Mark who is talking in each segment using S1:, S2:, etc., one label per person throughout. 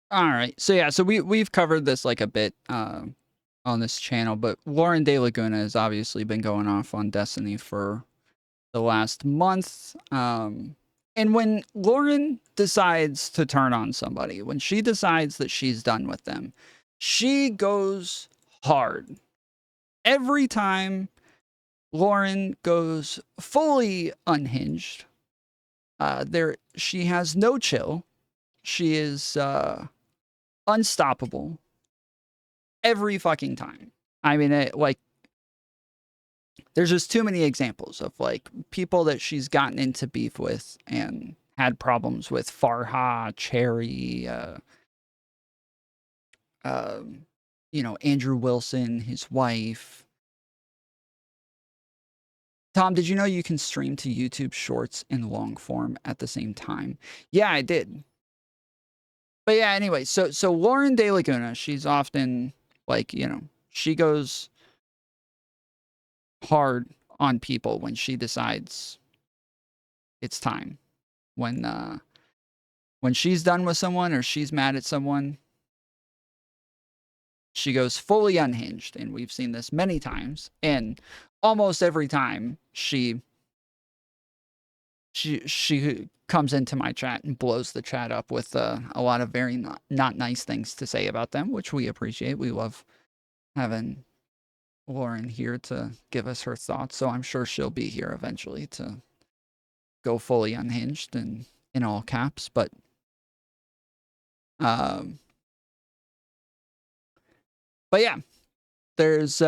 S1: All right. So yeah, so we've covered this like a bit on this channel, but Lauren De Laguna has obviously been going off on Destiny for the last month. And when Lauren decides to turn on somebody, when she decides that she's done with them, she goes hard. Every time Lauren goes fully unhinged, she has no chill. She is unstoppable every fucking time. I mean, there's just too many examples of like people that she's gotten into beef with and had problems with. Farha, Cherry, Andrew Wilson, his wife. Tom, did you know you can stream to YouTube Shorts in long form at the same time? Yeah, I did. But yeah, anyway, so Lauren De Laguna, she's often like, she goes hard on people when she decides it's time. When she's done with someone or she's mad at someone, she goes fully unhinged, and we've seen this many times. And almost every time she comes into my chat and blows the chat up with a lot of very not nice things to say about them, which we appreciate. We love having Lauren here to give us her thoughts, so I'm sure she'll be here eventually to go fully unhinged and in all caps. But yeah, there's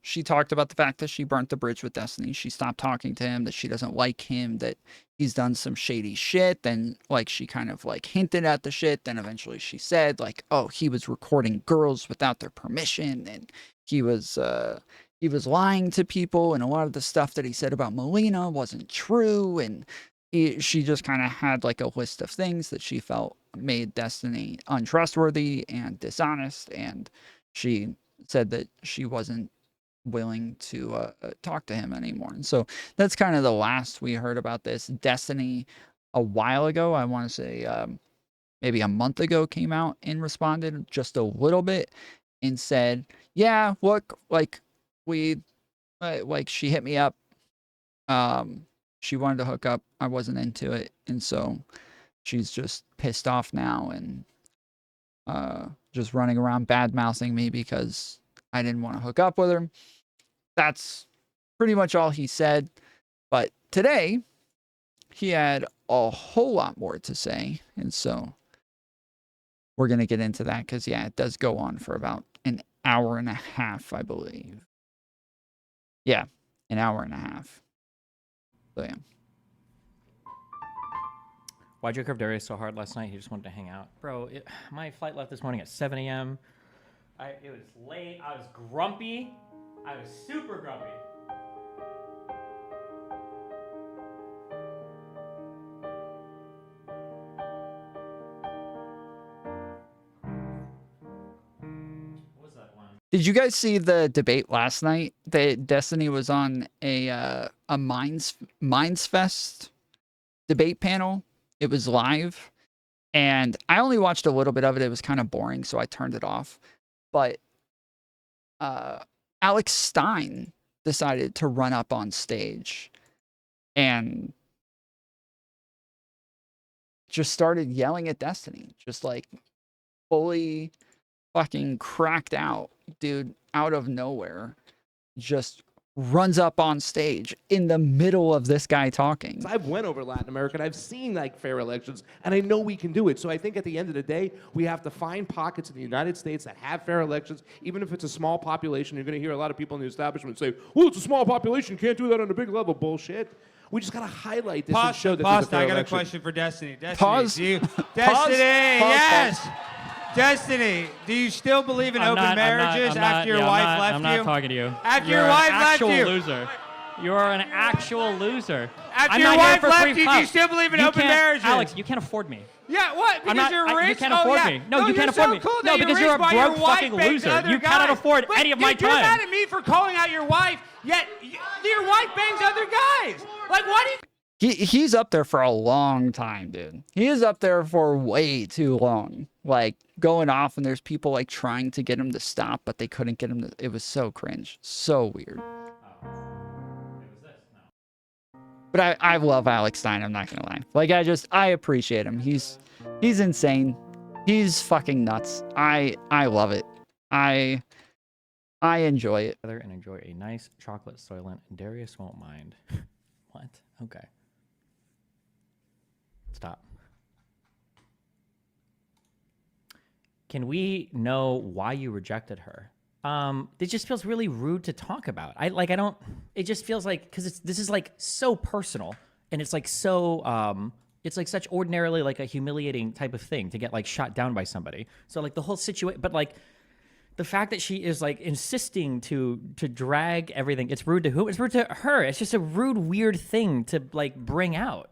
S1: she talked about the fact that she burnt the bridge with Destiny. She stopped talking to him, that she doesn't like him, that he's done some shady shit. Then like she kind of like hinted at the shit. Then eventually she said like, oh, he was recording girls without their permission, and he was lying to people, and a lot of the stuff that he said about Melina wasn't true. And she just kind of had like a list of things that she felt made Destiny untrustworthy and dishonest, and she said that she wasn't willing to talk to him anymore. And so that's kind of the last we heard about this. Destiny a while ago, I want to say maybe a month ago, came out and responded just a little bit and said, yeah, look, like she hit me up. She wanted to hook up. I wasn't into it. And so she's just pissed off now and just running around bad mouthing me because I didn't want to hook up with her. That's pretty much all he said. But today, he had a whole lot more to say. And so we're going to get into that because, yeah, it does go on for about an hour and a half, I believe. Yeah, an hour and a half. So, yeah.
S2: Why'd you curve Darius so hard last night? He just wanted to hang out. Bro, my flight left this morning at 7 a.m. It was late. I was grumpy. I was super grumpy. What was that one?
S1: Did you guys see the debate last night? That Destiny was on a Minds Fest debate panel. It was live, and I only watched a little bit of it. It was kind of boring, so I turned it off. But Alex Stein decided to run up on stage and just started yelling at Destiny, just like fully fucking cracked out, dude, out of nowhere, just runs up on stage in the middle of this guy talking.
S3: I've went over Latin America and I've seen like fair elections, and I know we can do it. So I think at the end of the day, we have to find pockets in the United States that have fair elections, even if it's a small population. You're going to hear a lot of people in the establishment say, well, it's a small population, can't do that on a big level. Bullshit. We just got to highlight this and show that there's a fair
S4: I got
S3: election.
S4: a question for Destiny. Destiny,
S1: Pause.
S4: Destiny,
S1: Pause.
S4: yes.
S1: Pause.
S4: Destiny, do you still believe in open marriages after your wife left you?
S2: I'm not talking to you.
S4: After
S2: You're
S4: your wife
S2: an
S4: left
S2: actual
S4: you.
S2: loser. You are an actual loser.
S4: After
S2: I'm
S4: your
S2: not
S4: wife
S2: here for
S4: left
S2: free
S4: you, do you
S2: puff.
S4: still believe in
S2: You
S4: open
S2: can't-
S4: marriages?
S2: Alex, you can't afford me.
S4: Yeah, what? Because you're rich?
S2: You can't afford
S4: yeah.
S2: me. No, you can't
S4: you're
S2: afford
S4: so
S2: me.
S4: Cool
S2: No,
S4: that
S2: because
S4: you're
S2: you're a
S4: rich while your
S2: broke
S4: wife
S2: fucking
S4: bangs
S2: loser.
S4: other
S2: You cannot
S4: guys.
S2: afford
S4: But
S2: any of my
S4: You're mad
S2: time.
S4: at me for calling out your wife, yet your wife bangs other guys. Like, why do you...
S1: he's up there for a long time, dude. He is up there for way too long. Like going off, and there's people like trying to get him to stop, but they couldn't get him to. It was so cringe, so weird.
S2: It was this. No.
S1: But I love Alex Stein. I'm not gonna lie. Like I appreciate him. He's insane. He's fucking nuts. I love it. I enjoy it.
S2: And enjoy a nice chocolate soylent. Darius won't mind. What? Okay. Stop. Can we know why you rejected her? It just feels really rude to talk about. I don't. It just feels like because this is like so personal, and it's like so. It's like such ordinarily like a humiliating type of thing to get like shot down by somebody. So like the whole situation, but like the fact that she is like insisting to drag everything. It's rude to who? It's rude to her. It's just a rude, weird thing to like bring out.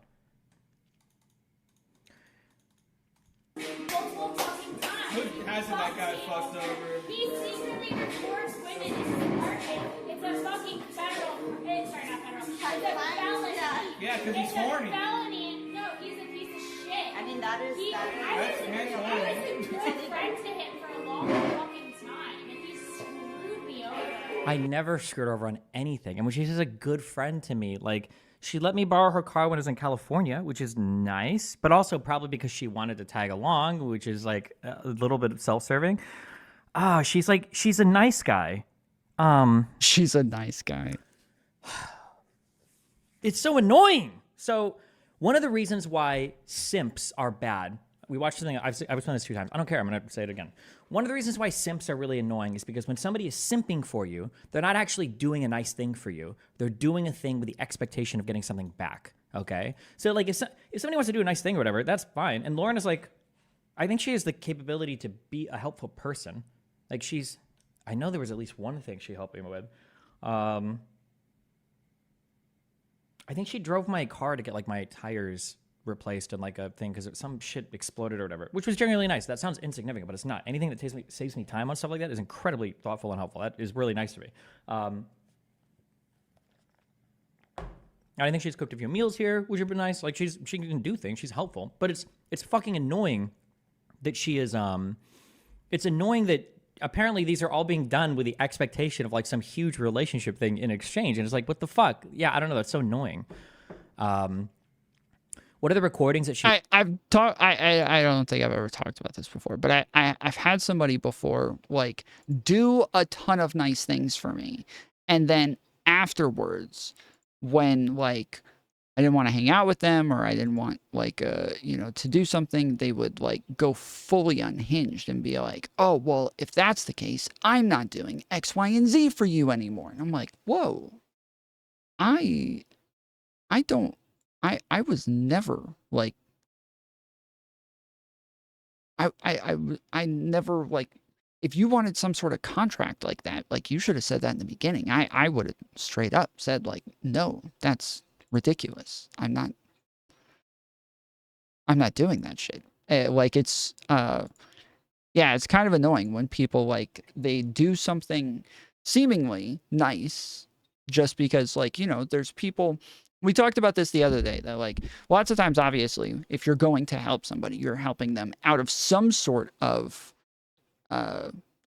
S4: Hasn't that guy fucked over?
S5: He secretly records women in his apartment. It's a fucking federal. Sorry, not federal. It's a felony.
S4: Yeah, because he's
S5: It's
S4: horny.
S5: a felony. No, he's a piece of shit.
S6: I mean, that is.
S5: I was a good friend to him for a long fucking time, and he screwed me over.
S2: I never screwed her over on anything. And when she says a good friend to me, like she let me borrow her car when I was in California, which is nice, but also probably because she wanted to tag along, which is like a little bit self-serving. She's a nice guy.
S1: She's a nice guy.
S2: It's so annoying. So one of the reasons why simps are bad, we watched something, I've explained this 2 times. I don't care, I'm going to say it again. One of the reasons why simps are really annoying is because when somebody is simping for you, they're not actually doing a nice thing for you. They're doing a thing with the expectation of getting something back, okay? So like if somebody wants to do a nice thing or whatever, that's fine. And Lauren is like, I think she has the capability to be a helpful person. Like I know there was at least one thing she helped me with. I think she drove my car to get like my tires replaced and like a thing because some shit exploded or whatever, which was genuinely nice. That sounds insignificant, but it's not. Anything that saves me time on stuff like that is incredibly thoughtful and helpful. That is really nice to me. I think she's cooked a few meals here, which have been nice. Like she can do things. She's helpful, but it's fucking annoying that she is. It's annoying that apparently these are all being done with the expectation of like some huge relationship thing in exchange, and it's like, what the fuck? Yeah, I don't know. That's so annoying. What are the recordings that she?
S1: I've talked. I don't think I've ever talked about this before, but I've had somebody before like do a ton of nice things for me, and then afterwards, when like I didn't want to hang out with them or I didn't want like to do something, they would like go fully unhinged and be like, oh well, if that's the case, I'm not doing X, Y, and Z for you anymore. And I'm like, whoa, I don't. I was never like I never like if you wanted some sort of contract like that, like you should have said that in the beginning. I would have straight up said like, no, that's ridiculous. I'm not doing that shit. Like it's it's kind of annoying when people like they do something seemingly nice just because like, there's people. We talked about this the other day that like lots of times, obviously, if you're going to help somebody, you're helping them out of some sort of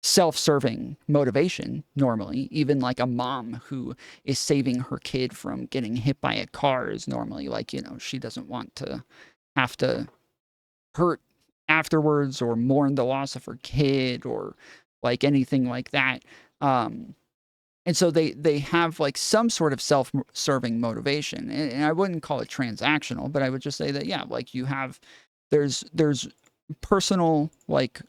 S1: self-serving motivation. Normally, even like a mom who is saving her kid from getting hit by a car is normally like, she doesn't want to have to hurt afterwards or mourn the loss of her kid or like anything like that. And so they have like some sort of self-serving motivation, and I wouldn't call it transactional, but I would just say that like there's personal like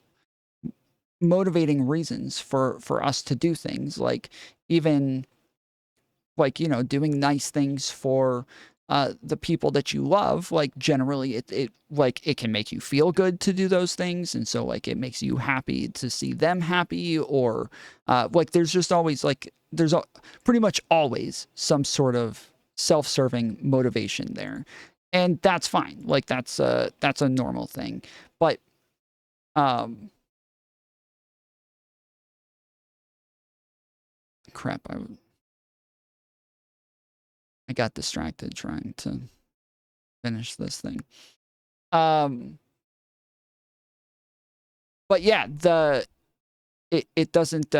S1: motivating reasons for us to do things, like even like doing nice things for the people that you love. Like generally it can make you feel good to do those things, and so like it makes you happy to see them happy, or like there's just always like there's pretty much always some sort of self-serving motivation there, and that's fine. Like that's a normal thing. But crap, I got distracted trying to finish this thing. But yeah, it doesn't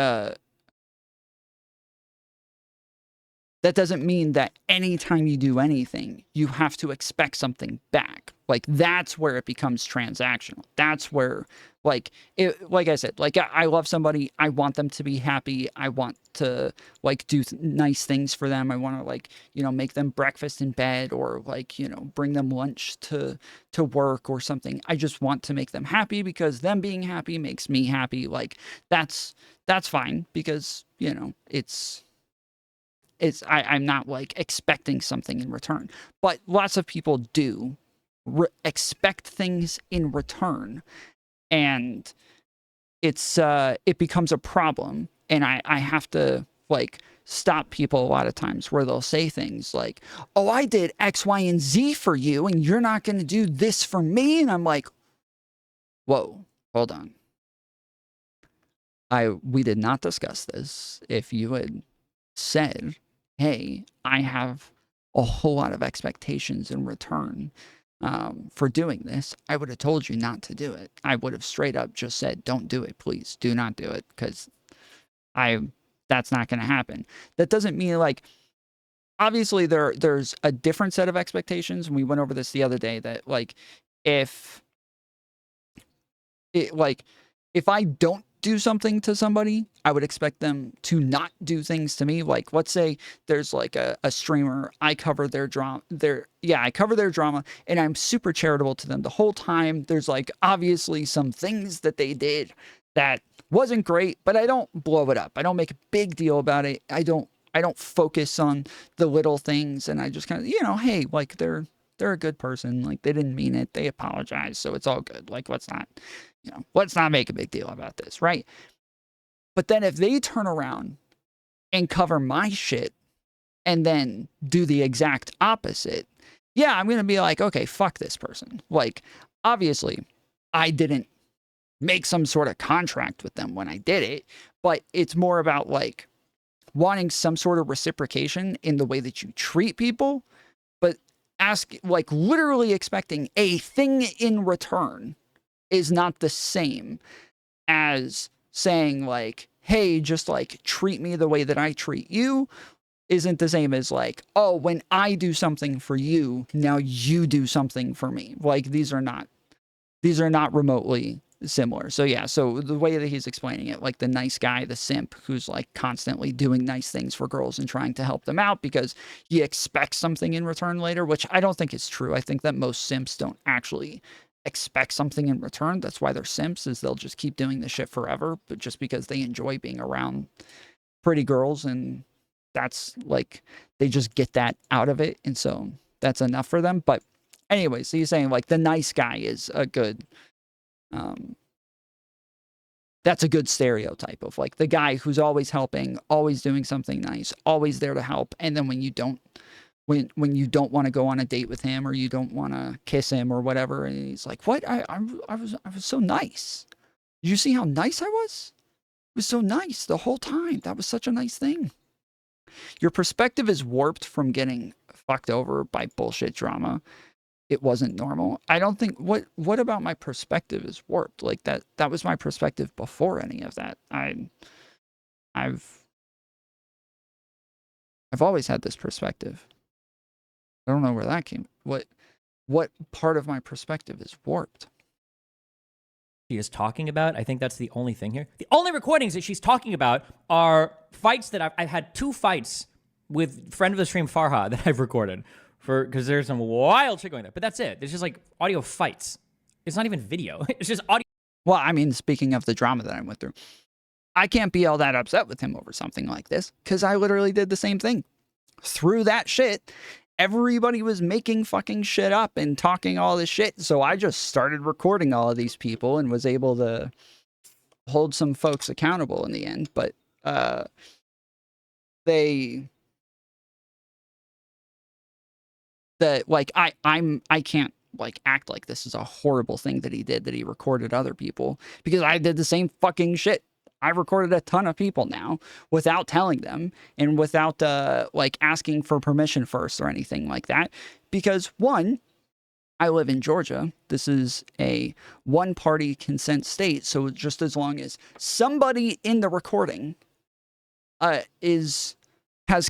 S1: that doesn't mean that anytime you do anything, you have to expect something back. Like, that's where it becomes transactional. That's where, like, like I said, like, I love somebody. I want them to be happy. I want to, like, do nice things for them. I want to, like, you know, make them breakfast in bed, or, like, you know, bring them lunch to work or something. I just want to make them happy, because them being happy makes me happy. Like, that's fine, because, you know, I'm not, like, expecting something in return. But lots of people do expect things in return, and it becomes a problem. And I have to, like, stop people a lot of times where they'll say things like, oh, I did X, Y, and Z for you, and you're not going to do this for me. And I'm like, whoa, hold on. We did not discuss this. If you had said, hey, I have a whole lot of expectations in return for doing this, I would have told you not to do it. I would have straight up just said, don't do it, please. Do not do it, because that's not going to happen. That doesn't mean, like, obviously there's a different set of expectations. And we went over this the other day, that, like, if I don't do something to somebody, I would expect them to not do things to me. Like, let's say there's, like, a streamer, I cover their drama, I cover their drama, and I'm super charitable to them the whole time. There's, like, obviously some things that they did that wasn't great, but I don't blow it up. I don't make a big deal about it. I don't focus on the little things, and I just kind of, you know, hey, like, they're a good person. Like, they didn't mean it. They apologized, so it's all good. Like, let's not make a big deal about this, right? But then if they turn around and cover my shit and then do the exact opposite, yeah, I'm going to be like, okay, fuck this person. Like, obviously, I didn't make some sort of contract with them when I did it, but it's more about, like, wanting some sort of reciprocation in the way that you treat people, but literally expecting a thing in return is not the same as saying, like, hey, just, like, treat me the way that I treat you. Isn't the same as, like, oh, when I do something for you, now you do something for me. Like, these are not remotely similar. So yeah, so the way that he's explaining it, like, the nice guy, the simp, who's, like, constantly doing nice things for girls and trying to help them out because he expects something in return later, which I don't think is true. I think that most simps don't actually expect something in return. That's why they're simps, is they'll just keep doing this shit forever, but just because they enjoy being around pretty girls, and that's, like, they just get that out of it, and so that's enough for them. But anyway, so he's saying, like, the nice guy is a good that's a good stereotype of, like, the guy who's always helping, always doing something nice, always there to help, and then when you don't want to go on a date with him, or you don't want to kiss him or whatever, and he's like, what? I was so nice. Did you see how nice I was? It was so nice the whole time. That was such a nice thing. Your perspective is warped from getting fucked over by bullshit drama. It wasn't normal. I don't think, what about my perspective is warped? Like, that was my perspective before any of that. I've always had this perspective. I don't know where that came. What part of my perspective is warped?
S2: She is talking about, I think that's the only thing here. The only recordings that she's talking about are fights that I've had 2 fights with friend of the stream Farha that I've recorded, because there's some wild shit going there. But that's it. It's just, like, audio fights. It's not even video. It's just audio.
S1: Well, I mean, speaking of the drama that I went through, I can't be all that upset with him over something like this, because I literally did the same thing. Through that shit, everybody was making fucking shit up and talking all this shit, so I just started recording all of these people and was able to hold some folks accountable in the end. But I can't, like, act like this is a horrible thing that he did, that he recorded other people, because I did the same fucking shit. I recorded a ton of people now without telling them, and without like, asking for permission first or anything like that, because, one, I live in Georgia. This is a one-party consent state, so just as long as somebody in the recording has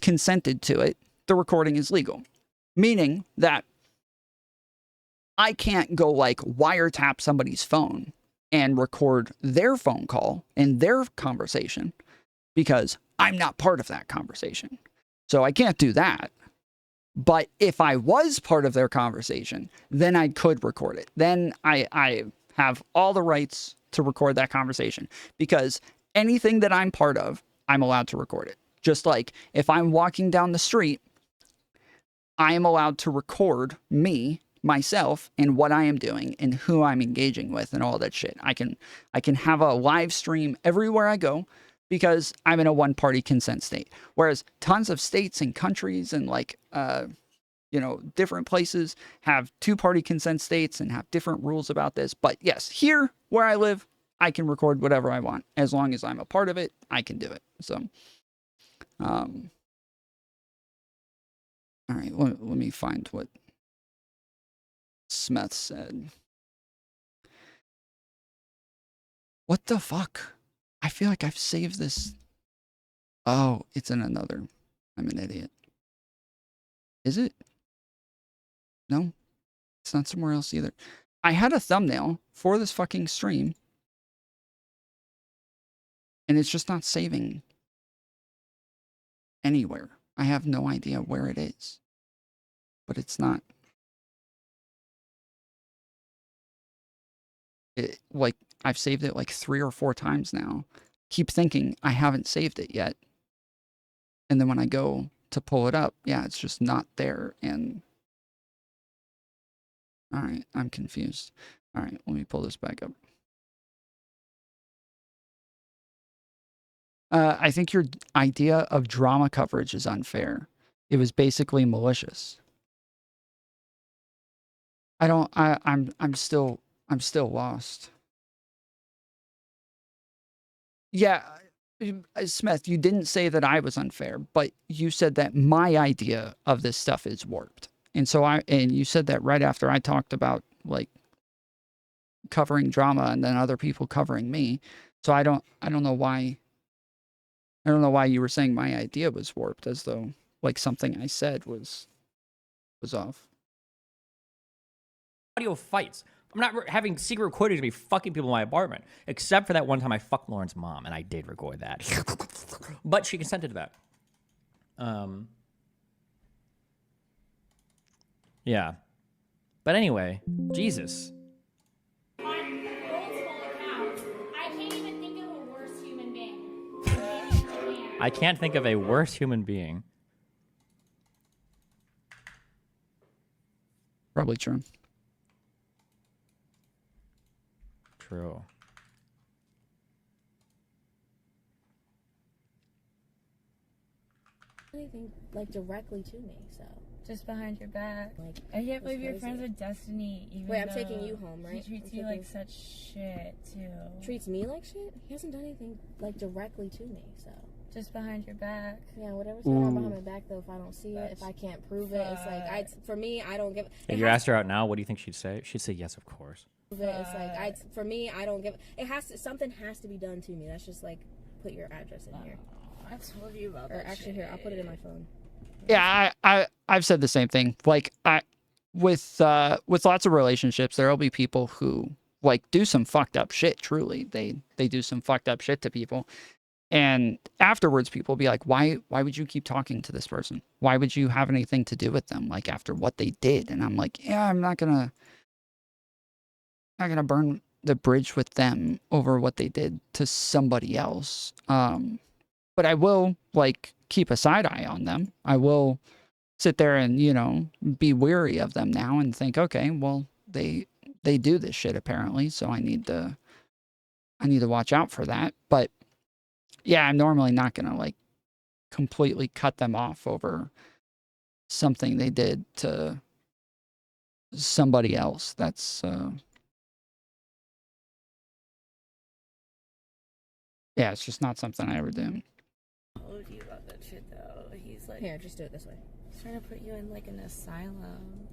S1: consented to it, the recording is legal. Meaning that I can't go like wiretap somebody's phone and record their phone call and their conversation because I'm not part of that conversation. So I can't do that. But if I was part of their conversation, then I could record it. Then I have all the rights to record that conversation because anything that I'm part of, I'm allowed to record it. Just like if I'm walking down the street, I am allowed to record myself, and what I am doing and who I'm engaging with and all that shit. I can have a live stream everywhere I go because I'm in a one-party consent state. Whereas tons of states and countries and like different places have two-party consent states and have different rules about this. But yes, here where I live, I can record whatever I want. As long as I'm a part of it, I can do it. So all right, let me find what Smith said. What the fuck? I feel like I've saved this. Oh, it's in another. I'm an idiot. Is it? No, it's not somewhere else either. I had a thumbnail for this fucking stream, and it's just not saving anywhere. I have no idea where it is, but it's not. Like, I've saved it like 3 or 4 times now. Keep thinking I haven't saved it yet. And then when I go to pull it up, yeah, it's just not there. And all right, I'm confused. All right, let me pull this back up. I think your idea of drama coverage is unfair. It was basically malicious. I'm still lost. Yeah, Smith, you didn't say that I was unfair, but you said that my idea of this stuff is warped. And so you said that right after I talked about like covering drama and then other people covering me. So I don't know why you were saying my idea was warped, as though like something I said was off.
S2: Audio fights. I'm not having secret recordings to be fucking people in my apartment, except for that one time I fucked Lauren's mom, and I did record that. But she consented to that. Yeah. But anyway, Jesus.
S5: On multiple accounts, I can't even think of a worse human being.
S2: I can't think of a worse human being.
S1: Probably true.
S2: True.
S6: Anything like directly to me, so
S7: just behind your back.
S6: like
S7: I can't believe you're
S6: crazy.
S7: friends with Destiny. Even
S6: Wait, I'm
S7: though
S6: taking you home, right?
S7: He treats
S6: I'm
S7: you like
S6: taking-
S7: such shit too.
S6: treats me like shit. He hasn't done anything like directly to me, so
S7: Just behind your back.
S6: yeah, whatever's going on
S1: Ooh.
S6: behind my back though. If I don't see it, if I can't prove it, it's like for me, I don't give.
S2: If you asked her out now, what do you think she'd say? She'd say yes, of course.
S6: It's like for me, I don't give. It has to. Something has to be done to me. That's just like put your address in here.
S7: I told you about
S6: Or
S7: that.
S6: actually, here, I'll put it in my phone.
S1: Yeah, I've said the same thing. Like with lots of relationships, there'll be people who like do some fucked up shit. Truly, they do some fucked up shit to people, and afterwards, people will be like, why would you keep talking to this person? Why would you have anything to do with them? Like after what they did, and I'm like, yeah, I'm not gonna burn the bridge with them over what they did to somebody else. But I will like keep a side eye on them. I will sit there and, be weary of them now and think, okay, well, they do this shit apparently, so I need to watch out for that. But yeah, I'm normally not gonna like completely cut them off over something they did to somebody else. That's yeah, it's just not something I ever do.
S7: Told you about that shit though. He's like
S6: Here, just do it this way.
S7: he's trying to put you in like an asylum.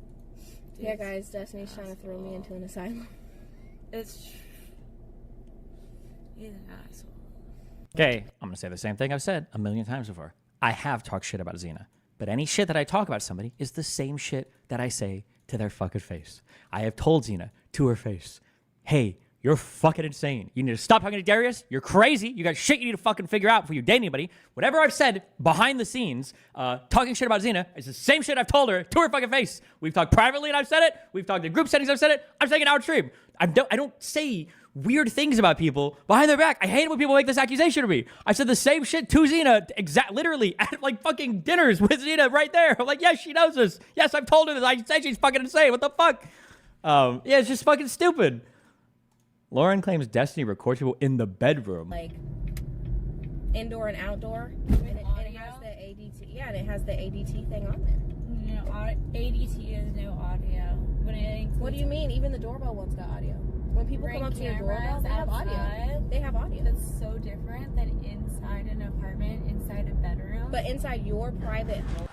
S6: Yeah, guys, Destiny's trying to throw me into an asylum.
S7: It's he's an asshole.
S2: Okay, I'm gonna say the same thing I've said a million times before. I have talked shit about Xena, but any shit that I talk about somebody is the same shit that I say to their fucking face. I have told Xena to her face, hey, you're fucking insane. You need to stop talking to Darius. You're crazy. You got shit you need to fucking figure out before you date anybody. Whatever I've said behind the scenes, talking shit about Xena is the same shit I've told her to her fucking face. We've talked privately and I've said it. We've talked in group settings. I've said it. I'm saying it out stream. I don't say weird things about people behind their back. I hate it when people make this accusation of me. I said the same shit to Xena, literally at like fucking dinners with Xena right there. I'm like, yes, she knows this. Yes, I've told her this. I say she's fucking insane. What the fuck? Yeah, it's just fucking stupid. Lauren claims Destiny records people in the bedroom.
S6: Like indoor and outdoor, and it has the ADT. Yeah, and it has the ADT thing on there.
S7: No, ADT is no audio.
S6: What do you mean? Even the doorbell one's got audio. When people come up to your doorbell, they have audio. They have audio.
S7: That's so different than inside an apartment, inside a bedroom.
S6: But inside your private home.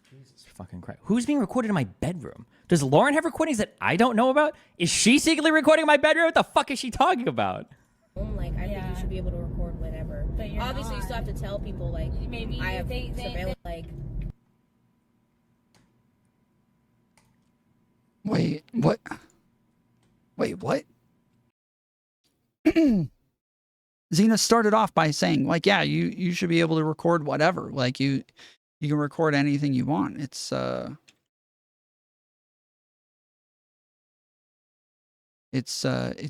S2: Jesus fucking Christ. Who's being recorded in my bedroom? Does Lauren have recordings that I don't know about? Is she secretly recording my bedroom? What the fuck is she talking about?
S6: Like, I think you should be able to record whatever.
S7: But you're
S6: obviously, you still have to tell people, like,
S7: maybe
S6: I have
S7: they
S6: surveillance, like.
S1: Wait, what? Wait, what? Xena started off by saying, like, yeah, you should be able to record whatever. Like, you can record anything you want. It's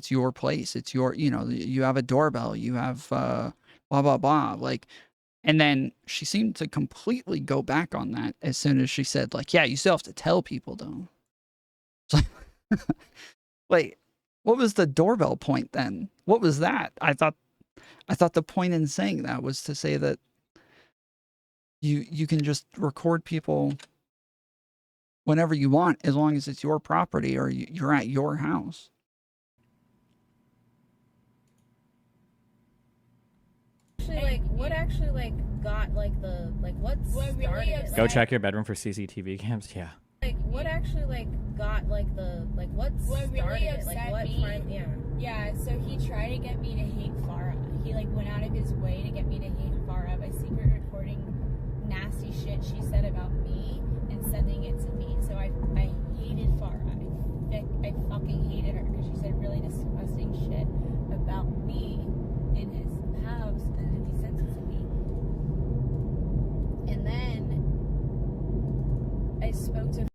S1: your place. It's your, you have a doorbell. You have blah blah blah. Like, and then she seemed to completely go back on that as soon as she said, like, yeah, you still have to tell people though. Wait, what was the doorbell point then? What was that? I thought the point in saying that was to say that you can just record people whenever you want, as long as it's your property or you're at your house.
S6: What actually got what started it?
S2: Go check your bedroom for CCTV cams. Yeah.
S6: What actually got what started it? What friend?
S7: Yeah, so he tried to get me to hate Farha. He went out of his way to get me to hate Farha by secret recording nasty shit she said about me and sending it to me. So I hated Farha. I fucking hated her because she said really disgusting shit about me in his house, and then he sent it to me. And then I spoke to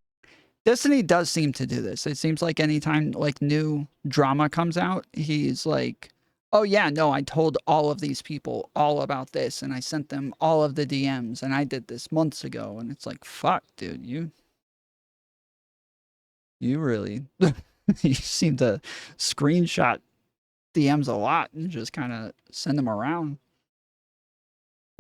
S1: Destiny does seem to do this. It seems like anytime new drama comes out, he's like, oh yeah, no, I told all of these people all about this and I sent them all of the DMs and I did this months ago. And it's like, fuck, dude, you really, you seem to screenshot DMs a lot and just kind of send them around.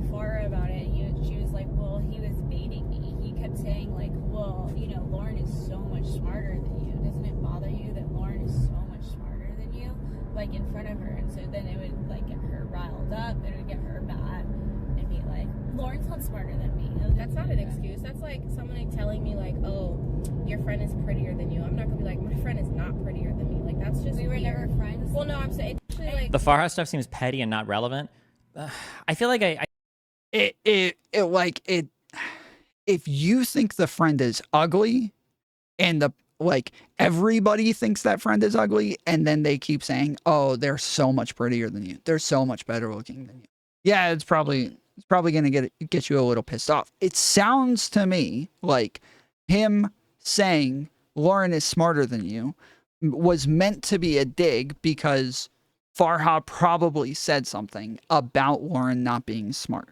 S7: Farha about it, and she was like, well, he was baiting me. He kept saying well, Lauren is so much smarter than you. Doesn't it bother you that Lauren is so much smarter than you? In front of her. And so then it would get her riled up, it would get her mad and be like, Lauren's not smarter than me.
S6: That's not an excuse. That's like someone telling me oh, your friend is prettier than you. I'm not gonna be like, my friend is not prettier than me. That's just
S7: we were
S6: weird.
S7: never friends.
S6: Well, no, I'm saying actually
S2: The Farha stuff seems petty and not relevant. I feel like
S1: if you think the friend is ugly and everybody thinks that friend is ugly and then they keep saying, oh, they're so much prettier than you, they're so much better looking than you, yeah, it's probably gonna get you a little pissed off. It sounds to me like him saying Lauren is smarter than you was meant to be a dig because Farha probably said something about Lauren not being smart.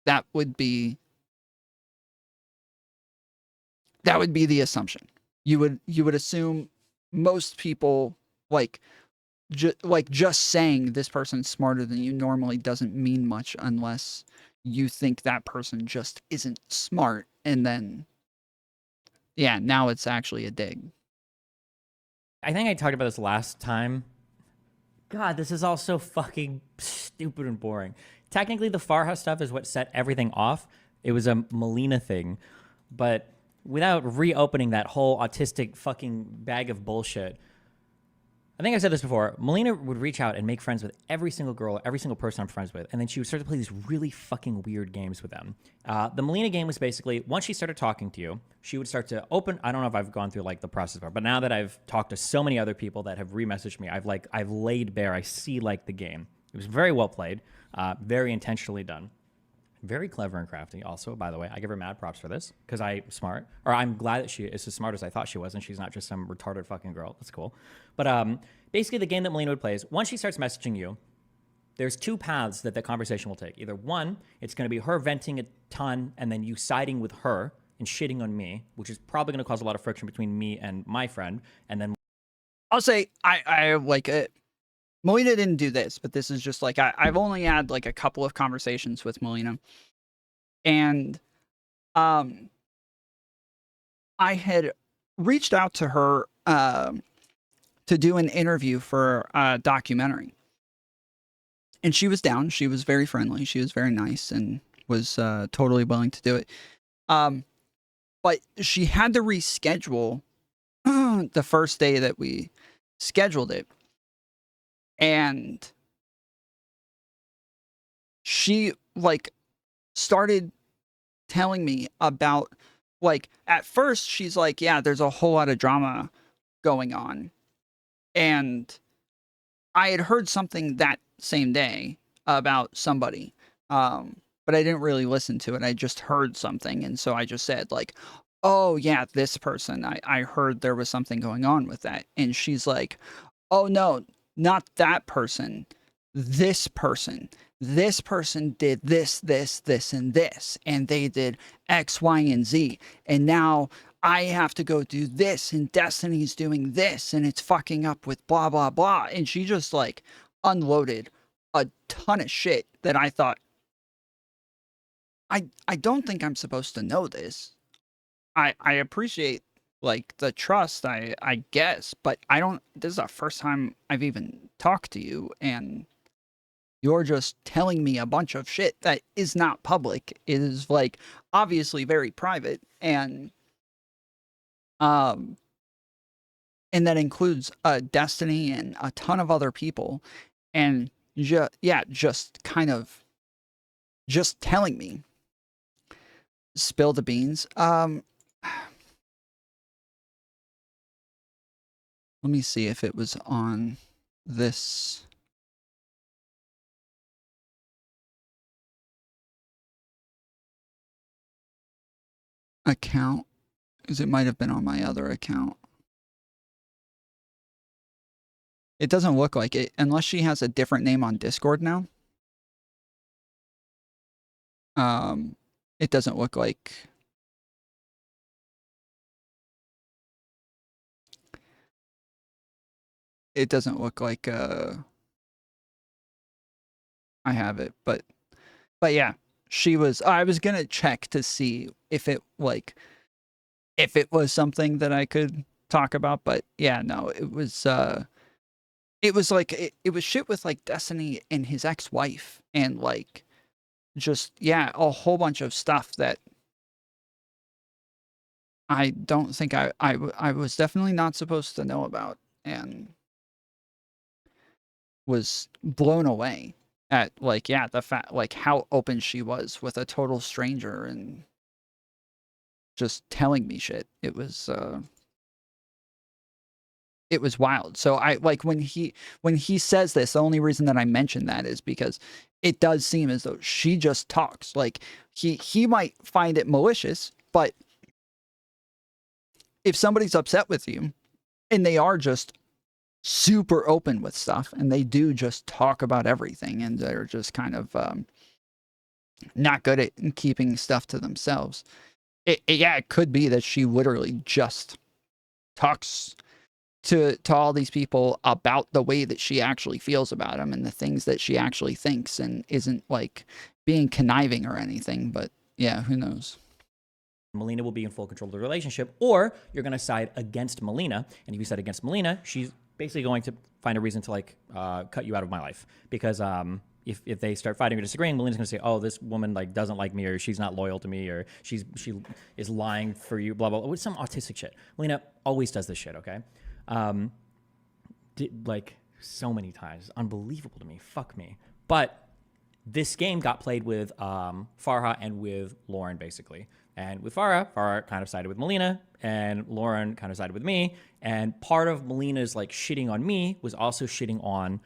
S1: That would be the assumption. You would assume most people just saying this person's smarter than you normally doesn't mean much unless you think that person just isn't smart, and then yeah, now it's actually a dig.
S2: I think I talked about this last time. God, this is all so fucking stupid and boring. Technically, the Farha stuff is what set everything off. It was a Melina thing, but without reopening that whole autistic fucking bag of bullshit, I think I said this before. Melina would reach out and make friends with every single girl, every single person I'm friends with, and then she would start to play these really fucking weird games with them. The Melina game was basically, once she started talking to you, she would start to open. I don't know if I've gone through like the process part, but now that I've talked to so many other people that have re-messaged me, I've laid bare. I see like the game. It was very well played, very intentionally done. Very clever and crafty also, by the way. I give her mad props for this because I'm smart. Or I'm glad that she is as smart as I thought she was and she's not just some retarded fucking girl. That's cool. But basically the game that Melina would play is once she starts messaging you, there's two paths that the conversation will take. Either one, it's going to be her venting a ton and then you siding with her and shitting on me, which is probably going to cause a lot of friction between me and my friend. And then
S1: I'll say I like it. Melina didn't do this, but this is just like I've only had like a couple of conversations with Melina, and I had reached out to her to do an interview for a documentary, and she was down. She was very friendly. She was very nice and was totally willing to do it. But she had to reschedule the first day that we scheduled it. And she like started telling me about like at first she's like, yeah, there's a whole lot of drama going on. And I had heard something that same day about somebody. But I didn't really listen to it. I just heard something. And so I just said like, oh yeah, this person. I heard there was something going on with that. And she's like, oh no, not that person, this person. This person did this, this, this, and this, and they did X, Y, and Z. And now I have to go do this, and Destiny's doing this, and it's fucking up with blah, blah, blah. And she just like unloaded a ton of shit that I thought, I don't think I'm supposed to know this. I appreciate like the trust, I guess, but I don't, this is the first time I've even talked to you and you're just telling me a bunch of shit that is not public. It is like obviously very private and that includes Destiny and a ton of other people and just kind of just telling me. Spill the beans. Let me see if it was on this. Account, because it might have been on my other account. It doesn't look like it, unless she has a different name on Discord now. It doesn't look like. It doesn't look like I have it, but yeah, she was. I was gonna check to see if it was something that I could talk about, but yeah, no, it was like it was shit with like Destiny and his ex-wife and like just a whole bunch of stuff that I don't think I was definitely not supposed to know about and was blown away at like the fact like how open she was with a total stranger and just telling me shit. It was wild. So I like when he says this, the only reason that I mention that is because it does seem as though she just talks. Like he might find it malicious, but if somebody's upset with you and they are just super open with stuff and they do just talk about everything and they're just kind of not good at keeping stuff to themselves. It could be that she literally just talks to all these people about the way that she actually feels about them and the things that she actually thinks and isn't like being conniving or anything. But yeah, who knows?
S2: Melina will be in full control of the relationship, or you're going to side against Melina. And if you side against Melina, she's basically going to find a reason to like cut you out of my life because if they start fighting or disagreeing, Melina's gonna say, oh, this woman like doesn't like me, or she's not loyal to me, or she is lying for you, blah blah blah. With some autistic shit. Melina always does this shit. Okay, like so many times, unbelievable to me. Fuck me. But this game got played with Farha and with Lauren basically. And with Farha kind of sided with Melina, and Lauren kind of sided with me. And part of Melina's like shitting on me was also shitting on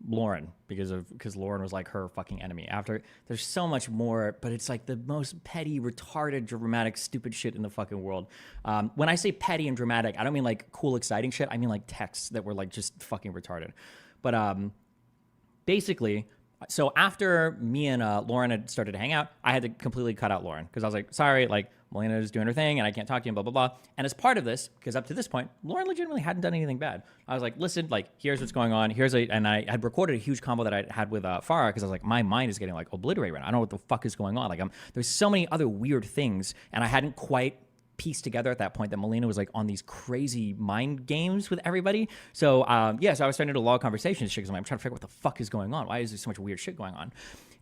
S2: Lauren because Lauren was like her fucking enemy. After there's so much more, but it's like the most petty, retarded, dramatic, stupid shit in the fucking world. When I say petty and dramatic, I don't mean like cool, exciting shit. I mean like texts that were like just fucking retarded. But basically. So after me and Lauren had started to hang out, I had to completely cut out Lauren because I was like, sorry, like Melina is doing her thing and I can't talk to you and blah, blah, blah. And as part of this, because up to this point, Lauren legitimately hadn't done anything bad. I was like, listen, like, here's what's going on. And I had recorded a huge combo that I had with Farah because I was like, my mind is getting like obliterated. I don't know what the fuck is going on. Like, there's so many other weird things and I hadn't quite pieced together at that point that Melina was like on these crazy mind games with everybody. So so I was starting to log conversations because I'm trying to figure out what the fuck is going on. Why is there so much weird shit going on?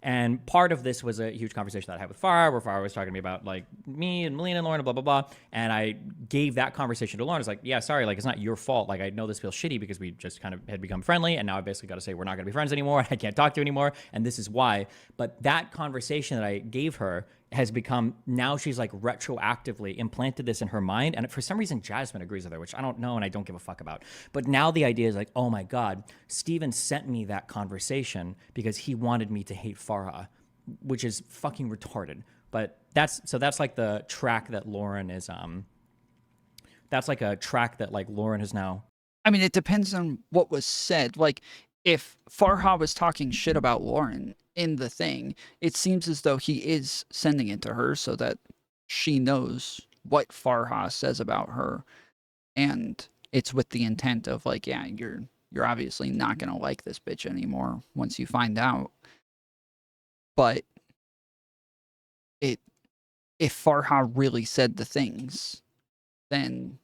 S2: And part of this was a huge conversation that I had with Farah, where Farah was talking to me about like me and Melina and Lauren and blah, blah, blah. And I gave that conversation to Lauren. I was like, yeah, sorry, like it's not your fault. Like I know this feels shitty because we just kind of had become friendly. And now I basically got to say we're not going to be friends anymore. I can't talk to you anymore. And this is why. But that conversation that I gave her has become, now she's like retroactively implanted this in her mind. And for some reason, Jazmen agrees with her, which I don't know and I don't give a fuck about. But now the idea is like, oh my God, Steven sent me that conversation because he wanted me to hate Farha, which is fucking retarded. But that's like the track that Lauren is, that's like a track that like Lauren is now.
S1: I mean, it depends on what was said. Like, if Farha was talking shit about Lauren in the thing, it seems as though he is sending it to her so that she knows what Farha says about her, and it's with the intent of like, yeah, you're obviously not gonna like this bitch anymore once you find out. But if Farha really said the things, then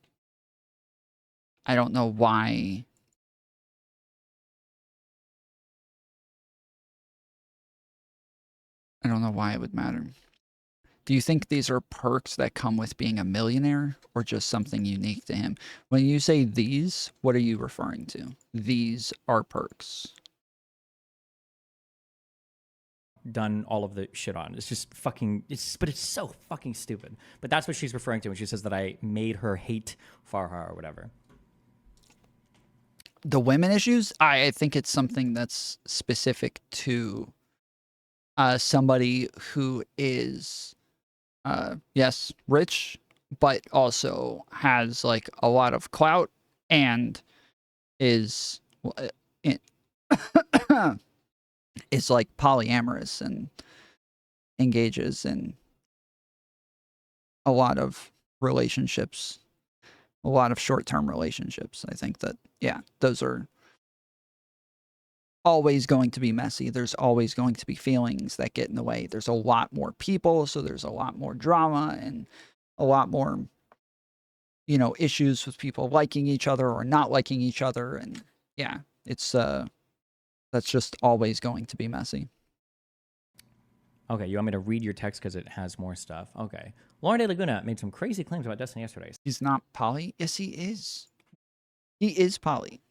S1: I don't know why. I don't know why it would matter. Do you think these are perks that come with being a millionaire or just something unique to him? When you say these, what are you referring to? These are perks.
S2: Done all of the shit on. It's just fucking, but it's so fucking stupid. But that's what she's referring to when she says that I made her hate Farha or whatever.
S1: The women issues, I think it's something that's specific to somebody who is, yes, rich, but also has like a lot of clout and is is like polyamorous and engages in a lot of relationships, a lot of short-term relationships. I think that, yeah, those are always going to be messy. There's always going to be feelings that get in the way. There's a lot more people, so there's a lot more drama and a lot more, you know, issues with people liking each other or not liking each other. And yeah, it's that's just always going to be messy.
S2: Okay, you want me to read your text because it has more stuff? Okay. Lauren de Laguna made some crazy claims about Destiny yesterday.
S1: He's not poly? Yes, he is. He is poly.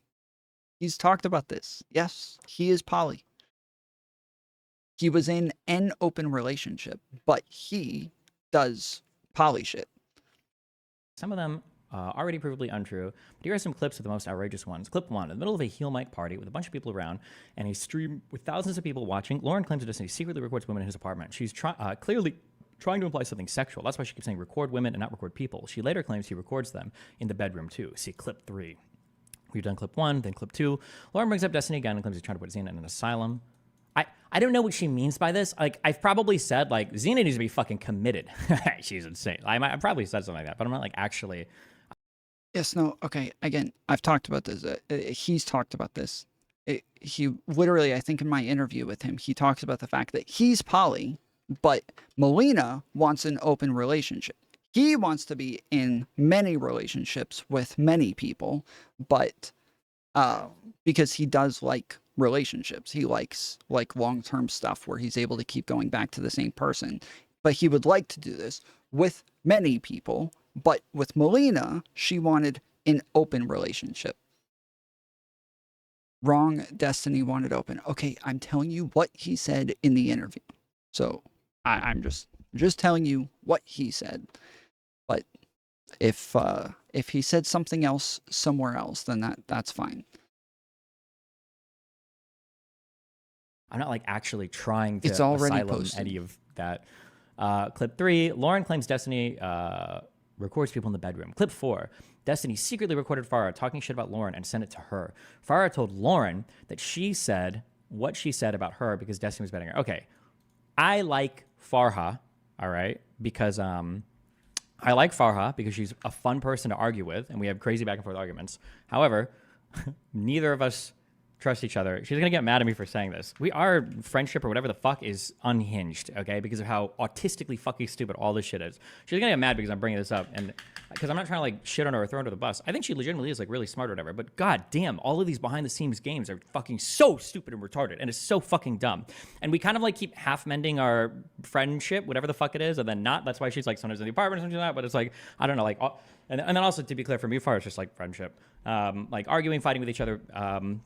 S1: He's talked about this. Yes, he is poly. He was in an open relationship, but he does poly shit.
S2: Some of them already provably untrue, but here are some clips of the most outrageous ones. Clip 1, in the middle of a heel mic party with a bunch of people around and a stream with thousands of people watching, Lauren claims that Destiny secretly records women in his apartment. She's clearly trying to imply something sexual. That's why she keeps saying record women and not record people. She later claims he records them in the bedroom too. See clip 3. We've done clip 1, then clip 2. Lauren brings up Destiny again and claims he's trying to put Xena in an asylum. I don't know what she means by this. Like, I've probably said, like, Xena needs to be fucking committed. She's insane. I probably said something like that, but I'm not, like, actually.
S1: Yes, no, okay. Again, I've talked about this. He's talked about this. He literally, I think in my interview with him, he talks about the fact that he's poly, but Melina wants an open relationship. He wants to be in many relationships with many people, but because he does like relationships. He likes like long-term stuff where he's able to keep going back to the same person. But he would like to do this with many people. But with Melina, she wanted an open relationship. Wrong. Destiny wanted open. Okay, I'm telling you what he said in the interview. So I'm just telling you what he said. But if he said something else somewhere else, then that's fine.
S2: I'm not like actually trying to
S1: It's already
S2: asylum
S1: posted.
S2: any of that. Clip 3, Lauren claims Destiny records people in the bedroom. Clip 4, Destiny secretly recorded Farha talking shit about Lauren and sent it to her. Farha told Lauren that she said what she said about her because Destiny was betting her. Okay, I like Farha, all right, because I like Farha because she's a fun person to argue with, and we have crazy back and forth arguments. However, neither of us trust each other. She's gonna get mad at me for saying this. Our friendship or whatever the fuck is unhinged, okay? Because of how autistically fucking stupid all this shit is. She's gonna get mad because I'm bringing this up, and because I'm not trying to like shit on her or throw her under the bus. I think she legitimately is like really smart or whatever. But god damn, all of these behind the scenes games are fucking so stupid and retarded, and it's so fucking dumb. And we kind of like keep half mending our friendship, whatever the fuck it is, and then not. That's why she's like sometimes in the apartment or something like that. But it's like I don't know, like. And then also, to be clear, for me, Farha, it's just like friendship. Like arguing, fighting with each other.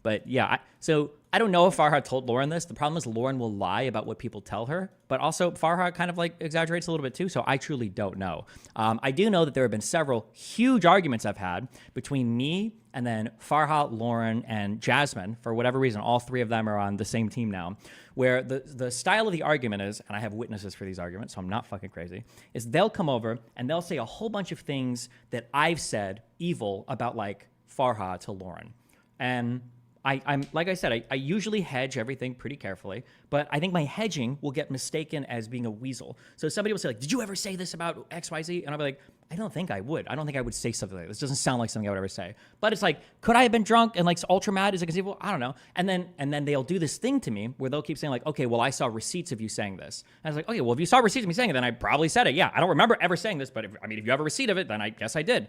S2: But yeah, so I don't know if Farha told Lauren this. The problem is Lauren will lie about what people tell her. But also, Farha kind of like exaggerates a little bit too. So I truly don't know. I do know that there have been several huge arguments I've had between me and then Farha, Lauren, and Jazmen. For whatever reason, all three of them are on the same team now. Where the style of the argument is, and I have witnesses for these arguments, so I'm not fucking crazy, is they'll come over and they'll say a whole bunch of things that I've said evil about like Farha to Lauren. And I'm like I said, I usually hedge everything pretty carefully, but I think my hedging will get mistaken as being a weasel. So somebody will say like, did you ever say this about XYZ? And I'll be like, I don't think I would. I don't think I would say something like this. Doesn't sound like something I would ever say. But it's like, could I have been drunk and like ultra mad? Is it conceivable? I don't know. And then they'll do this thing to me where they'll keep saying like, okay, well, I saw receipts of you saying this. And I was like, okay, well, if you saw receipts of me saying it, then I probably said it. Yeah, I don't remember ever saying this, but if you have a receipt of it, then I guess I did.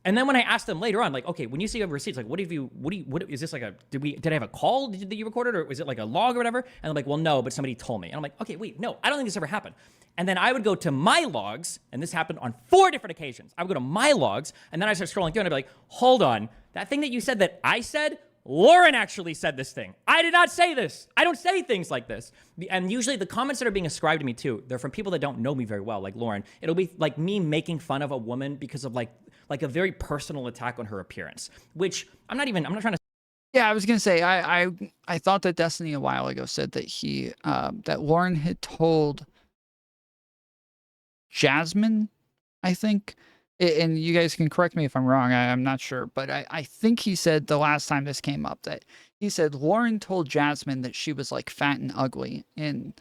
S2: And then when I asked them later on, like, okay, when you see a receipt, like, what is this like did I have a call that you recorded, or was it like a log or whatever? And I'm like, well, no, but somebody told me. And I'm like, okay, wait, no, I don't think this ever happened. And then I would go to my logs, and this happened on 4 different occasions. I would go to my logs, and then I start scrolling through, and I'd be like, hold on, that thing that you said that I said, Lauren actually said this thing. I did not say this. I don't say things like this. And usually the comments that are being ascribed to me too, they're from people that don't know me very well, like Lauren. It'll be like me making fun of a woman because of like a very personal attack on her appearance, which I'm not trying to.
S1: Yeah, I was gonna say I thought that Destiny a while ago said that that Lauren had told Jazmen, I think, and you guys can correct me if I'm wrong, I'm not sure, but I think he said the last time this came up that he said Lauren told Jazmen that she was like fat and ugly, and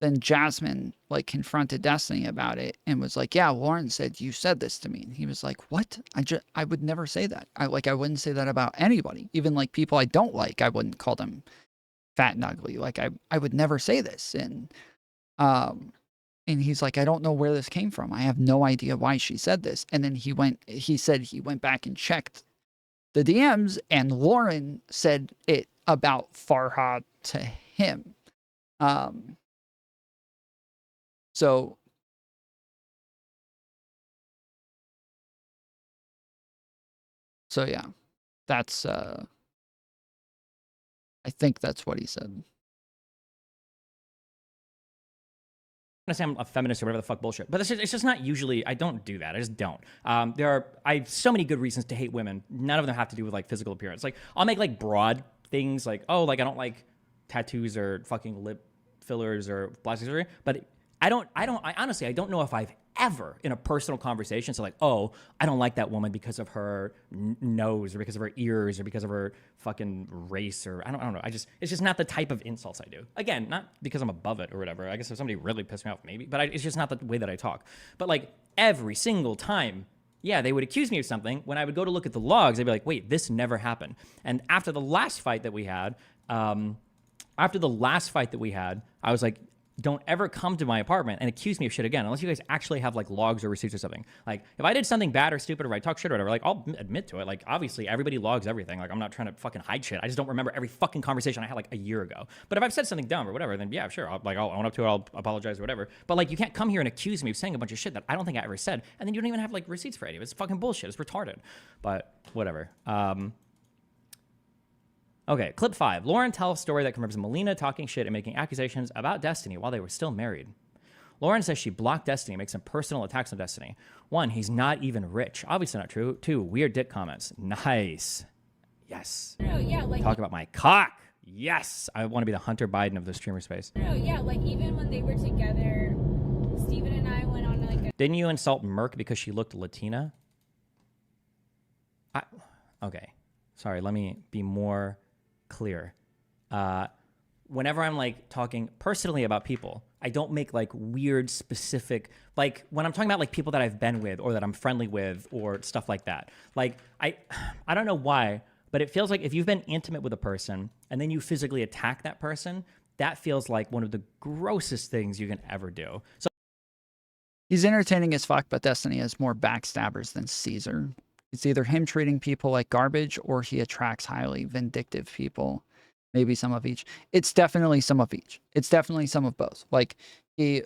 S1: then Jazmen like confronted Destiny about it and was like, yeah, Lauren said you said this to me. And he was like, what? I would never say that. I wouldn't say that about anybody. Even like people I don't like, I wouldn't call them fat and ugly. Like I would never say this. And he's like, I don't know where this came from. I have no idea why she said this. And then he said he went back and checked the DMs, and Lauren said it about Farha to him. So yeah, that's, I think that's what he said.
S2: I say I'm a feminist or whatever the fuck bullshit, but it's just not usually. I don't do that. I just don't. I have so many good reasons to hate women. None of them have to do with like physical appearance. Like I'll make like broad things like, oh, like I don't like tattoos or fucking lip fillers or plastic surgery, but I honestly don't know if I've ever in a personal conversation said like, oh, I don't like that woman because of her nose or because of her ears or because of her fucking race, or I don't know. It's just not the type of insults I do. Again, not because I'm above it or whatever. I guess if somebody really pissed me off, maybe, but it's just not the way that I talk. But like every single time, yeah, they would accuse me of something. When I would go to look at the logs, they'd be like, wait, this never happened. And after the last fight that we had, I was like, don't ever come to my apartment and accuse me of shit again, unless you guys actually have like logs or receipts or something. Like if I did something bad or stupid or I talk shit or whatever, like I'll admit to it. Like obviously everybody logs everything. Like I'm not trying to fucking hide shit. I just don't remember every fucking conversation I had like a year ago. But if I've said something dumb or whatever, then yeah, sure. I'll own up to it. I'll apologize or whatever. But like you can't come here and accuse me of saying a bunch of shit that I don't think I ever said. And then you don't even have like receipts for any of it. It's fucking bullshit. It's retarded. But whatever. Okay, clip 5. Lauren tells a story that confirms Melina talking shit and making accusations about Destiny while they were still married. Lauren says she blocked Destiny and makes some personal attacks on Destiny. 1, he's not even rich. Obviously not true. 2, weird dick comments. Nice. Yes.
S6: No, yeah, like
S2: Talk about my cock. Yes. I want to be the Hunter Biden of the streamer space.
S6: no, yeah, like even when they were together, Steven and I went on like a
S2: Didn't you insult Merc because she looked Latina? Okay. Sorry, let me be more clear. Whenever I'm like talking personally about people, I don't make like weird specific, like when I'm talking about like people that I've been with or that I'm friendly with or stuff like that. Like I don't know why, but it feels like if you've been intimate with a person and then you physically attack that person, that feels like one of the grossest things you can ever do. So
S1: He's entertaining as fuck, but Destiny has more backstabbers than Caesar. It's either him treating people like garbage or he attracts highly vindictive people. Maybe some of each. It's definitely some of each. It's definitely some of both. Like he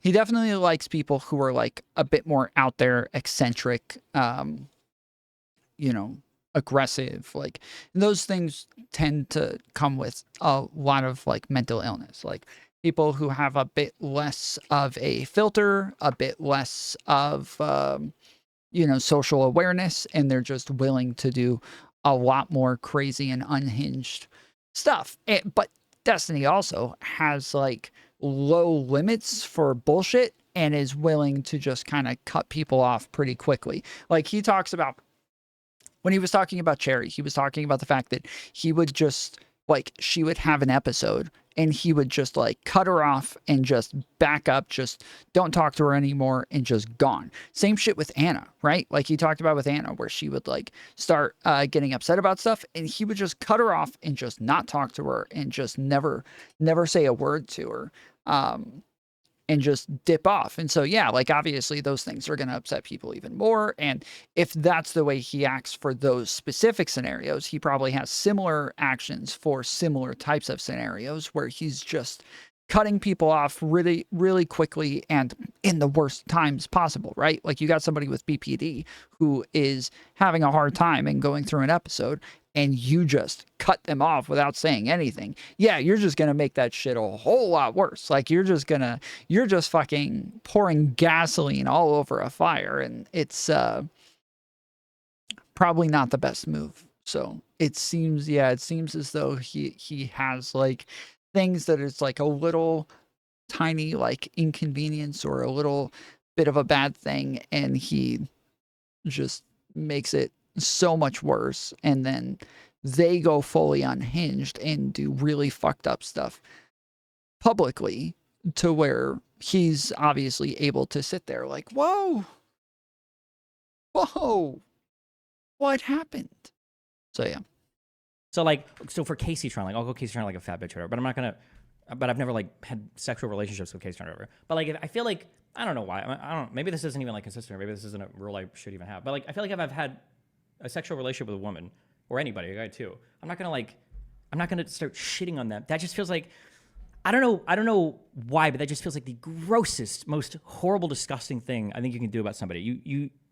S1: definitely likes people who are like a bit more out there, eccentric, you know, aggressive. Like those things tend to come with a lot of like mental illness. Like people who have a bit less of a filter, a bit less of you know, social awareness, and they're just willing to do a lot more crazy and unhinged stuff. But Destiny also has like low limits for bullshit and is willing to just kind of cut people off pretty quickly. Like he talks about, when he was talking about Cherry, he was talking about the fact that he would just like, she would have an episode and he would just like cut her off and just back up, just don't talk to her anymore and just gone. Same shit with Anna, right? Like he talked about with Anna where she would like start getting upset about stuff and he would just cut her off and just not talk to her and just never say a word to her. And just dip off. And so, yeah, like obviously those things are going to upset people even more. And if that's the way he acts for those specific scenarios, he probably has similar actions for similar types of scenarios where he's just cutting people off really, really quickly and in the worst times possible, right? Like you got somebody with BPD who is having a hard time and going through an episode and you just cut them off without saying anything. Yeah, you're just going to make that shit a whole lot worse. Like you're just fucking pouring gasoline all over a fire and it's probably not the best move. So it seems as though he has like things that it's like a little tiny like inconvenience or a little bit of a bad thing and he just makes it so much worse and then they go fully unhinged and do really fucked up stuff publicly to where he's obviously able to sit there like, whoa, what happened? So yeah.
S2: So for Casey Tron, like I'll go Casey Tron like a fat bitch or whatever, but I'm not gonna, but I've never like had sexual relationships with Casey Tron or whatever. But like, I feel like, I don't know why, I don't, maybe this isn't even like consistent or maybe this isn't a rule I should even have. But like, I feel like if I've had a sexual relationship with a woman or anybody, a guy too, I'm not gonna start shitting on them. That just feels like, I don't know why, but that just feels like the grossest, most horrible, disgusting thing I think you can do about somebody.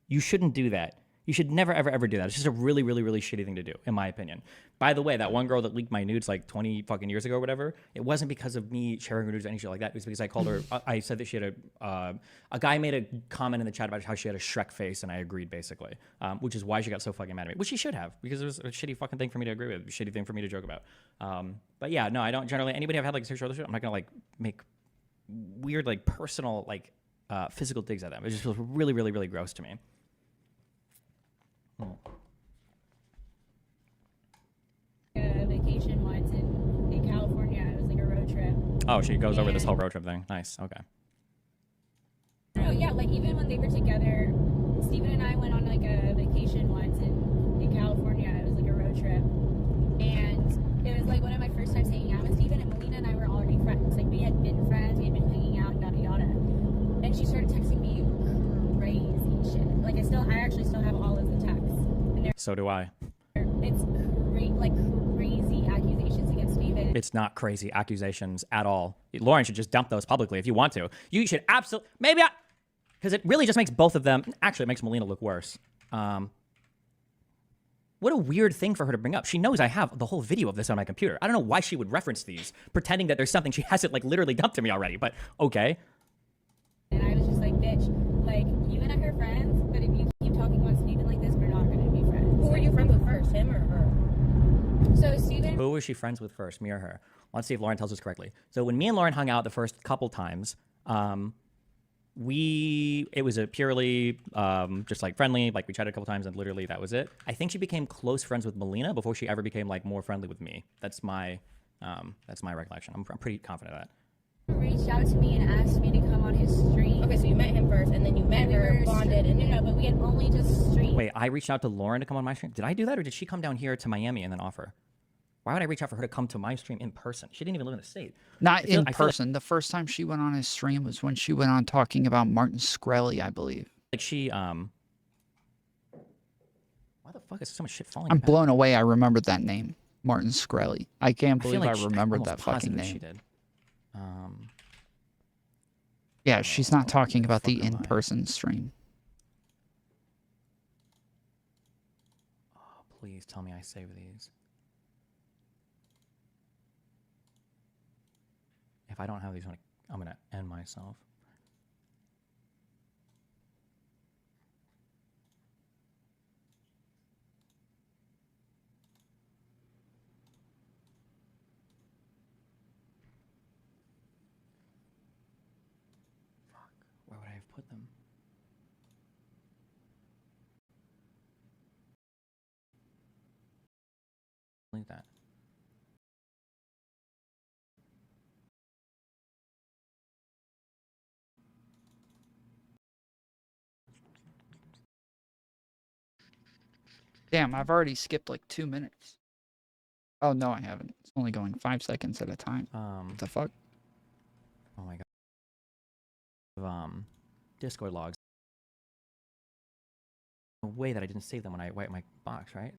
S2: You shouldn't do that. You should never, ever do that. It's just a really, really, really shitty thing to do, in my opinion. By the way, that one girl that leaked my nudes like 20 fucking years ago or whatever, it wasn't because of me sharing her nudes or any shit like that. It was because I called her, I said that she had a guy made a comment in the chat about how she had a Shrek face, and I agreed, basically, which is why she got so fucking mad at me, which she should have, because it was a shitty fucking thing for me to agree with, a shitty thing for me to joke about. But yeah, no, I don't generally, anybody I've had like a sexual relationship, I'm not gonna like make weird, like personal, like physical digs at them. It just feels really, really, really gross to me.
S7: A vacation once in California. It was like a road trip.
S2: Oh, she goes over this whole road trip thing. Nice. Okay.
S7: No, yeah, like even when they were together, Steven and I went on like a vacation once in California. It was like a road trip. And it was like one of my first times hanging out with Steven, and Melina and I were already friends.
S2: So do I.
S7: It's like crazy accusations against Steven.
S2: It's not crazy accusations at all. Lauren should just dump those publicly if you want to. You should absolutely, because it really just makes both of them, actually it makes Melina look worse. What a weird thing for her to bring up. She knows I have the whole video of this on my computer. I don't know why she would reference these, pretending that there's something she hasn't like literally dumped to me already, but okay.
S7: And I was just like, bitch, like, you and I are friends, but if you keep talking about Steven like this, we're not going to be friends.
S6: Who were you friends with first, him or her?
S7: So Steven...
S2: Who was she friends with first, me or her? Let's see if Lauren tells us correctly. So when me and Lauren hung out the first couple times, it was a purely just like friendly, like we chatted a couple times and literally that was it. I think she became close friends with Melina before she ever became like more friendly with me. That's my recollection. I'm pretty confident of that.
S7: reached out to me and asked me to come on his stream.
S6: Okay, so you met him first, and then you met her, bonded, and
S7: no, but we had only just streamed.
S2: Wait, I reached out to Lauren to come on my stream? Did I do that, or did she come down here to Miami and then offer? Why would I reach out for her to come to my stream in person? She didn't even live in the state.
S1: Not in person. The first time she went on his stream was when she went on talking about Martin Shkreli, I believe.
S2: Like she, why the fuck is so much shit falling?
S1: I'm blown away. I remembered that name, Martin Shkreli. I can't believe I remembered that fucking name.
S2: She did.
S1: Yeah, she's not talking about the in-person stream.
S2: Oh, please tell me I save these. If I don't have these, I'm gonna end myself. Fuck, where would I have put them? Like that.
S1: Damn, I've already skipped like 2 minutes. Oh, no, I haven't. It's only going 5 seconds at a time. What the fuck?
S2: Oh my god. Discord logs. No way that I didn't save them when I wiped my box, right?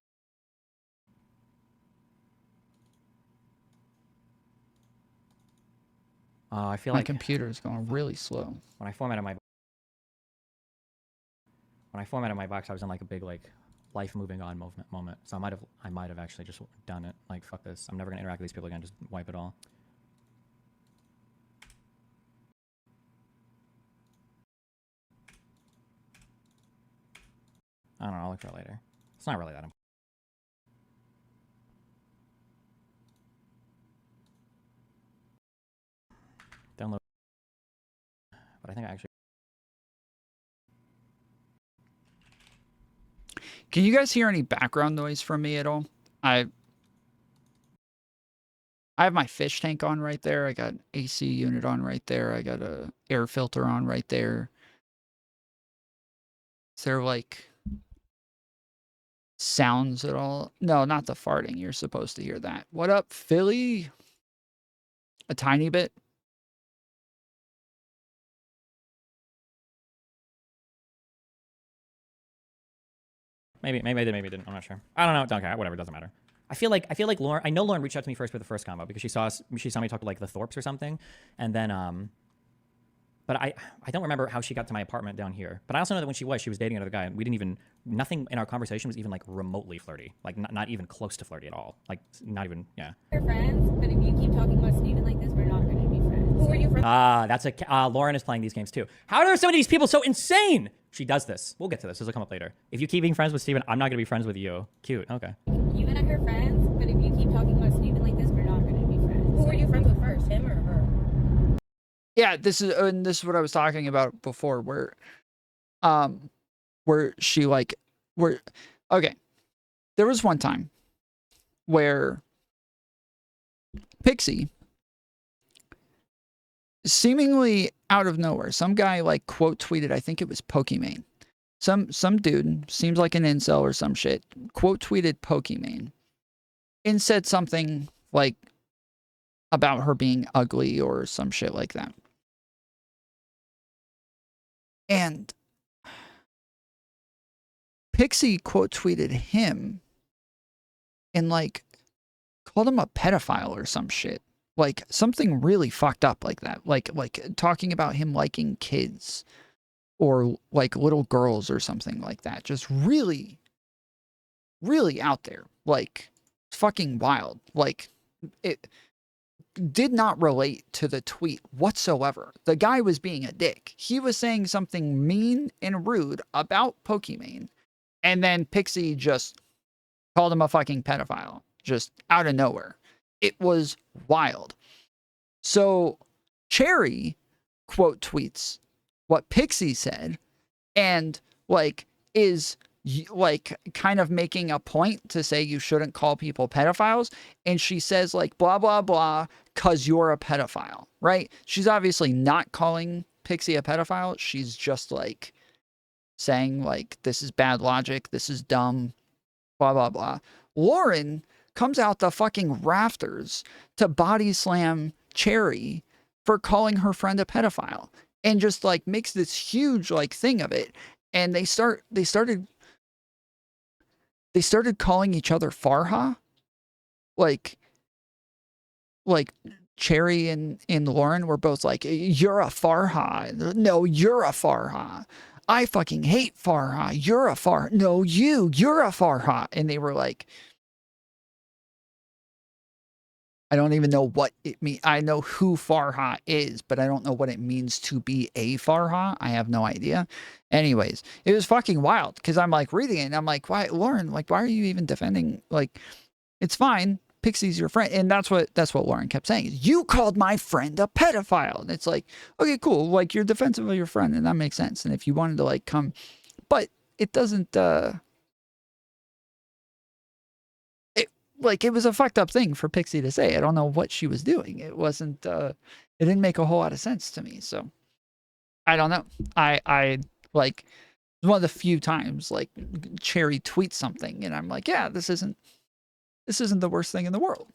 S2: I feel
S1: my
S2: like
S1: computer is going really slow.
S2: When I formatted my box, I was in like a big like life moving on moment. So I might have actually just done it. Like fuck this. I'm never gonna interact with these people again. Just wipe it all. I don't know. I'll look for it later. It's not really that important. Download. But I think I actually.
S1: Can you guys hear any background noise from me at all? I have my fish tank on right there. I got AC unit on right there. I got a air filter on right there. Is there like sounds at all? No, not the farting. You're supposed to hear that. What up, Philly? A tiny bit.
S2: Maybe I did, maybe I didn't. I'm not sure. I don't know. Don't care. Whatever. It doesn't matter. I feel like Lauren. I know Lauren reached out to me first for the first combo because she saw me talk to like the Thorpes or something, and then but I don't remember how she got to my apartment down here. But I also know that when she was dating another guy, and we didn't even nothing in our conversation was even like remotely flirty, like not even close to flirty at all. Like not even
S7: We're friends, but if you keep talking about Steven like this, we're not going to be friends.
S6: Who are you friends?
S2: That's Lauren is playing these games too. How are some of these people so insane? She does this. We'll get to this. This will come up later. If you keep being friends with Steven, I'm not going to be friends with you. Cute. Okay.
S7: You and I are friends, but if you keep talking about Steven like this, we're not going to be friends.
S6: Who were you friends with first, him or her?
S1: Yeah, this is what I was talking about before, where she like, okay, there was one time where Pixie, seemingly out of nowhere, some guy like quote tweeted, I think it was Pokimane, some dude, seems like an incel or some shit, quote tweeted Pokimane and said something like about her being ugly or some shit like that. And Pixie quote tweeted him and like called him a pedophile or some shit. Like something really fucked up like that. Like talking about him liking kids or like little girls or something like that. Just really, really out there. Like fucking wild. Like it did not relate to the tweet whatsoever. The guy was being a dick. He was saying something mean and rude about Pokimane. And then Pixie just called him a fucking pedophile. Just out of nowhere. It was wild. So Cherry quote tweets what Pixie said and like is like kind of making a point to say you shouldn't call people pedophiles. And she says like blah, blah, blah, cause you're a pedophile, right? She's obviously not calling Pixie a pedophile. She's just like saying like, this is bad logic. This is dumb, blah, blah, blah. Lauren comes out the fucking rafters to body slam Cherry for calling her friend a pedophile and just like makes this huge like thing of it. And they started calling each other Farha. Like Cherry and Lauren were both like, you're a Farha. No, you're a Farha. I fucking hate Farha. You're a Farha. No, you're a Farha. And they were like, I don't even know what it means. I know who Farha is, but I don't know what it means to be a Farha. I have no idea. Anyways, it was fucking wild because I'm like reading it and I'm like, why, Lauren, like, why are you even defending? Like, it's fine. Pixie's your friend. And that's what Lauren kept saying. You called my friend a pedophile. And it's like, okay, cool. Like, you're defensive of your friend and that makes sense. And if you wanted to like come, but it doesn't, like, it was a fucked up thing for Pixie to say. I don't know what she was doing. It wasn't, it didn't make a whole lot of sense to me. So I don't know. I like, one of the few times like Cherry tweets something and I'm like, yeah, this isn't the worst thing in the world.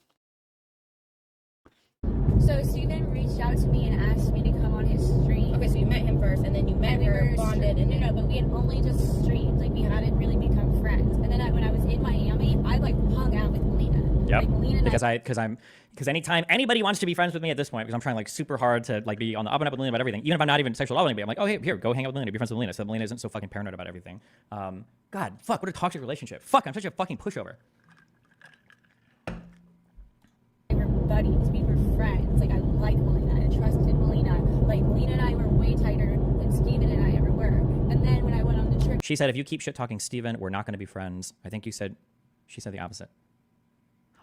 S7: So Steven reached out to me and asked me to come on his stream.
S6: Okay, so you met him first, and then you met her, bonded, and
S7: no, but we had only just streamed. Like, we hadn't really become friends. And then when I was in Miami, I like hung out with Melina.
S2: Yep.
S7: Like, Melina
S2: because anytime anybody wants to be friends with me at this point, because I'm trying like super hard to like be on the up and up with Melina about everything, even if I'm not even sexual loving, I'm like, oh hey, here, go hang out with Melina, be friends with Melina, so Melina isn't so fucking paranoid about everything. God, fuck, what a toxic relationship. Fuck, I'm such a fucking pushover.
S7: We were buddies, we were friends. Like, I like Melina, I trusted Melina. Like, Melina and I were way tighter than Steven and I ever were. And then when I went on the trip,
S2: She said, if you keep shit talking Steven, we're not going to be friends. I think she said the opposite.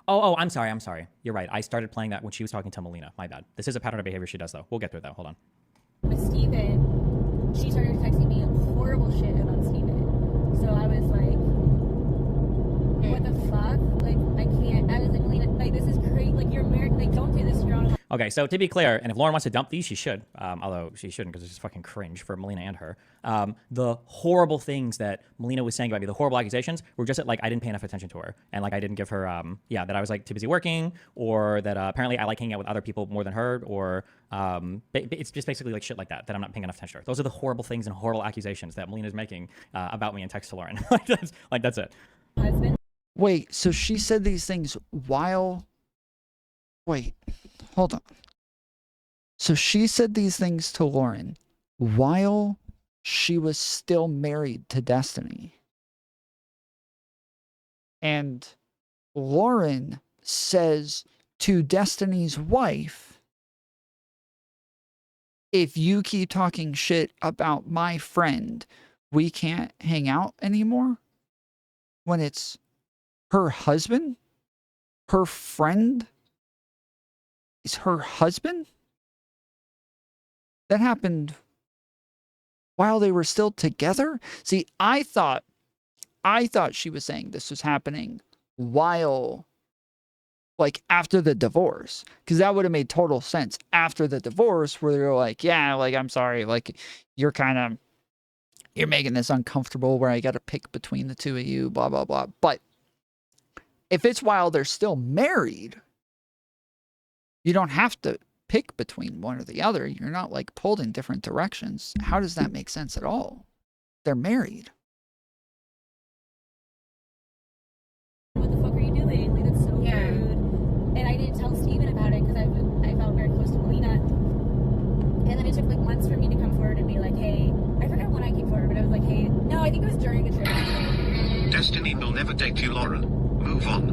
S2: Oh, I'm sorry. You're right. I started playing that when she was talking to Melina. My bad. This is a pattern of behavior she does, though. We'll get through that. Hold on.
S7: with Steven, she started texting me horrible shit about Steven. So I was like, what the fuck? Like, I can't. I was like, Melina, like, this is crazy. Like, you're married. Like, don't do this. You're on.
S2: Okay, so to be clear, and if Lauren wants to dump these, she should. Although she shouldn't because it's just fucking cringe for Melina and her. The horrible things that Melina was saying about me, the horrible accusations, were just that, like, I didn't pay enough attention to her. And, like, I didn't give her, that I was, like, too busy working, or that apparently I like hanging out with other people more than her, or it's just basically, like, shit like that I'm not paying enough attention to her. Those are the horrible things and horrible accusations that Melina's making about me in text to Lauren. That's it.
S7: Husband.
S1: Wait, so she said these things while... Wait, hold on. So she said these things to Lauren while she was still married to Destiny. And Lauren says to Destiny's wife, if you keep talking shit about my friend, we can't hang out anymore? When it's her husband? Her friend is her husband? That happened while they were still together? See, I thought she was saying this was happening while, like, after the divorce. Because that would have made total sense after the divorce, where they're like, yeah, like, I'm sorry, like, you're making this uncomfortable where I got to pick between the two of you, blah, blah, blah. But if it's while they're still married, you don't have to pick between one or the other. You're not, like, pulled in different directions. How does that make sense at all? They're married.
S8: hate you, Lauren. Move on.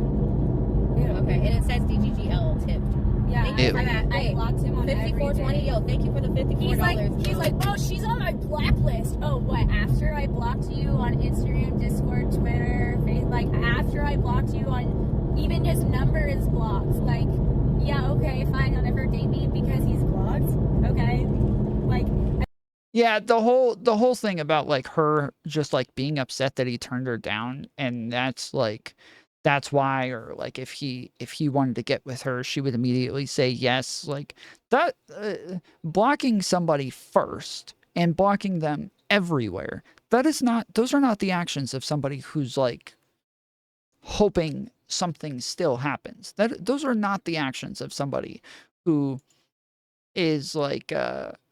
S6: Yeah, okay. And it says DGGL tipped.
S7: Yeah,
S6: Thank you for that.
S7: I
S6: Hey,
S7: blocked him on
S6: 5420.
S7: everything.
S6: Yo, thank you for the $54.
S7: He's like, well, she's on my blacklist. Oh, what? After I blocked you on Instagram, Discord, Twitter, Facebook, like after I blocked you on, even his number is blocked. Like, yeah, okay, fine, he'll never date me because he's blocked. Okay, like.
S1: Yeah, the whole thing about like her just like being upset that he turned her down, and that's why, or like if he wanted to get with her, she would immediately say yes. Like that, blocking somebody first and blocking them everywhere. Those are not the actions of somebody who's like hoping something still happens. Those are not the actions of somebody who is like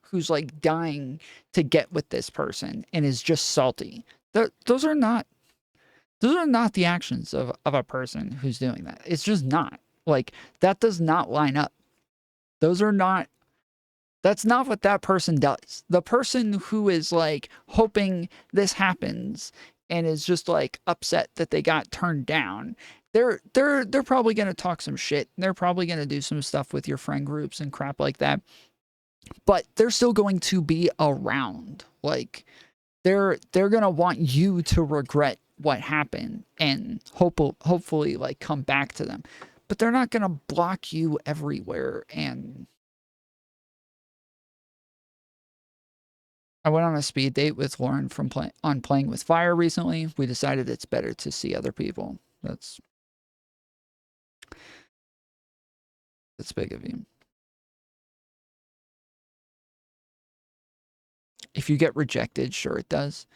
S1: who's like dying to get with this person and is just salty. Those are not the actions of a person who's doing that. It's just not. Like, that does not line up. That's not what that person does. The person who is like hoping this happens and is just like upset that they got turned down, they're probably going to talk some shit. They're probably going to do some stuff with your friend groups and crap like that. But they're still going to be around. Like, they're going to want you to regret what happened and hopefully like come back to them. But they're not going to block you everywhere. And I went on a speed date with Lauren from Playing with Fire recently. We decided it's better to see other people. That's big of you. If you get rejected, sure it does.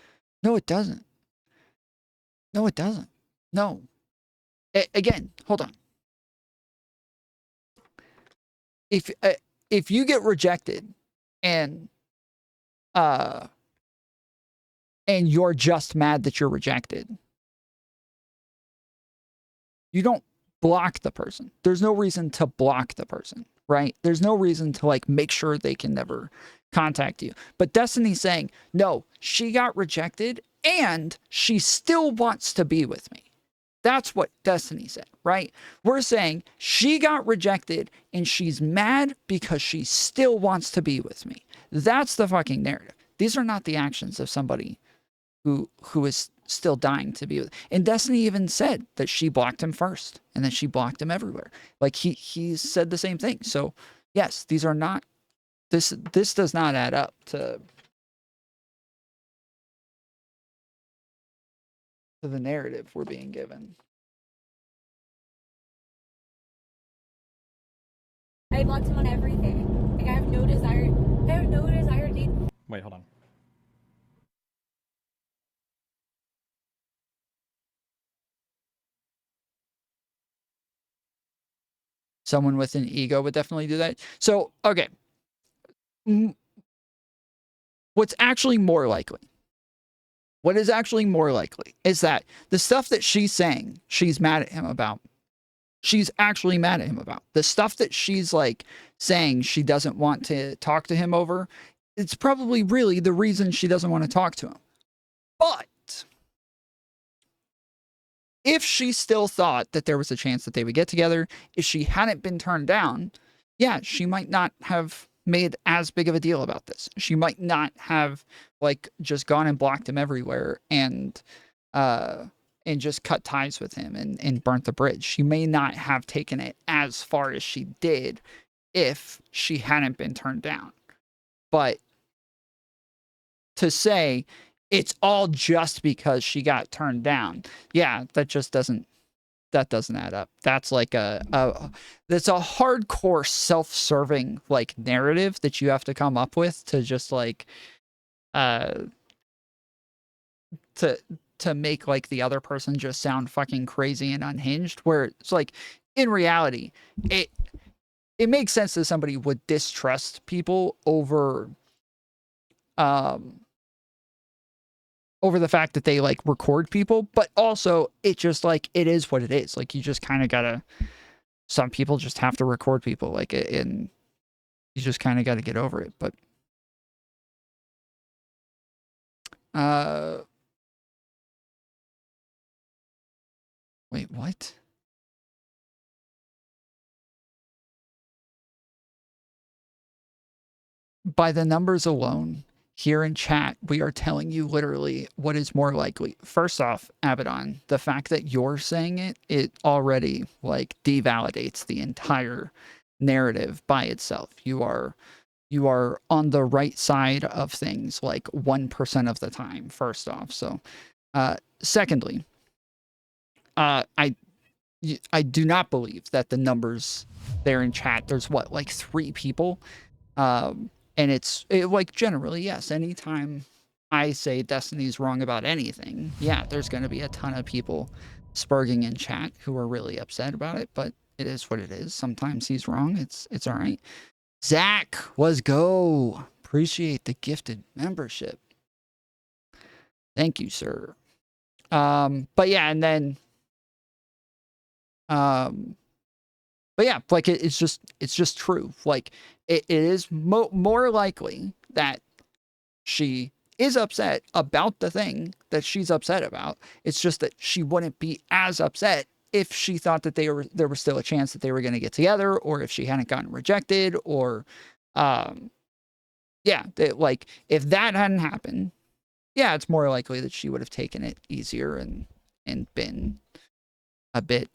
S1: No, it doesn't. No, it doesn't. No. Again, hold on. If you get rejected and you're just mad that you're rejected, you don't block the person. There's no reason to block the person, right? There's no reason to like make sure they can never contact you. But Destiny's saying, no, she got rejected and she still wants to be with me. That's what Destiny said, right? We're saying she got rejected and she's mad because she still wants to be with me. That's the fucking narrative. These are not the actions of somebody who is still dying to be with. And Destiny even said that she blocked him first and that she blocked him everywhere. Like he said the same thing. So yes, these are not, this does not add up to the narrative we're being given.
S7: I blocked him on everything. Like I have no desire to date.
S2: Wait, hold on.
S1: Someone with an ego would definitely do that. So, okay. What's actually more likely? What is actually more likely is that the stuff that she's saying she's mad at him about, she's actually mad at him about. The stuff that she's like saying she doesn't want to talk to him over, it's probably really the reason she doesn't want to talk to him. But if she still thought that there was a chance that they would get together, if she hadn't been turned down, yeah, she might not have made as big of a deal about this. She might not have like just gone and blocked him everywhere and just cut ties with him and burnt the bridge. She may not have taken it as far as she did if she hadn't been turned down. But to say it's all just because she got turned down, yeah, that doesn't add up. That's like that's a hardcore self-serving like narrative that you have to come up with to just like to make like the other person just sound fucking crazy and unhinged, where it's like in reality it makes sense that somebody would distrust people over the fact that they like record people, but also it just like it is what it is. Like you just kind of gotta, some people just have to record people like it, and you just kind of got to get over it. But Wait, what? By the numbers alone, here in chat, we are telling you literally what is more likely. First off, Abaddon, the fact that you're saying it, it already like devalidates the entire narrative by itself. You are on the right side of things like 1% of the time, first off. So secondly, I do not believe that the numbers there in chat, there's what, like 3 people? And like generally, yes, anytime I say Destiny's wrong about anything, yeah, there's going to be a ton of people spurging in chat who are really upset about it, but it is what it is. Sometimes he's wrong. It's all right. Zach, let's go. Appreciate the gifted membership. Thank you, sir. But yeah, and then but yeah, like it's just true. Like it is more likely that she is upset about the thing that she's upset about. It's just that she wouldn't be as upset if she thought that there was still a chance that they were going to get together, or if she hadn't gotten rejected, or yeah, like if that hadn't happened, yeah, it's more likely that she would have taken it easier and been a bit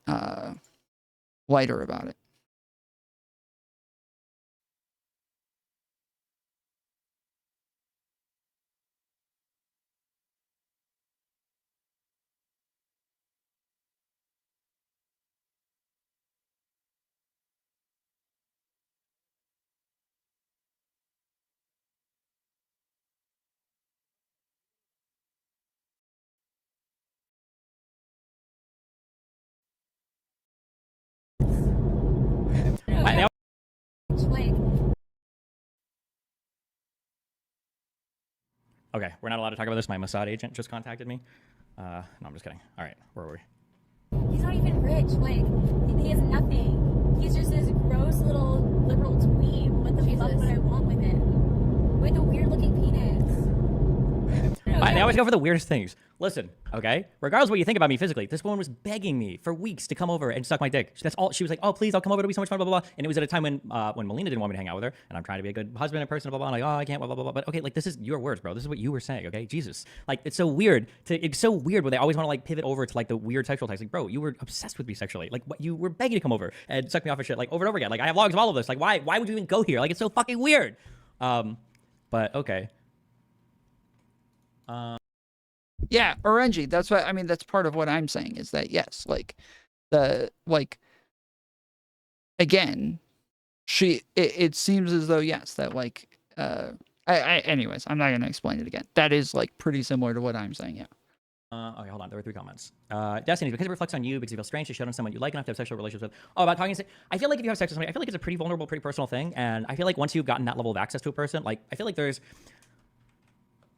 S1: lighter about it.
S2: Okay, we're not allowed to talk about this. My Mossad agent just contacted me. No, I'm just kidding. All right, where were we?
S7: He's not even rich. Like, he has nothing. He's just this gross little liberal dweeb. What the fuck would I want with him? With a weird looking penis.
S2: They always go for the weirdest things. Listen, okay? Regardless of what you think about me physically, this woman was begging me for weeks to come over and suck my dick. That's all. She was like, "Oh, please, I'll come over. It'll be so much fun." Blah blah blah. And it was at a time when Melina didn't want me to hang out with her, and I'm trying to be a good husband and person. Blah blah. I'm like, "Oh, I can't." Blah blah blah. But okay, like this is your words, bro. This is what you were saying. Okay, Jesus. Like it's so weird. It's so weird when they always want to like pivot over to like the weird sexual text. Like, bro, you were obsessed with me sexually. Like, what you were begging to come over and suck me off and shit. Like over and over again. Like I have logs of all of this. Like why would you even go here? Like it's so fucking weird. But okay.
S1: Yeah, Orenji, that's what I mean. That's part of what I'm saying is that yes, like again, it seems as though yes, that like anyways, I'm not gonna explain it again. That is like pretty similar to what I'm saying. Yeah.
S2: Okay, hold on. There were 3 comments. Destiny, because it reflects on you, because you feel strange to show on someone you like enough to have sexual relationships with. Oh, about talking. I feel like if you have sex with somebody, I feel like it's a pretty vulnerable, pretty personal thing, and I feel like once you've gotten that level of access to a person, like I feel like there's.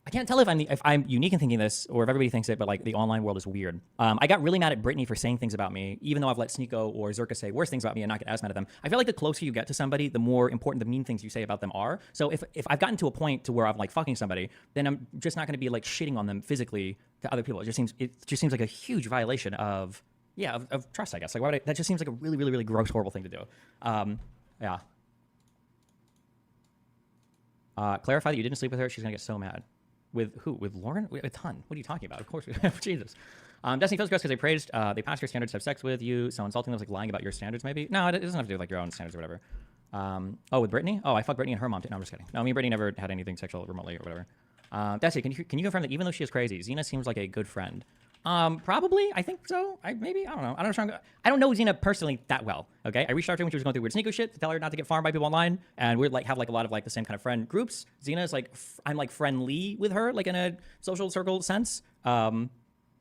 S2: I can't tell if I'm unique in thinking this or if everybody thinks it, but like the online world is weird. I got really mad at Brittany for saying things about me, even though I've let Sneeko or Zerka say worse things about me and not get as mad at them. I feel like the closer you get to somebody, the more important the mean things you say about them are. So if I've gotten to a point to where I'm like fucking somebody, then I'm just not going to be like shitting on them physically to other people. It just seems like a huge violation of trust, I guess. Like why would that just seems like a really, really, really gross, horrible thing to do. Yeah. Clarify that you didn't sleep with her. She's gonna get so mad. With who? With Lauren? A ton. What are you talking about? Of course. Jesus. Destiny feels gross because they passed your standards to have sex with you. So insulting them is like lying about your standards, maybe. No, it doesn't have to do with like your own standards or whatever. Oh, with Brittany? Oh, I fucked Brittany and her mom too. No, I'm just kidding. No, me and Brittany never had anything sexual remotely or whatever. Destiny, can you confirm that even though she is crazy, Xena seems like a good friend? Probably. I think so. Maybe. I don't know. I don't know Xena personally that well. Okay. I reached out to her when she was going through weird Sneeko shit to tell her not to get farmed by people online, and we like have like a lot of like the same kind of friend groups. Xena is like I'm like friendly with her, like in a social circle sense.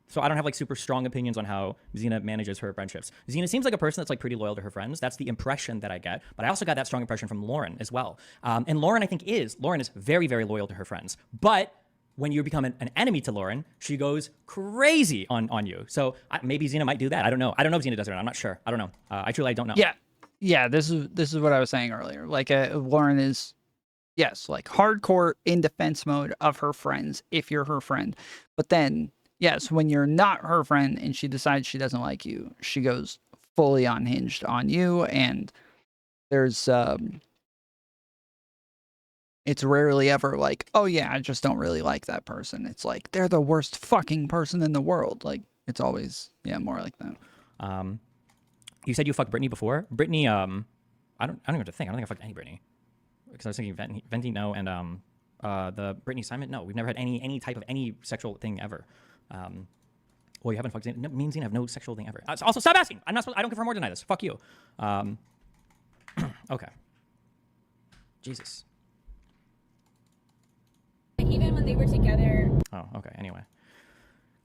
S2: So I don't have like super strong opinions on how Xena manages her friendships. Xena seems like a person that's like pretty loyal to her friends. That's the impression that I get. But I also got that strong impression from Lauren as well. And Lauren is very, very loyal to her friends. But when you become an enemy to Lauren, she goes crazy on you. So maybe Xena might do that. I don't know. I don't know if Xena does it or not. I'm not sure. I don't know. I truly don't know.
S1: Yeah. This is what I was saying earlier. Like Lauren is, yes, like hardcore in defense mode of her friends if you're her friend. But then yes, when you're not her friend and she decides she doesn't like you, she goes fully unhinged on you, and there's it's rarely ever like, oh yeah, I just don't really like that person. It's like they're the worst fucking person in the world. Like it's always more like that.
S2: You said you fucked Brittany before. Brittany, I don't even have to think. I don't think I fucked any Brittany because I was thinking Venti no, and the Brittany Simon no. We've never had any type of any sexual thing ever. Well, you haven't fucked Xena. No, me and Xena have no sexual thing ever. Also, stop asking. I'm not supposed. I don't confirm or deny this. Fuck you. Okay. Jesus.
S7: Even when they were together.
S2: Oh, okay. Anyway.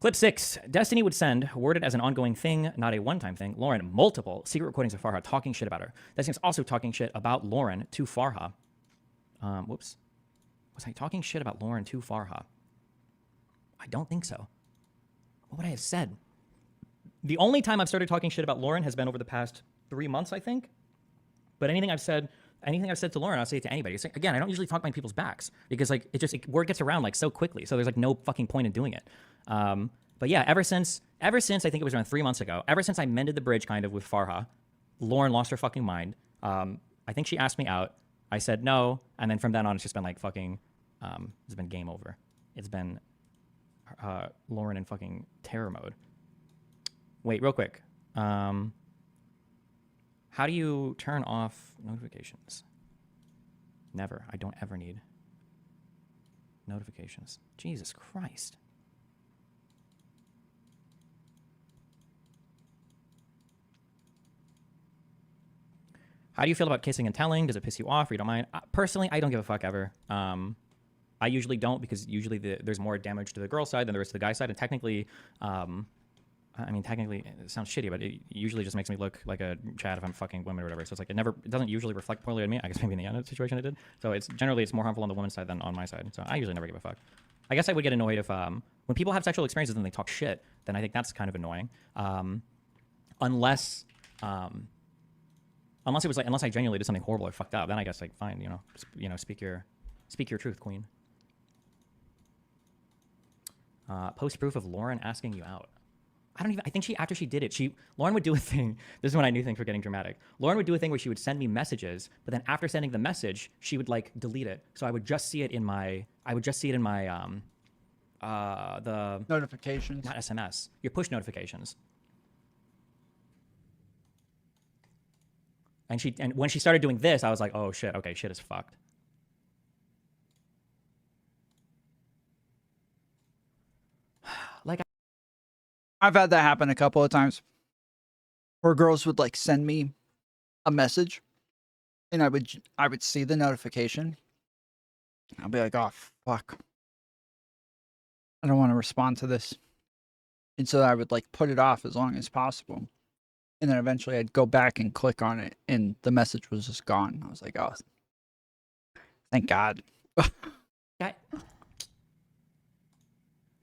S2: Clip 6. Destiny would send, worded as an ongoing thing, not a one-time thing, Lauren multiple secret recordings of Farha talking shit about her. Destiny's also talking shit about Lauren to Farha. Whoops. Was I talking shit about Lauren to Farha? I don't think so. What would I have said? The only time I've started talking shit about Lauren has been over the past 3 months, I think. But anything I've said to Lauren, I'll say it to anybody. It's like, again, I don't usually talk behind people's backs because like word gets around like so quickly. So there's like no fucking point in doing it. But yeah, ever since I think it was around 3 months ago, ever since I mended the bridge kind of with Farha, Lauren lost her fucking mind. I think she asked me out. I said no, and then from then on, it's just been like fucking. It's been game over. It's been Lauren in fucking terror mode. Wait, real quick. How do you turn off notifications? Never. I don't ever need notifications. Jesus Christ. How do you feel about kissing and telling? Does it piss you off or you don't mind? Personally, I don't give a fuck ever. I usually don't because usually there's more damage to the girl side than there is to the guy side. And technically, I mean, technically, it sounds shitty, but it usually just makes me look like a Chad if I'm fucking women or whatever. So it's like it doesn't usually reflect poorly on me. I guess maybe in the other situation it did. So it's more harmful on the woman's side than on my side. So I usually never give a fuck. I guess I would get annoyed if when people have sexual experiences and they talk shit, then I think that's kind of annoying. Unless I genuinely did something horrible or fucked up, then I guess like fine, speak your truth, queen. Post proof of Lauren asking you out. I think after she did it, Lauren would do a thing. This is when I knew things were getting dramatic. Lauren would do a thing where she would send me messages, but then after sending the message, she would like delete it. So I would just see it in my, the
S1: notifications,
S2: not SMS, your push notifications. And when she started doing this, I was like, oh shit, okay, shit is fucked. Like,
S1: I've had that happen a couple of times where girls would like send me a message and I would see the notification. I'll be like, oh fuck, I don't want to respond to this. And so I would like put it off as long as possible. And then eventually I'd go back and click on it and the message was just gone. I was like, oh, thank God.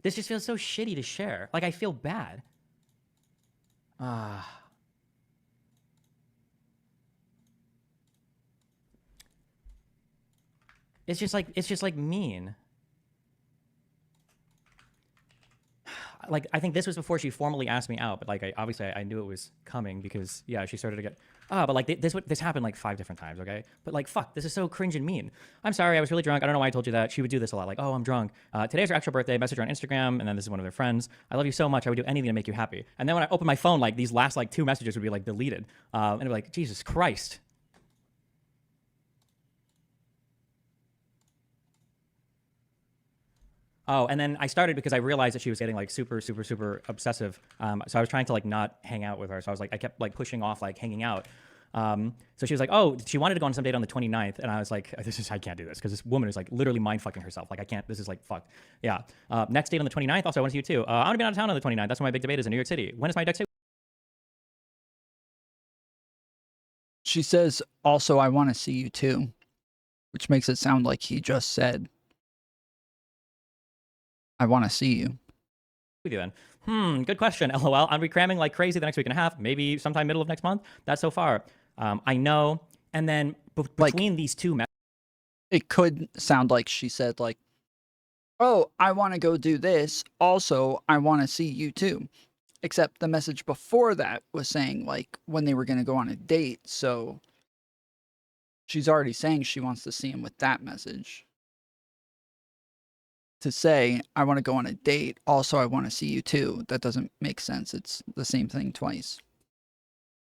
S2: This just feels so shitty to share. Like, I feel bad. It's just like mean. Like, I think this was before she formally asked me out, but like, I knew it was coming because yeah, she started to get, but like this happened like 5 different times, okay? But like, fuck, this is so cringe and mean. I'm sorry, I was really drunk. I don't know why I told you that. She would do this a lot, like, oh, I'm drunk. Today's her actual birthday. Message her on Instagram, and then this is one of their friends. I love you so much. I would do anything to make you happy. And then when I opened my phone, like these last like 2 messages would be like deleted, and it'd be like, Jesus Christ. Oh, and then I started because I realized that she was getting like super, super, super obsessive. So I was trying to like not hang out with her. So I kept like pushing off like hanging out. So she was like, oh, she wanted to go on some date on the 29th. And I was like, I can't do this because this woman is like literally mind fucking herself. Like I can't, this is like fucked. Yeah. Next date on the 29th. Also, I want to see you too. I'm going to be out of town on the 29th. That's when my big debate is in New York City. When is my next date?
S1: She says, also, I want to see you too, which makes it sound like he just said, I want to see you.
S2: With you then. Good question. LOL. I'll be cramming like crazy the next week and a half, maybe sometime middle of next month. That's so far. I know. And then between these two,
S1: it could sound like she said like oh, I want to go do this. Also, I want to see you too. Except the message before that was saying like when they were going to go on a date. So she's already saying she wants to see him with that message. To say, I want to go on a date. Also, I want to see you too. That doesn't make sense. It's the same thing twice.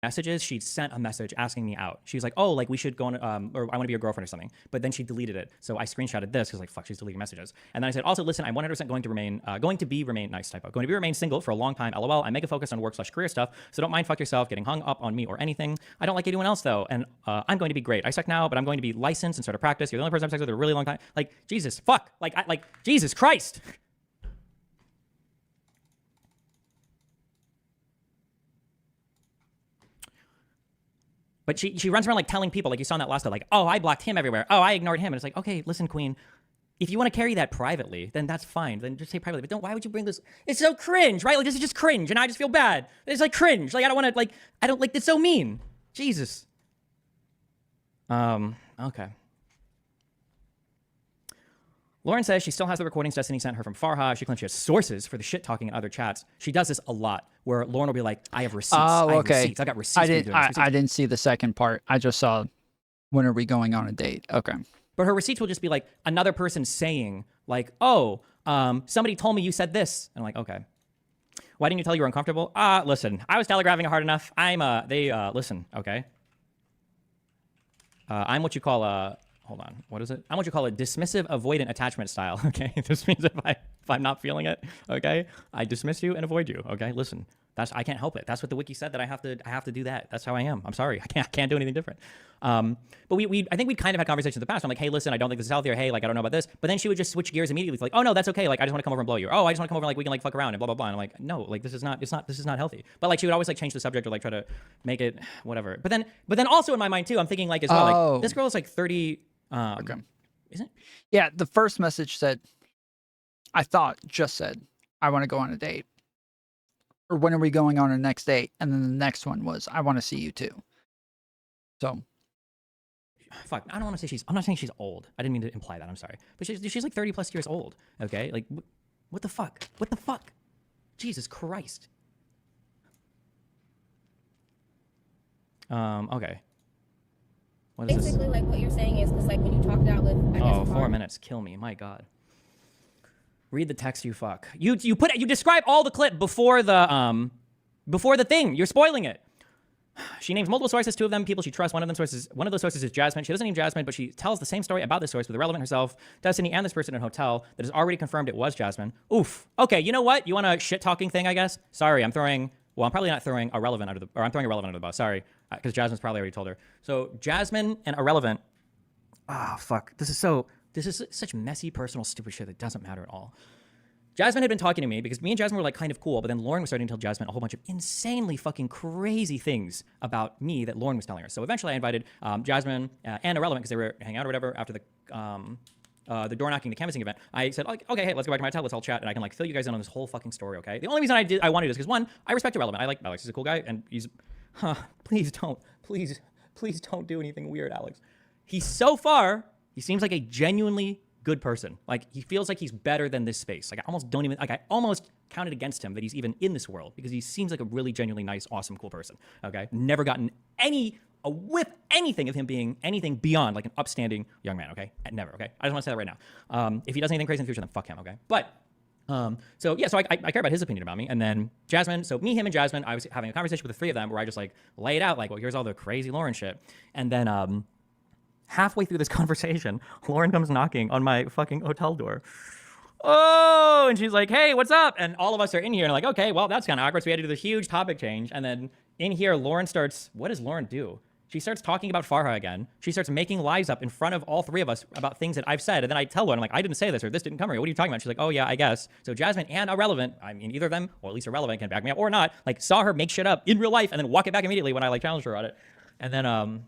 S2: Messages, she'd sent a message asking me out. She was like, oh, like we should go on, or I want to be your girlfriend or something. But then she deleted it. So I screenshotted this because like, fuck, she's deleting messages. And then I said, also, listen, I'm 100% going to remain single for a long time. LOL. I make a focus on work/career stuff. So don't mind fuck yourself getting hung up on me or anything. I don't like anyone else though. And I'm going to be great. I suck now, but I'm going to be licensed and start a practice. You're the only person I've sex with for a really long time. Like, Jesus, fuck. Like Jesus Christ. But she runs around like telling people, like you saw in that last one, like, oh, I blocked him everywhere. Oh, I ignored him. And it's like, okay, listen, queen, if you want to carry that privately, then that's fine. Then just say privately. But don't, why would you bring this? It's so cringe, right? Like, this is just cringe. And I just feel bad. It's like cringe. Like, I don't want to, like, I don't, like, it's so mean. Jesus. Okay. Lauren says she still has the recordings Destiny sent her from Farha. She claims she has sources for the shit talking in other chats. She does this a lot, where Lauren will be like, I have receipts.
S1: Oh, okay.
S2: I got receipts.
S1: I didn't see the second part. I just saw, when are we going on a date? Okay.
S2: But her receipts will just be like another person saying like, oh, somebody told me you said this. And I'm like, okay. Why didn't you tell you were uncomfortable? Listen, I was telegraphing it hard enough. Listen, okay. I'm what you call hold on, what is it? I'm what you call a dismissive avoidant attachment style, okay? This means if I'm not feeling it, okay, I dismiss you and avoid you, okay? Listen, I can't help it. That's what the wiki said, that I have to do that. That's how I am. I'm sorry, I can't do anything different. But I think we kind of had conversations in the past. I'm like, hey, listen, I don't think this is healthy, or hey, like I don't know about this. But then she would just switch gears immediately, like, oh no, that's okay. Like I just want to come over and blow you. Or, oh, I just want to come over, and, like we can like fuck around and blah blah blah. And I'm like, no, like this is not healthy. But like she would always like change the subject or like try to make it whatever. But then also in my mind too, I'm thinking like as well, like this girl is like 30.
S1: Okay.
S2: Isn't it?
S1: Yeah, the first message said, I want to go on a date. Or when are we going on our next date? And then the next one was, I want to see you too. So.
S2: Fuck, I don't want to say I'm not saying she's old. I didn't mean to imply that, I'm sorry. But she's like 30 plus years old, okay? Like, what the fuck? What the fuck? Jesus Christ. Okay.
S6: Basically, like what you're saying is because like when you talked out with, I guess,
S2: 4 minutes, kill me, my God. Read the text, you fuck. You describe all the clip before the thing. You're spoiling it. She names multiple sources, 2 of them people she trusts. One of those sources is Jazmen. She doesn't name Jazmen, but she tells the same story about this source with the relevant herself, Destiny, and this person in a hotel that has already confirmed it was Jazmen. Oof. Okay, you know what? You want a shit talking thing, I guess? Sorry, I'm probably not throwing Irrelevant under the bus. Sorry, because Jasmine's probably already told her. So Jazmen and Irrelevant. Ah, fuck. This is such messy, personal, stupid shit that doesn't matter at all. Jazmen had been talking to me because me and Jazmen were like kind of cool, but then Lauren was starting to tell Jazmen a whole bunch of insanely fucking crazy things about me that Lauren was telling her. So eventually I invited Jazmen and Irrelevant because they were hanging out or whatever after the door knocking, the canvassing event. I said, okay, hey, let's go back to my hotel, let's all chat, and I can like fill you guys in on this whole fucking story, okay? The only reason I wanted this because one, I respect Irrelevant. I like Alex, he's a cool guy, and please don't do anything weird, Alex. He seems like a genuinely good person. Like he feels like he's better than this space. Like I almost counted against him that he's even in this world because he seems like a really genuinely nice, awesome, cool person. Okay, never gotten a whiff anything of him being anything beyond like an upstanding young man. Okay, never. Okay, I just want to say that right now. If he does anything crazy in the future, then fuck him. Okay, but. So I care about his opinion about me. And then Jazmen, so me, him, and Jazmen, I was having a conversation with the 3 of them where I just like lay it out like, well, here's all the crazy Lauren shit. And then halfway through this conversation, Lauren comes knocking on my fucking hotel door. Oh, and she's like, hey, what's up? And all of us are in here and like, okay, well, that's kind of awkward. So we had to do this huge topic change. And then in here, Lauren starts, what does Lauren do? She starts talking about Farha again. She starts making lies up in front of all 3 of us about things that I've said. And then I tell her, I'm like, I didn't say this, or this didn't come here. What are you talking about? She's like, oh yeah, I guess. So Jazmen and Irrelevant, I mean, either of them, or at least Irrelevant can back me up or not, like saw her make shit up in real life and then walk it back immediately when I like challenged her on it. And then,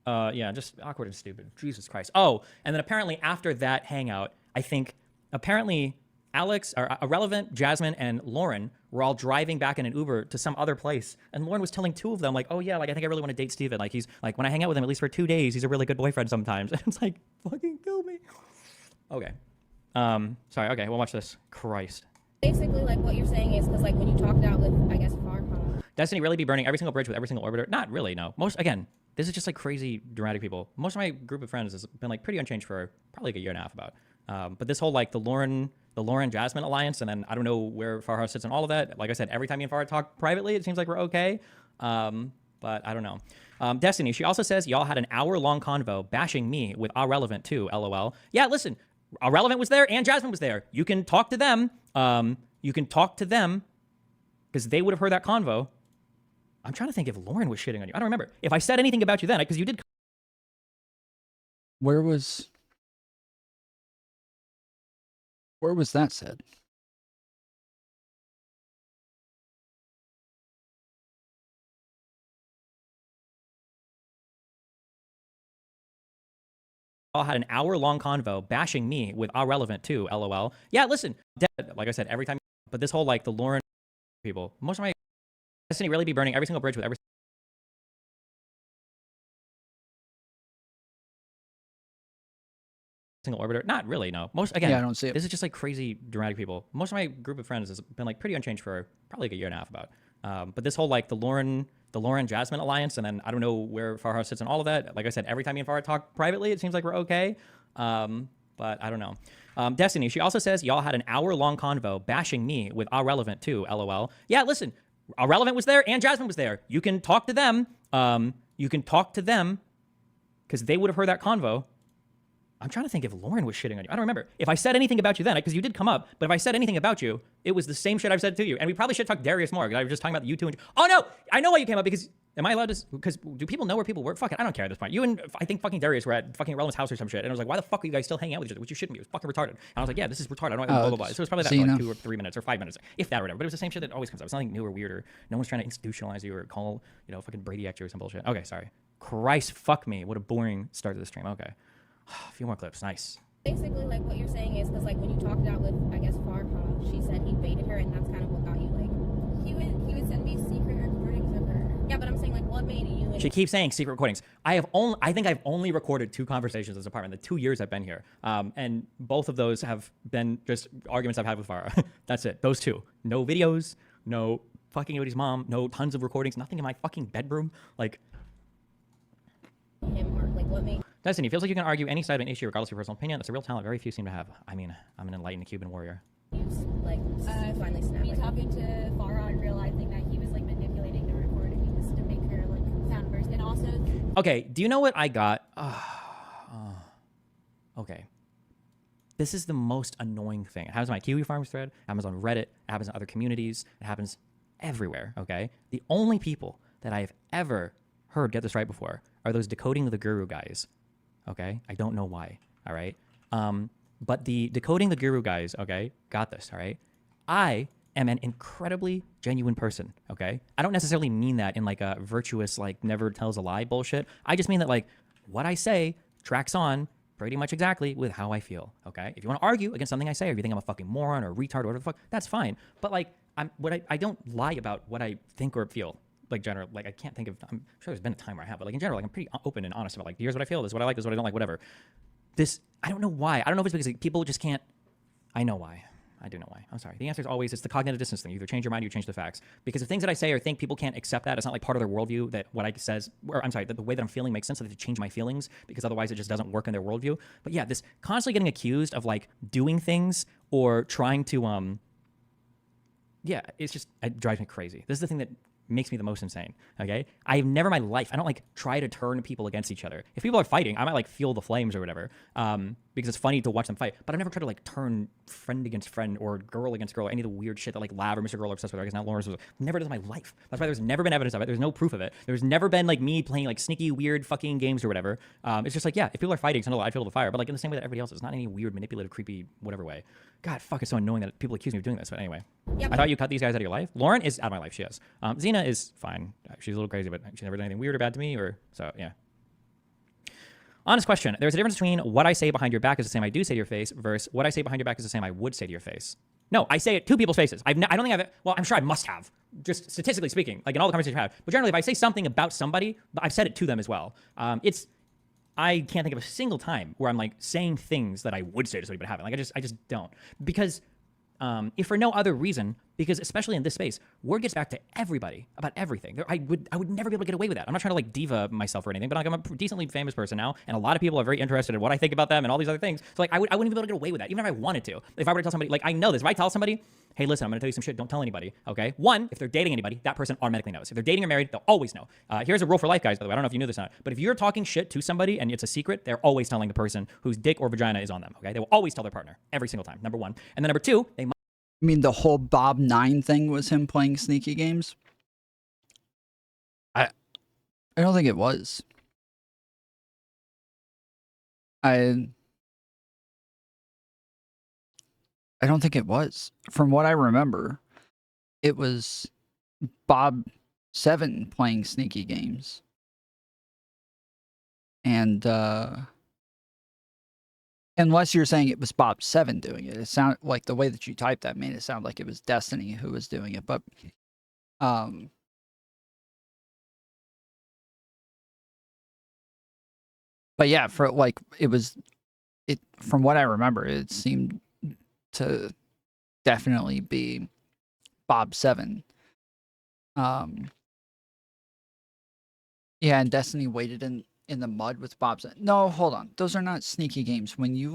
S2: yeah, just awkward and stupid. Jesus Christ. Oh, and then apparently after that hangout, I think apparently Alex, or Irrelevant, Jazmen, and Lauren were all driving back in an Uber to some other place. And Lauren was telling 2 of them, like, oh yeah, like I think I really want to date Steven. Like he's like, when I hang out with him at least for 2 days, he's a really good boyfriend sometimes. And it's like, fucking kill me. Okay. Sorry. Okay, we'll watch this. Christ.
S6: Basically, like what you're saying is because like when you talked out with, I guess, Farha.
S2: Destiny really be burning every single bridge with every single orbiter? Not really, no. Again, this is just like crazy dramatic people. Most of my group of friends has been like pretty unchanged for probably like a year and a half about. But this whole like the Lauren Jazmen alliance, and then I don't know where Farha sits in all of that. Like I said, every time me and Farha talk privately, it seems like we're okay. But I don't know. Destiny, she also says y'all had an hour-long convo bashing me with Irrelevant too, LOL. Yeah, listen, Irrelevant was there and Jazmen was there. You can talk to them. Because they would have heard that convo. I'm trying to think if Lauren was shitting on you. I don't remember. If I said anything about you then, because you did.
S1: Where was that said?
S2: All had an hour-long convo bashing me with Irrelevant too, LOL. Yeah, listen, like I said, every time. But this whole like the Lauren people, most of my Destiny really be burning every single bridge with every single orbiter? Not really, no. Again,
S1: yeah, I don't see it.
S2: This is just like crazy dramatic people. Most of my group of friends has been like pretty unchanged for probably like a year and a half about. But this whole like the Lauren Jazmen alliance, and then I don't know where Farha sits in all of that. Like I said, every time me and Farha talk privately, it seems like we're okay. But I don't know. Destiny, she also says y'all had an hour-long convo bashing me with Irrelevant too, LOL. Yeah, listen, Irrelevant was there and Jazmen was there. You can talk to them. Because they would have heard that convo. I'm trying to think if Lauren was shitting on you. I don't remember. If I said anything about you then, because you did come up, but if I said anything about you, it was the same shit I've said to you. And we probably should talk Darius more, because I was just talking about you two. Oh no! I know why you came up, because, am I allowed to, because do people know where people work? Fuck it, I don't care at this point. You and, I think fucking Darius were at fucking Irrelevant's house or some shit, and I was like, why the fuck are you guys still hanging out with each other? Which you shouldn't be. It was fucking retarded. And I was like, yeah, this is retarded. I don't blah, blah, blah. So it was probably that for like 2 or 3 minutes or 5 minutes, if that or whatever. But it was the same shit that always comes up. It's nothing new or weird, or no one's trying to institutionalize you or call, fucking Brady at you or some bullshit. Okay, sorry. Christ, fuck me. What a boring start to the stream. Okay. A few more clips. Nice.
S6: Basically, like what you're saying is because like when you talked out with, I guess, Farha, she said he baited her, and that's kind of what got you like.
S7: He would send me secret recordings of her.
S6: Yeah, but I'm saying like what made you?
S2: She keeps saying secret recordings. I think I've only recorded 2 conversations in this apartment, the 2 years I've been here. And both of those have been just arguments I've had with Farha. That's it. Those 2. No videos, no fucking anybody's mom, no tons of recordings, nothing in my fucking bedroom. Like,
S6: him or like what made?
S2: Destiny, feels like you can argue any side of an issue regardless of your personal opinion. That's a real talent very few seem to have. I mean, I'm an enlightened Cuban warrior.
S6: Like finally snap.
S7: Me talking to Farha and realizing that he was like manipulating the recordings to make her like sound worse, and also.
S2: Okay, do you know what I got? Okay. This is the most annoying thing. It happens on my Kiwi Farms thread, it happens on Reddit, it happens in other communities, it happens everywhere, okay? The only people that I have ever heard get this right before are those Decoding the Guru guys, okay? I don't know why, all right? But the Decoding the Guru guys, okay, got this, all right? I am an incredibly genuine person, okay? I don't necessarily mean that in like a virtuous, like never tells a lie bullshit. I just mean that like what I say tracks on pretty much exactly with how I feel, okay? If you want to argue against something I say, or if you think I'm a fucking moron or a retard or whatever the fuck, that's fine. But like, I don't lie about what I think or feel. Like general, like I can't think of, I'm sure there's been a time where I have, but like in general, like I'm pretty open and honest about like, here's what I feel, this is what I like, this is what I don't like, whatever. This, I don't know why. I don't know if it's because like, people just can't, I know why. I do know why. I'm sorry. The answer is always, it's the cognitive dissonance thing. You either change your mind or you change the facts. Because if things that I say or think people can't accept that, it's not like part of their worldview that what I says, or I'm sorry, that the way that I'm feeling makes sense, so they have to change my feelings because otherwise it just doesn't work in their worldview. But yeah, this constantly getting accused of like doing things or trying to, yeah, it's just, it drives me crazy. This is the thing that makes me the most insane, okay? I've never in my life, I don't like try to turn people against each other. If people are fighting, I might like feel the flames or whatever, because it's funny to watch them fight, but I never try to like turn friend against friend or girl against girl, any of the weird shit that like Lav or Mr. Girl are obsessed with, I guess now Lawrence was, never does in my life. That's why there's never been evidence of it. There's no proof of it. There's never been like me playing like sneaky, weird fucking games or whatever. It's just like, yeah, if people are fighting, it's not I feel the fire, but like in the same way that everybody else is, not any weird, manipulative, creepy, whatever way. God, fuck, it's so annoying that people accuse me of doing this, but anyway. Yep. I thought you cut these guys out of your life. Lauren is out of my life, she is. Xena is fine. She's a little crazy, but she never did anything weird or bad to me, or, so, yeah. Honest question. There's a difference between what I say behind your back is the same I do say to your face versus what I say behind your back is the same I would say to your face. No, I say it to people's faces. I don't think I've, well, I'm sure I must have, just statistically speaking, like in all the conversations I've had. But generally, if I say something about somebody, I've said it to them as well. It's I can't think of a single time where I'm like saying things that I would say to somebody but haven't. Like I just don't, because if for no other reason, because especially in this space, word gets back to everybody about everything. I would never be able to get away with that. I'm not trying to like diva myself or anything, but like I'm a decently famous person now, and a lot of people are very interested in what I think about them and all these other things. So like I wouldn't be able to get away with that, even if I wanted to. If I were to tell somebody, like I know this, if I tell somebody, hey, listen, I'm going to tell you some shit, don't tell anybody, okay? One, if they're dating anybody, that person automatically knows. If they're dating or married, they'll always know. Here's a rule for life, guys, by the way. I don't know if you knew this or not, but if you're talking shit to somebody and it's a secret, they're always telling the person whose dick or vagina is on them, okay? They will always tell their partner every single time, number one. And then number two, they
S1: I mean, the whole Bob 9 thing was him playing sneaky games? I don't think it was. I don't think it was. From what I remember, it was Bob 7 playing sneaky games. And unless you're saying it was Bob 7 doing it. It sounded like the way that you typed that made it sound like it was Destiny who was doing it. But yeah, for like from what I remember, it seemed to definitely be Bob 7. Yeah, and Destiny waited in the mud with Bob 7. No, hold on. Those are not sneaky games. When you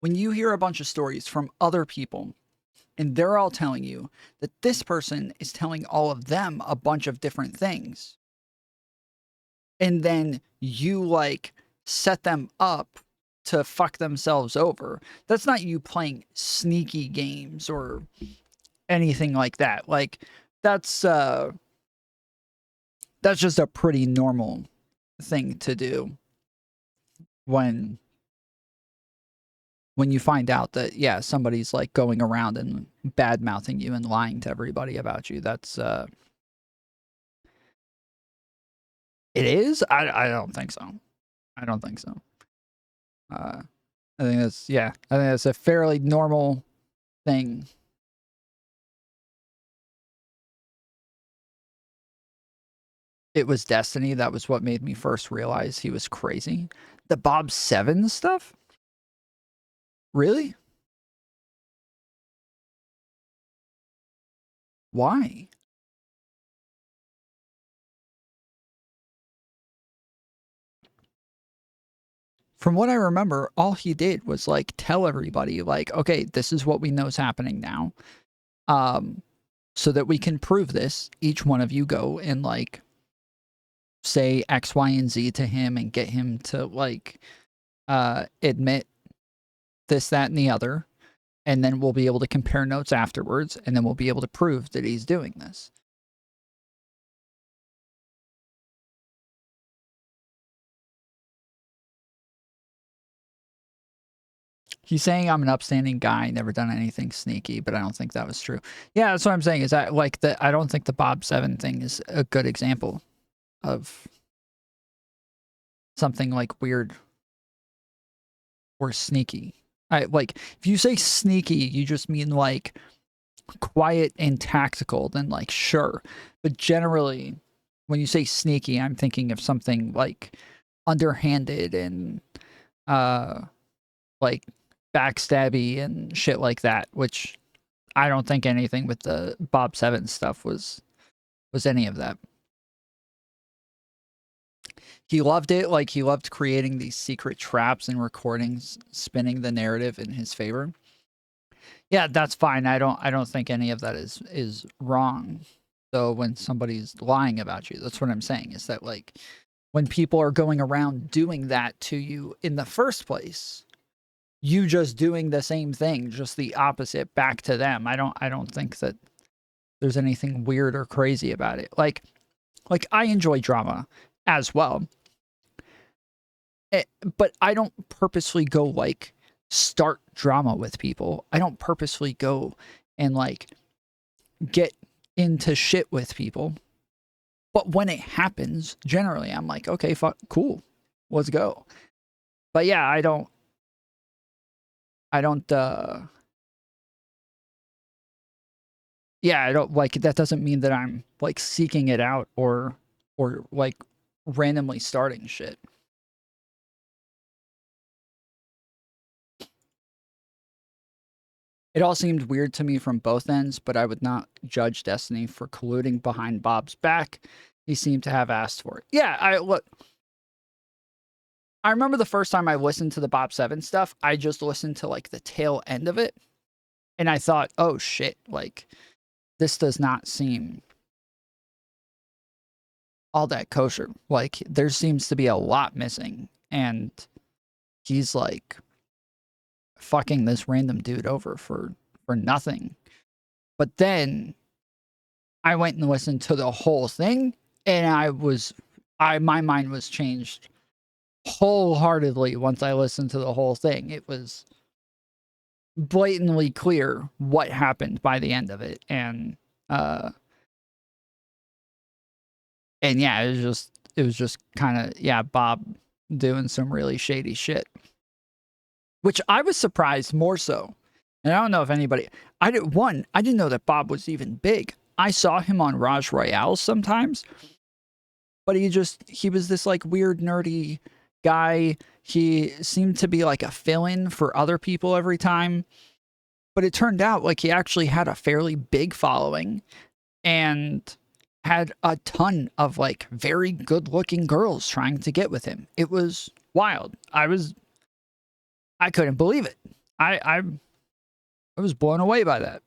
S1: hear a bunch of stories from other people and they're all telling you that this person is telling all of them a bunch of different things, and then you like set them up to fuck themselves over, that's not you playing sneaky games or anything like that. Like that's just a pretty normal thing to do when you find out that, yeah, somebody's like going around and bad mouthing you and lying to everybody about you. That's it is. I don't think so. I don't think so. I think that's a fairly normal thing. It was Destiny. That was what made me first realize he was crazy. The Bob 7 stuff? Really? Why? From what I remember, all he did was like tell everybody, like, okay, this is what we know is happening now. So that we can prove this, each one of you go and like say X, Y, and Z to him and get him to like admit this, that, and the other. And then we'll be able to compare notes afterwards, and then we'll be able to prove that he's doing this. He's saying I'm an upstanding guy, never done anything sneaky, but I don't think that was true. Yeah, that's what I'm saying. Is that like I don't think the Bob 7 thing is a good example of something like weird or sneaky. Like if you say sneaky, you just mean like quiet and tactical, then like sure. But generally, when you say sneaky, I'm thinking of something like underhanded and like backstabby and shit like that, which I don't think anything with the Bob 7 stuff was any of that. He loved it. Like he loved creating these secret traps and recordings, spinning the narrative in his favor. Yeah, that's fine. I don't think any of that is wrong. So when somebody's lying about you, that's what I'm saying, is that like when people are going around doing that to you in the first place, you just doing the same thing, just the opposite back to them. I don't think that there's anything weird or crazy about it. Like I enjoy drama as well. But I don't purposely go like start drama with people. I don't purposely go and like get into shit with people. But when it happens, generally I'm like, okay, fuck, cool, let's go. But yeah, I don't yeah, I don't like, that doesn't mean that I'm like seeking it out or like randomly starting shit. It all seemed weird to me from both ends, but I would not judge Destiny for colluding behind Bob's back. He seemed to have asked for it. Yeah, I remember the first time I listened to the Bob 7 stuff, I just listened to like the tail end of it. And I thought, oh shit, like this does not seem all that kosher. Like there seems to be a lot missing. And he's like fucking this random dude over for nothing. But then I went and listened to the whole thing, and my mind was changed wholeheartedly once I listened to the whole thing. It was blatantly clear what happened by the end of it. And yeah, it was just kind of, yeah, Bob doing some really shady shit. Which I was surprised more so. And I don't know if anybody, I didn't know that Bob was even big. I saw him on Raj Royale sometimes, but he was this like weird nerdy guy. He seemed to be like a fill-in for other people every time. But it turned out like he actually had a fairly big following and had a ton of like very good looking girls trying to get with him. It was wild. I couldn't believe it. I was blown away by that.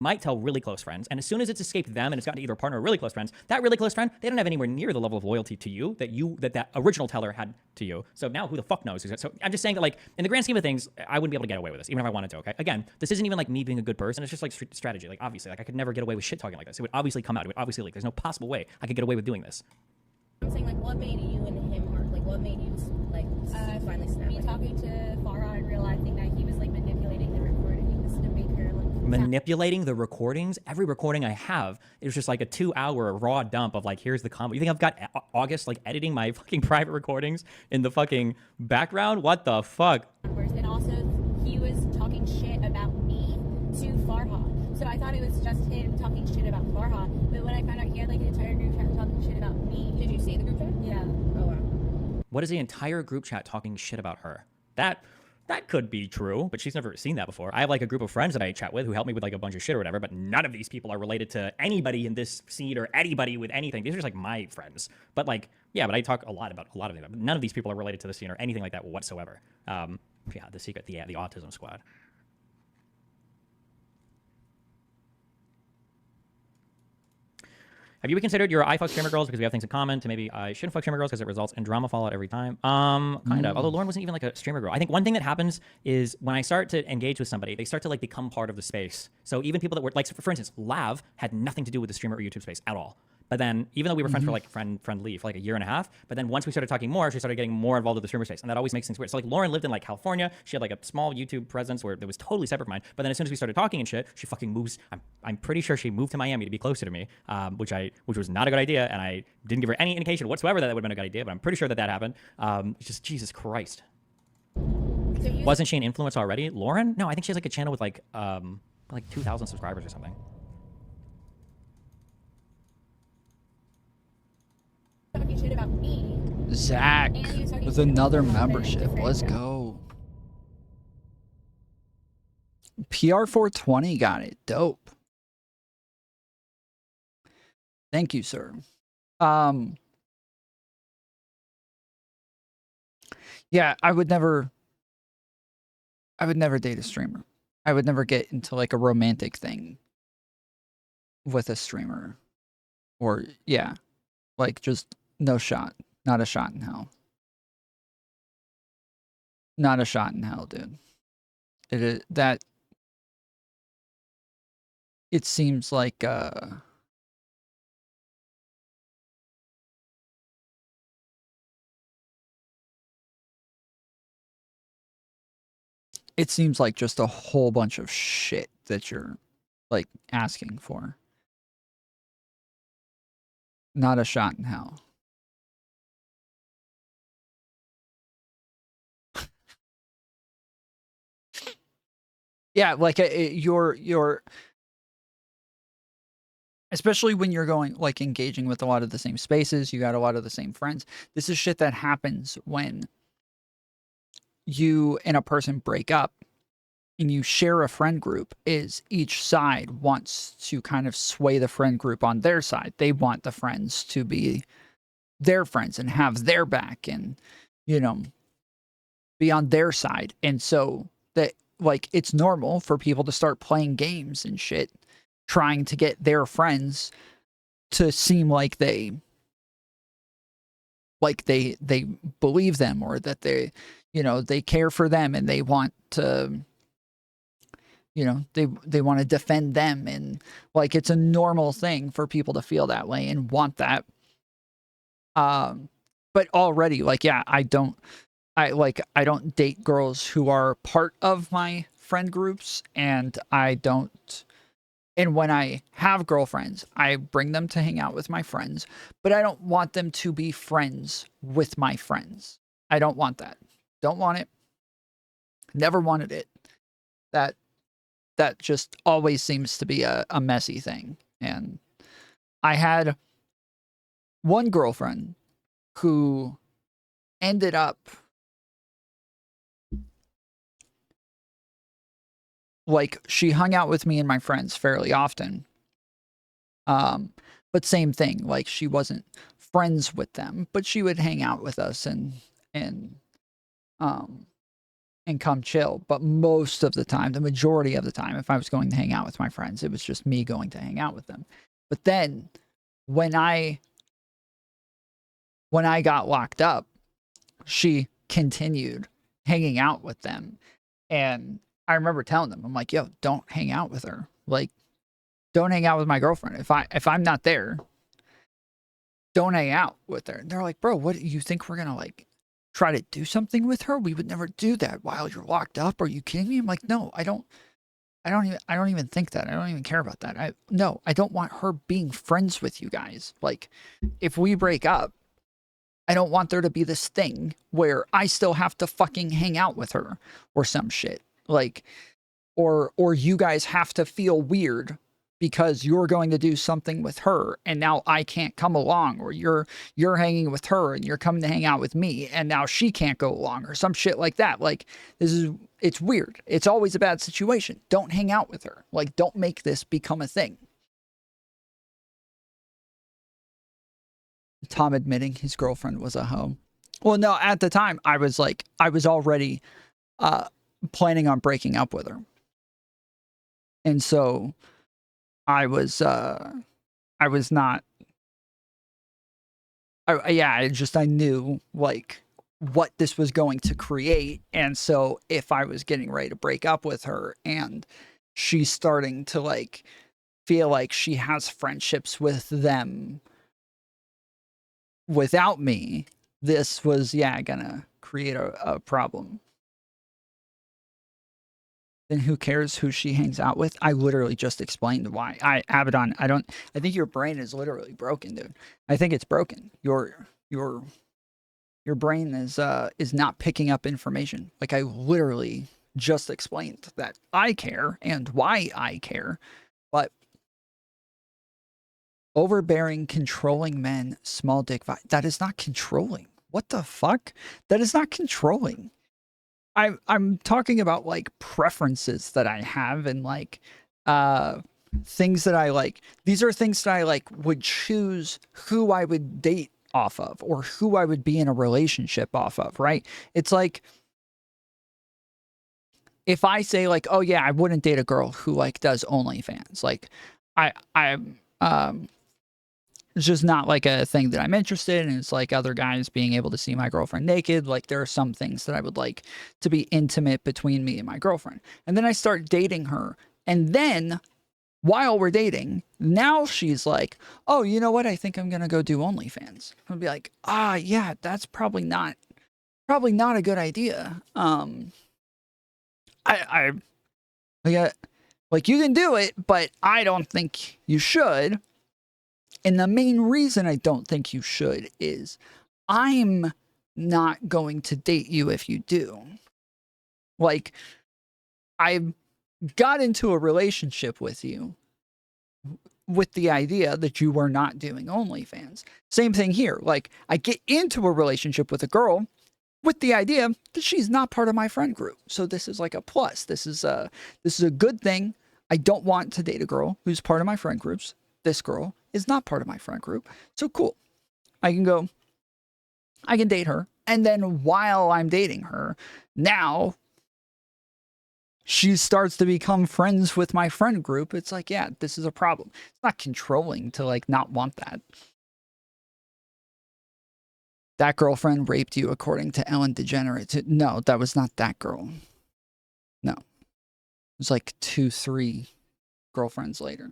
S2: Might tell really close friends, and as soon as it's escaped them and it's gotten to either a partner or really close friends, that really close friend, they don't have anywhere near the level of loyalty to you that original teller had to you. So now who the fuck knows? So I'm just saying that like in the grand scheme of things, I wouldn't be able to get away with this, even if I wanted to. Okay, again, this isn't even like me being a good person. It's just like strategy. Like obviously, like I could never get away with shit talking like this. It would obviously come out. It would obviously leak. There's no possible way I could get away with doing this.
S6: I'm saying like, what made you and him arc? Like, what made you like finally snap?
S7: Me talking to Farha and realizing that he was like manipulating the recordings to make her like
S2: Manipulating the recordings. Every recording I have is just like a 2-hour raw dump of like, here's the combo. You think I've got August like editing my fucking private recordings in the fucking background? What the fuck?
S7: And also, he was talking shit about me to Farha. So I thought it was just him talking shit about Farha. But when I found out he had like an entire group chat talking shit about me.
S6: Did you see the group chat?
S7: Yeah.
S6: Oh wow.
S2: What is the entire group chat talking shit about her? That could be true, but she's never seen that before. I have like a group of friends that I chat with who help me with like a bunch of shit or whatever, but none of these people are related to anybody in this scene or anybody with anything. These are just like my friends. But like, yeah, but I talk a lot about a lot of them. But none of these people are related to the scene or anything like that whatsoever. Yeah, the secret, the autism squad. Have you reconsidered your I fuck streamer girls because we have things in common to maybe I shouldn't fuck streamer girls because it results in drama fallout every time? Kind of. Although Lauren wasn't even like a streamer girl. I think one thing that happens is when I start to engage with somebody, they start to like become part of the space. So even people that were like, for instance, Lav had nothing to do with the streamer or YouTube space at all. But then, even though we were friends for like friendly for like a year and a half, but then once we started talking more, she started getting more involved with the streamer space, and that always makes things weird. So like Lauren lived in like California, she had like a small YouTube presence where it was totally separate from mine. But then as soon as we started talking and shit, she fucking moves. I'm pretty sure she moved to Miami to be closer to me, which was not a good idea, and I didn't give her any indication whatsoever that would have been a good idea. But I'm pretty sure that happened. It's just Jesus Christ.
S6: So
S2: Wasn't she an influencer already? Lauren? No, I think she has like a channel with like 2,000 subscribers or something.
S7: talking shit about me.
S1: Zach
S7: And he was talking
S1: with
S7: shit about
S1: another
S7: Farha in a
S1: membership.
S7: different
S1: Let's
S7: room.
S1: go. PR420 got it. Dope. Thank you, sir. Yeah, I would never date a streamer. I would never get into like a romantic thing with a streamer. Or yeah, like just no shot. Not a shot in hell. Not a shot in hell, dude. It seems like it seems like just a whole bunch of shit that you're like asking for. Not a shot in hell. Yeah, like you're especially when you're going like engaging with a lot of the same spaces, you got a lot of the same friends. This is shit that happens when you and a person break up and you share a friend group. Is each side wants to kind of sway the friend group on their side. They want the friends to be their friends and have their back and, you know, be on their side. And so that, like, it's normal for people to start playing games and shit, trying to get their friends to seem like they believe them, or that they, you know, they care for them and they want to, you know, they want to defend them. And like, it's a normal thing for people to feel that way and want that. But already, like, yeah, I don't date girls who are part of my friend groups, and and when I have girlfriends, I bring them to hang out with my friends, but I don't want them to be friends with my friends. I don't want that. Don't want it. Never wanted it. That just always seems to be a messy thing. And I had one girlfriend who ended up like, she hung out with me and my friends fairly often. But same thing, like, she wasn't friends with them, but she would hang out with us and come chill. But most of the time, the majority of the time, if I was going to hang out with my friends, it was just me going to hang out with them. But then when I got locked up, she continued hanging out with them. And I remember telling them, I'm like, yo, don't hang out with her. Like, don't hang out with my girlfriend. If I'm not there, don't hang out with her. And they're like, bro, what do you think we're gonna like try to do something with her? We would never do that while you're locked up. Are you kidding me? I'm like, no, I don't even think that. I don't even care about that. I don't want her being friends with you guys. Like, if we break up, I don't want there to be this thing where I still have to fucking hang out with her or some shit. Like, or you guys have to feel weird because you're going to do something with her and now I can't come along, or you're hanging with her and you're coming to hang out with me and now she can't go along, or some shit like that. Like, it's weird. It's always a bad situation. Don't hang out with her. Like, don't make this become a thing. Tom admitting his girlfriend was a hoe. Well, no, at the time I was already planning on breaking up with her. And so I was not, I knew like what this was going to create. And so if I was getting ready to break up with her and she's starting to like feel like she has friendships with them without me, this was, gonna create a problem. Then who cares who she hangs out with? I literally just explained why. Abaddon, I think your brain is literally broken, dude. I think it's broken. Your brain is not picking up information. Like, I literally just explained that I care and why I care. But overbearing, controlling men, small dick vibe, that is not controlling. What the fuck? That is not controlling. I'm talking about like preferences that I have and like things that I like. These are things that I like would choose who I would date off of or who I would be in a relationship off of, right? It's like if I say like, oh yeah, I wouldn't date a girl who like does OnlyFans. Like it's just not like a thing that I'm interested in. It's like other guys being able to see my girlfriend naked. Like, there are some things that I would like to be intimate between me and my girlfriend. And then I start dating her. And then while we're dating, now she's like, oh, you know what? I think I'm going to go do OnlyFans. I'll be like, yeah, that's probably not a good idea. Like, you can do it, but I don't think you should. And the main reason I don't think you should is I'm not going to date you if you do. Like, I got into a relationship with you with the idea that you were not doing OnlyFans. Same thing here. Like, I get into a relationship with a girl with the idea that she's not part of my friend group. So this is like a plus. This is a good thing. I don't want to date a girl who's part of my friend groups. This girl is not part of my friend group. So cool. I can date her. And then while I'm dating her, now she starts to become friends with my friend group. It's like, yeah, this is a problem. It's not controlling to like not want that. That girlfriend raped you according to Ellen DeGeneres. No, that was not that girl. No. It was like 2-3 girlfriends later.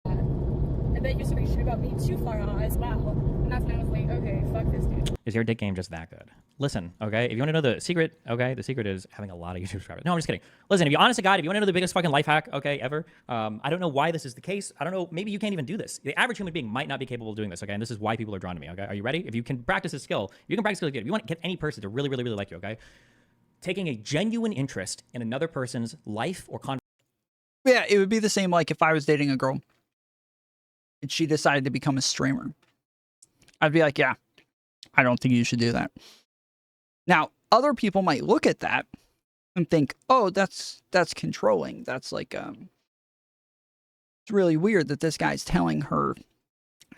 S6: And then you used to make shit about me too far on as well. And that's when I was like, okay, fuck this dude.
S2: Is your dick game just that good? Listen, okay? If you want to know the secret, okay? The secret is having a lot of YouTube subscribers. No, I'm just kidding. Listen, if you're honest to God, if you want to know the biggest fucking life hack, okay, ever, I don't know why this is the case. I don't know. Maybe you can't even do this. The average human being might not be capable of doing this, okay? And this is why people are drawn to me, okay? Are you ready? If you can practice this skill, you can practice it. If you want to get any person to really, really, really like you, okay? Taking a genuine interest in another person's life or conversation.
S1: Yeah, it would be the same like if I was dating a girl and she decided to become a streamer. I'd be like, yeah, I don't think you should do that. Now, other people might look at that and think, oh, that's controlling. That's like, it's really weird that this guy's telling her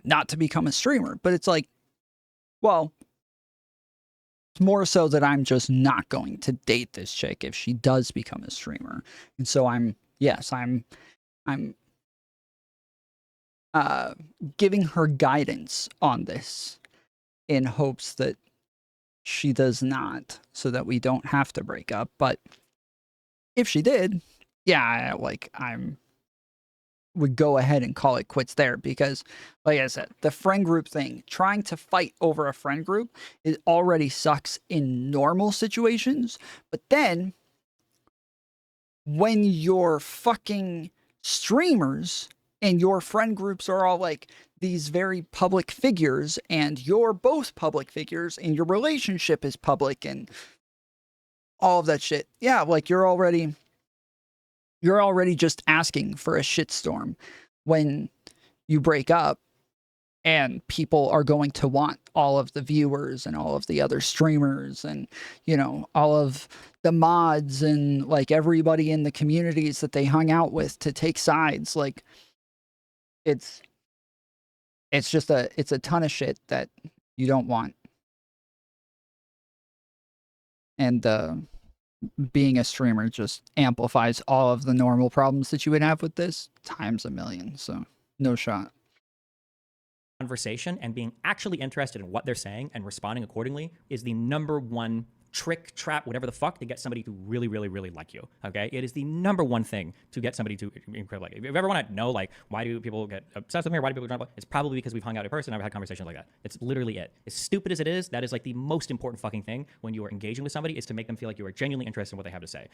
S1: not to become a streamer. But it's like, well, it's more so that I'm just not going to date this chick if she does become a streamer. And so I'm giving her guidance on this in hopes that she does not, so that we don't have to break up. But if she did, yeah, would go ahead and call it quits there, because like I said, the friend group thing, trying to fight over a friend group, it already sucks in normal situations. But then when you're fucking streamers and your friend groups are all like these very public figures, and you're both public figures, and your relationship is public, and all of that shit. Yeah, like you're already just asking for a shitstorm when you break up, and people are going to want all of the viewers and all of the other streamers and, you know, all of the mods and like everybody in the communities that they hung out with to take sides. Like, it's a ton of shit that you don't want. And being a streamer just amplifies all of the normal problems that you would have with this times a million. So no shot.
S2: Conversation and being actually interested in what they're saying and responding accordingly is the number one trick, trap, whatever the fuck, to get somebody to really, really, really like you, okay? It is the number one thing to get somebody to incredibly like you. If you ever want to know, like, why do people get obsessed with me or why do people drop, it's probably because we've hung out in person and I've had conversations like that. It's literally it. As stupid as it is, that is like the most important fucking thing when you are engaging with somebody, is to make them feel like you are genuinely interested in what they have to say.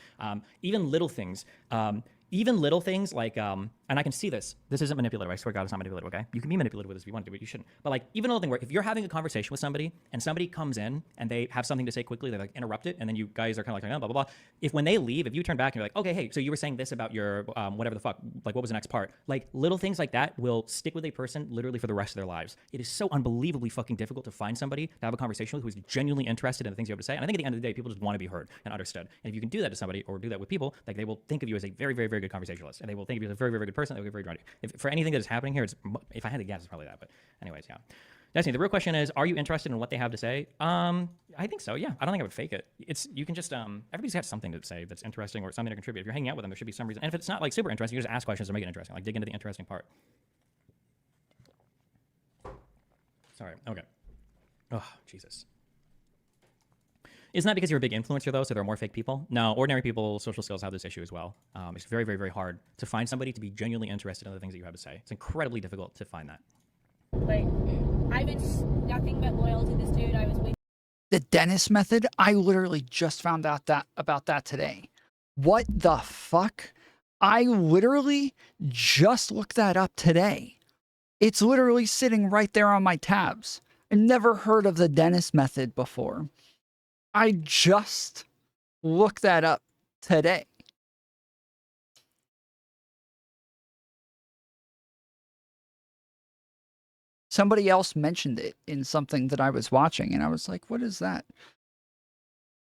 S2: Even little things like, and I can see this isn't manipulative. I swear to God, it's not manipulative, okay? You can be manipulative with this if you want to, but you shouldn't. But like, even a little thing where if you're having a conversation with somebody and somebody comes in and they have something to say quickly, they like interrupt it, and then you guys are kind of like, oh, blah, blah, blah. If when they leave, if you turn back and you're like, okay, hey, so you were saying this about your, whatever the fuck, like what was the next part? Like little things like that will stick with a person literally for the rest of their lives. It is so unbelievably fucking difficult to find somebody to have a conversation with who's genuinely interested in the things you have to say. And I think at the end of the day, people just want to be heard and understood. And if you can do that to somebody or do that with people, like they will think of you as a very, very, very good conversationalist. And they will think of you as a very, very, very good person. They'll be very drawn to you. If for anything that is happening here, it's, if I had to guess, it's probably that. But anyways, yeah. Destiny, the real question is, are you interested in what they have to say? I think so, yeah. I don't think I would fake it. You can just, everybody's got something to say that's interesting or something to contribute. If you're hanging out with them, there should be some reason. And if it's not like super interesting, you just ask questions to make it interesting. Like dig into the interesting part. Sorry, okay. Oh, Jesus. Isn't that because you're a big influencer, though, so there are more fake people? No, ordinary people, social skills have this issue as well. It's very, very, very hard to find somebody to be genuinely interested in the things that you have to say. It's incredibly difficult to find that.
S6: Like, I've been nothing but loyal to this dude. I was with
S1: The Dennis method, I literally just found out about that today. What the fuck? I literally just looked that up today. It's literally sitting right there on my tabs. I never heard of the Dennis method before. I just looked that up today. somebody else mentioned it in something that I was watching, and I was like, what is that?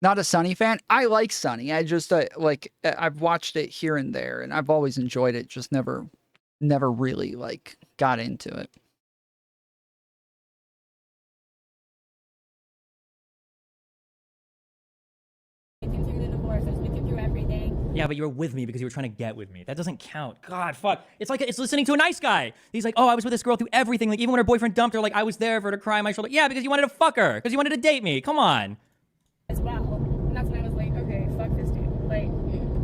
S1: Not a Sunny fan. I like Sunny. I just like I've watched it here and there, and I've always enjoyed it. Just never really like got into it.
S7: Through the divorce, I was with him through everything.
S2: Yeah, but you were with me because you were trying to get with me. That doesn't count. God, fuck. It's like it's listening to a nice guy. He's like, oh, I was with this girl through everything. Like even when her boyfriend dumped her, like I was there for her to cry on my shoulder. Yeah, because you wanted to fuck her. Because you wanted to date me. Come on.
S7: As well. And that's when I was like, okay, fuck this dude. Like,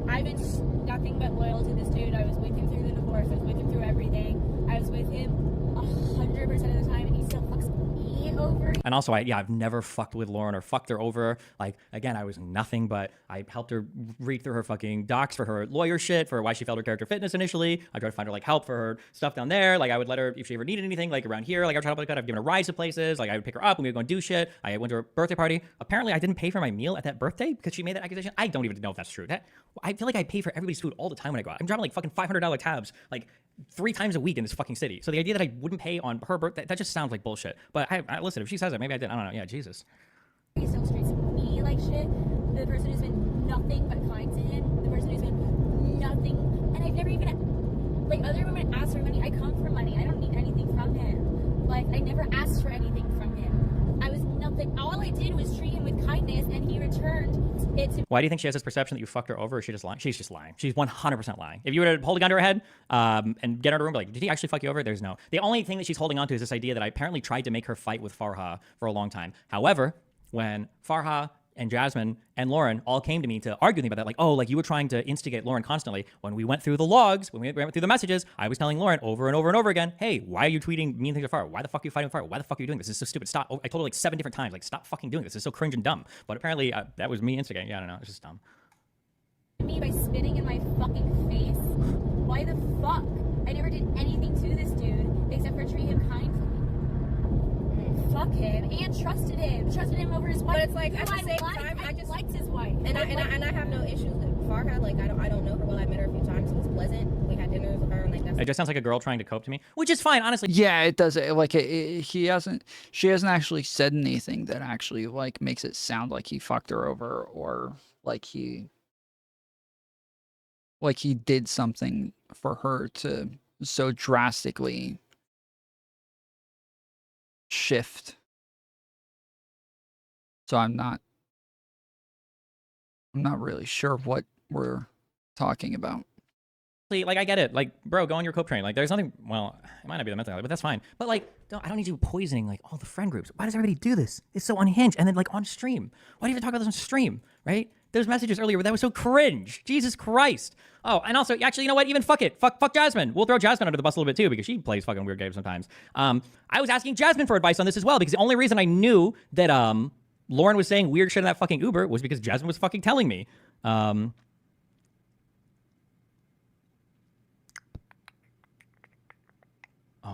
S7: I've been nothing but loyal to this dude. I was with him through the divorce. I was with him through everything. I was with him 100% of the time, and he still fucks me over.
S2: And also, I've never fucked with Lauren or fucked her over. Like, again, I was nothing but I helped her read through her fucking docs for her lawyer shit, for why she failed her character fitness initially. I tried to find her, like, help for her stuff down there. Like, I would let her, if she ever needed anything, like, around here, like, I would try to help her. I've given her rides to places. Like, I would pick her up and we would go and do shit. I went to her birthday party. Apparently, I didn't pay for my meal at that birthday because she made that accusation. I don't even know if that's true. I feel like I pay for everybody's food all the time when I go out. I'm driving, like, fucking $500 tabs, like, 3 times a week in this fucking city. So the idea that I wouldn't pay on her birthday, that just sounds like bullshit. But I listen, if she says it, maybe I did. I don't know. Yeah, Jesus.
S7: He still treats me like shit. The person who's been nothing but kind to him. The person who's been nothing. And I've never even, like, other women ask for money. I come for money. I don't need anything from him. Like, I never asked for anything from him. I was nothing. All I did was treat him with kindness, and he returned it to.
S2: Why do you think she has this perception that you fucked her over, or is she just lying? She's just lying. She's 100% lying. If you were to hold a gun to her head and get her to her room, be like, did he actually fuck you over? There's no. The only thing that she's holding on to is this idea that I apparently tried to make her fight with Farha for a long time. However, when Farha and Jazmen and Lauren all came to me to argue with me about that, like, oh, like you were trying to instigate Lauren constantly. When we went through the logs, when we went through the messages, I was telling Lauren over and over and over again, hey, why are you tweeting mean things to Farha? Why the fuck are you fighting with Farha? Why the fuck are you doing this? This is so stupid. Stop. I told her like 7 different times, like, stop fucking doing this. This is so cringe and dumb. But apparently that was me instigating. Yeah, I don't know. It's just dumb.
S7: Me by spitting in my fucking face. Why the fuck? I never did anything to this dude except for treat him kindly. Fuck him and trusted him over his wife.
S6: But it's like at the same time,
S7: I just liked his wife.
S6: And I have no issues with Farha. Like I don't know her well. I met her a few times. It was pleasant. We had dinners with her, and like that's.
S2: It just sounds like a girl trying to cope to me, which is fine, honestly.
S1: Yeah, it does. She hasn't actually said anything that actually like makes it sound like he fucked her over or like he did something for her to so drastically shift. So I'm not really sure what we're talking about.
S2: Like, I get it. Like, bro, go on your cope train. Like, there's nothing, well, it might not be the mental health, but that's fine. But, like, I don't need you poisoning, like, all the friend groups. Why does everybody do this? It's so unhinged. And then, like, on stream. Why do you even talk about this on stream, right? There's messages earlier where that was so cringe. Jesus Christ. Oh, and also, actually, you know what? Even fuck it. Fuck Jazmen. We'll throw Jazmen under the bus a little bit, too, because she plays fucking weird games sometimes. I was asking Jazmen for advice on this as well, because the only reason I knew that, Lauren was saying weird shit in that fucking Uber was because Jazmen was fucking telling me. Oh,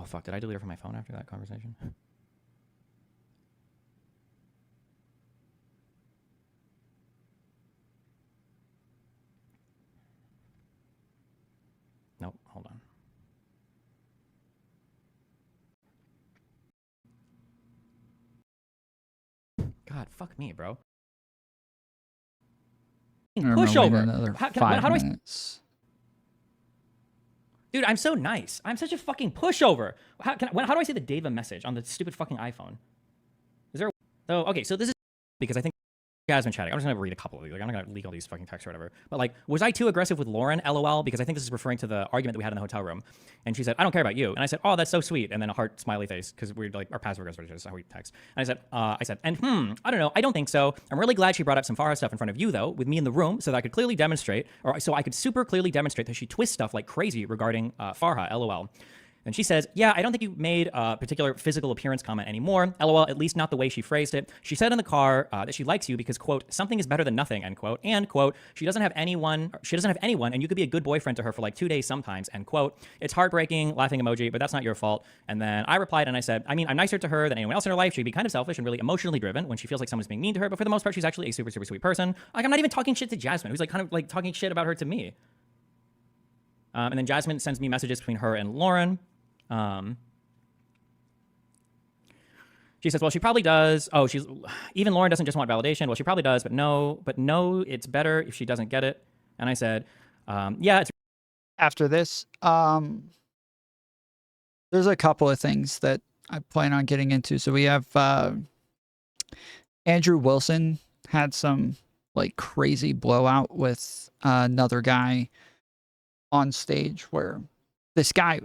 S2: fuck. Did I delete her from my phone after that conversation? Nope. Hold on. God, fuck me, bro. Pushover.
S1: Another
S2: how
S1: 5
S2: do I?
S1: minutes.
S2: Dude, I'm so nice. I'm such a fucking pushover. How do I say the Deva message on the stupid fucking iPhone? Is there? Oh, okay. So this is because I think Jazmen chatting. I'm just gonna read a couple of these. Like, I'm not gonna leak all these fucking texts or whatever. But like, was I too aggressive with Lauren? LOL. Because I think this is referring to the argument that we had in the hotel room. And she said, "I don't care about you." And I said, "Oh, that's so sweet." And then a heart smiley face because we're like our passive aggressive is how we text. And I said, and I don't know. I don't think so. I'm really glad she brought up some Farha stuff in front of you though, with me in the room, so that I could clearly demonstrate, or so I could super clearly demonstrate that she twists stuff like crazy regarding Farha. LOL. And she says, yeah, I don't think you made a particular physical appearance comment anymore. LOL, at least not the way she phrased it. She said in the car that she likes you because, quote, something is better than nothing, end quote. And, quote, she doesn't have anyone, and you could be a good boyfriend to her for like 2 days sometimes, end quote. It's heartbreaking, laughing emoji, but that's not your fault. And then I replied and I said, I mean, I'm nicer to her than anyone else in her life. She can be kind of selfish and really emotionally driven when she feels like someone's being mean to her. But for the most part, she's actually a super, super sweet person. Like, I'm not even talking shit to Jazmen, who's like kind of like talking shit about her to me. And then Jazmen sends me messages between her and Lauren. She says, well, she probably does. Oh, even Lauren doesn't just want validation. Well, she probably does, but no, it's better if she doesn't get it. And I said, yeah, it's
S1: After this, there's a couple of things that I plan on getting into. So we have Andrew Wilson had some like crazy blowout with another guy on stage where this guy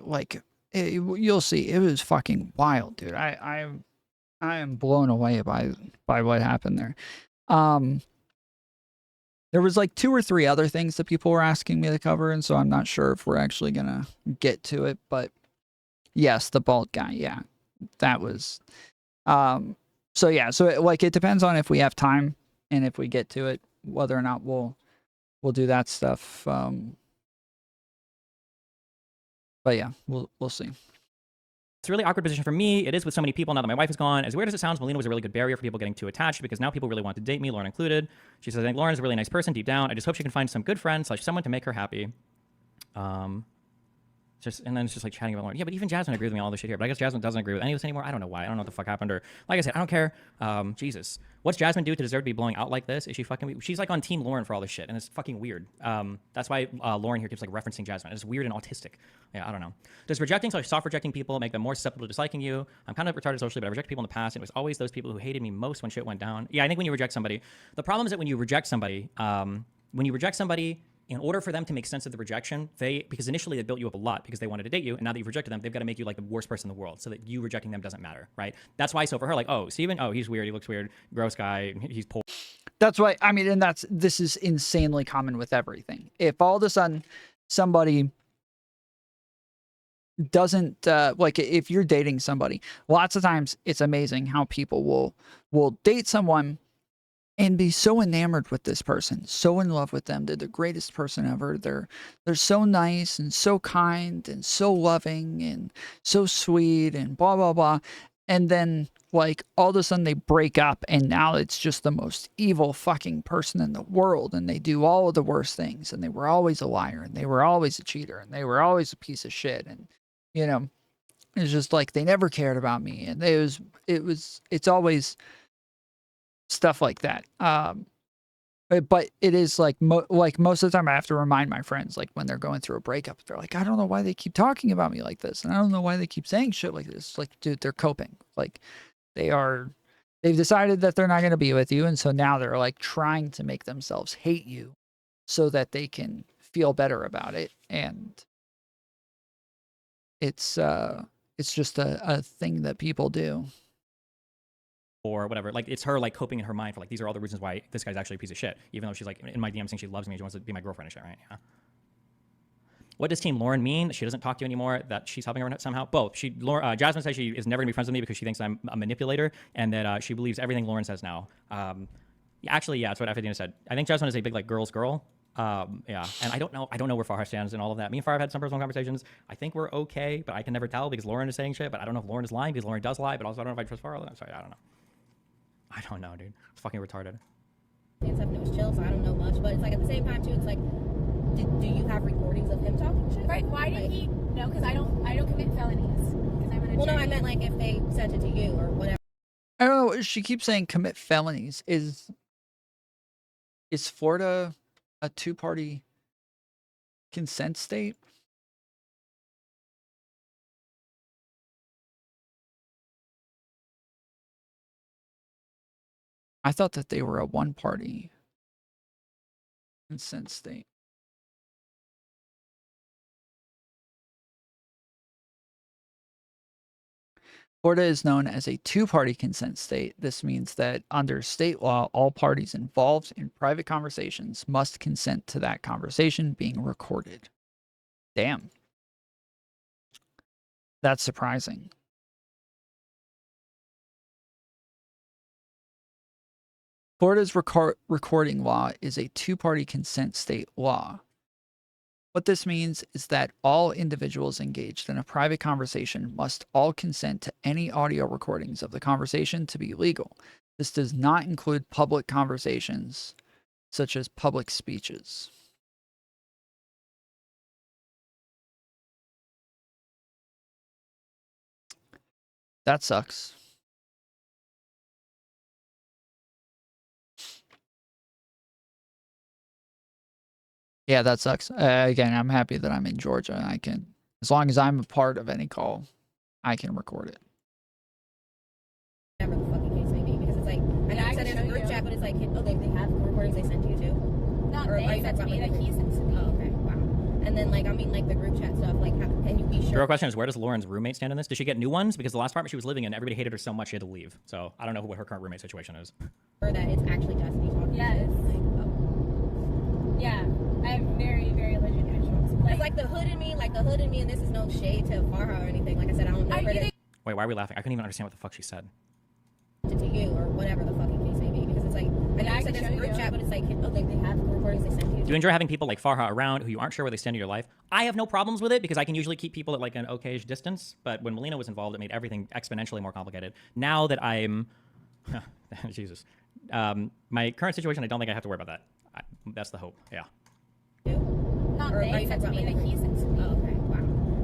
S1: you'll see it was fucking wild, dude. I am blown away by what happened there. There was like 2 or 3 other things that people were asking me to cover, and so I'm not sure if we're actually gonna get to it, but yes, the bald guy, yeah. That was so yeah, so it depends on if we have time and if we get to it, whether or not we'll do that stuff. But yeah, we'll see.
S2: It's a really awkward position for me. It is with so many people now that my wife is gone. As weird as it sounds, Melina was a really good barrier for people getting too attached because now people really want to date me, Lauren included. She says, I think Lauren is a really nice person deep down. I just hope she can find some good friend / someone to make her happy. And then it's just like chatting about Lauren. Yeah, but even Jazmen agrees with me on all this shit here. But I guess Jazmen doesn't agree with any of this anymore. I don't know why. I don't know what the fuck happened. Or like I said, I don't care. Jesus, what's Jazmen do to deserve to be blowing out like this? Is she fucking? She's like on Team Lauren for all this shit, and it's fucking weird. That's why Lauren here keeps like referencing Jazmen. It's weird and autistic. Yeah, I don't know. Does rejecting / soft rejecting people make them more susceptible to disliking you? I'm kind of retarded socially, but I rejected people in the past, and it was always those people who hated me most when shit went down. Yeah, I think when you reject somebody, the problem is that when you reject somebody, in order for them to make sense of the rejection, because initially they built you up a lot because they wanted to date you, and now that you've rejected them, they've got to make you like the worst person in the world so that you rejecting them doesn't matter, right? That's why, so for her, like, oh, Steven, oh, he's weird, he looks weird, gross guy, he's poor.
S1: That's why, I mean, and this is insanely common with everything. If all of a sudden somebody doesn't, if you're dating somebody, lots of times it's amazing how people will date someone and be so enamored with this person, so in love with them. They're the greatest person ever. They're so nice and so kind and so loving and so sweet and blah, blah, blah. And then like all of a sudden they break up and now it's just the most evil fucking person in the world. And they do all of the worst things. And they were always a liar and they were always a cheater and they were always a piece of shit. And, you know, it's just like they never cared about me. And it's always stuff like that. But it is like most of the time I have to remind my friends, like when they're going through a breakup, they're like, I don't know why they keep talking about me like this, and I don't know why they keep saying shit like this. Like, dude, they're coping. Like they've decided that they're not going to be with you, and so now they're like trying to make themselves hate you so that they can feel better about it. And it's just a thing that people do.
S2: Or whatever, like it's her like coping in her mind for like these are all the reasons why this guy's actually a piece of shit, even though she's like in my DM saying she loves me, she wants to be my girlfriend and shit, right? Yeah. What does Team Lauren mean? She doesn't talk to you anymore, that she's helping her somehow? Both. Jazmen says she is never gonna be friends with me because she thinks I'm a manipulator, and that she believes everything Lauren says now. Actually, yeah, that's what Afidina said. I think Jazmen is a big like girl's girl. Yeah, and I don't know where Farha stands in all of that. Me and Farha have had some personal conversations. I think we're okay, but I can never tell because Lauren is saying shit, but I don't know if Lauren is lying because Lauren does lie, but also I don't know if I trust Farha. I'm sorry, I don't know. I don't know, dude. It's fucking retarded.
S6: And stuff, and it was chill, so I don't know much. But it's like at the same time too, it's like, do you have recordings of him talking shit?
S7: Right? Why did he? No, because I don't commit felonies. Because I'm
S6: Well, no, I meant like if they sent it to you or whatever.
S1: I don't know. She keeps saying commit felonies. Is Florida a 2-party consent state? I thought that they were a 1-party consent state. Florida is known as a 2-party consent state. This means that under state law, all parties involved in private conversations must consent to that conversation being recorded. Damn. That's surprising. Florida's recording law is a 2-party consent state law. What this means is that all individuals engaged in a private conversation must all consent to any audio recordings of the conversation to be legal. This does not include public conversations, such as public speeches. That sucks. Yeah, that sucks. Again, I'm happy that I'm in Georgia. I can, as long as I'm a part of any call, I can record it.
S6: Whatever the fucking case may be, because it's like, I know I said in a group chat, but it's like, oh, they have recordings they send you too.
S7: Not
S6: Or
S7: they
S6: are you
S7: sent to
S6: talking
S7: me,
S6: about
S7: like he sent to me.
S6: Oh, okay, wow. And then like, I mean, like the group chat stuff, like, how, can you be
S2: The
S6: sure?
S2: real question is, where does Lauren's roommate stand in this? Does she get new ones? Because the last apartment she was living in, everybody hated her so much she had to leave. So I don't know what her current roommate situation is.
S6: That it's actually Destiny talking.
S7: Yes.
S6: Like, oh.
S7: Yeah, I have very, very legit visuals.
S6: It's like the hood in me, and this is no shade to Farha or anything. Like I said, I don't know her to
S2: Wait, why are we laughing? I couldn't even understand what the fuck she said.
S6: you or whatever the fucking case may be, because it's like, I know I said in a group chat, but it's like, oh, they have recordings they send you.
S2: Do you enjoy having people like Farha around who you aren't sure where they stand in your life? I have no problems with it because I can usually keep people at like an okay-ish distance. But when Melina was involved, it made everything exponentially more complicated. Now that I'm, Jesus, my current situation, I don't think I have to worry about that. That's the hope. Yeah.
S7: Not
S6: Or are
S7: they
S6: you
S7: sent to
S6: talking
S7: me,
S6: about
S7: like he sent to me.
S6: Oh, okay, wow.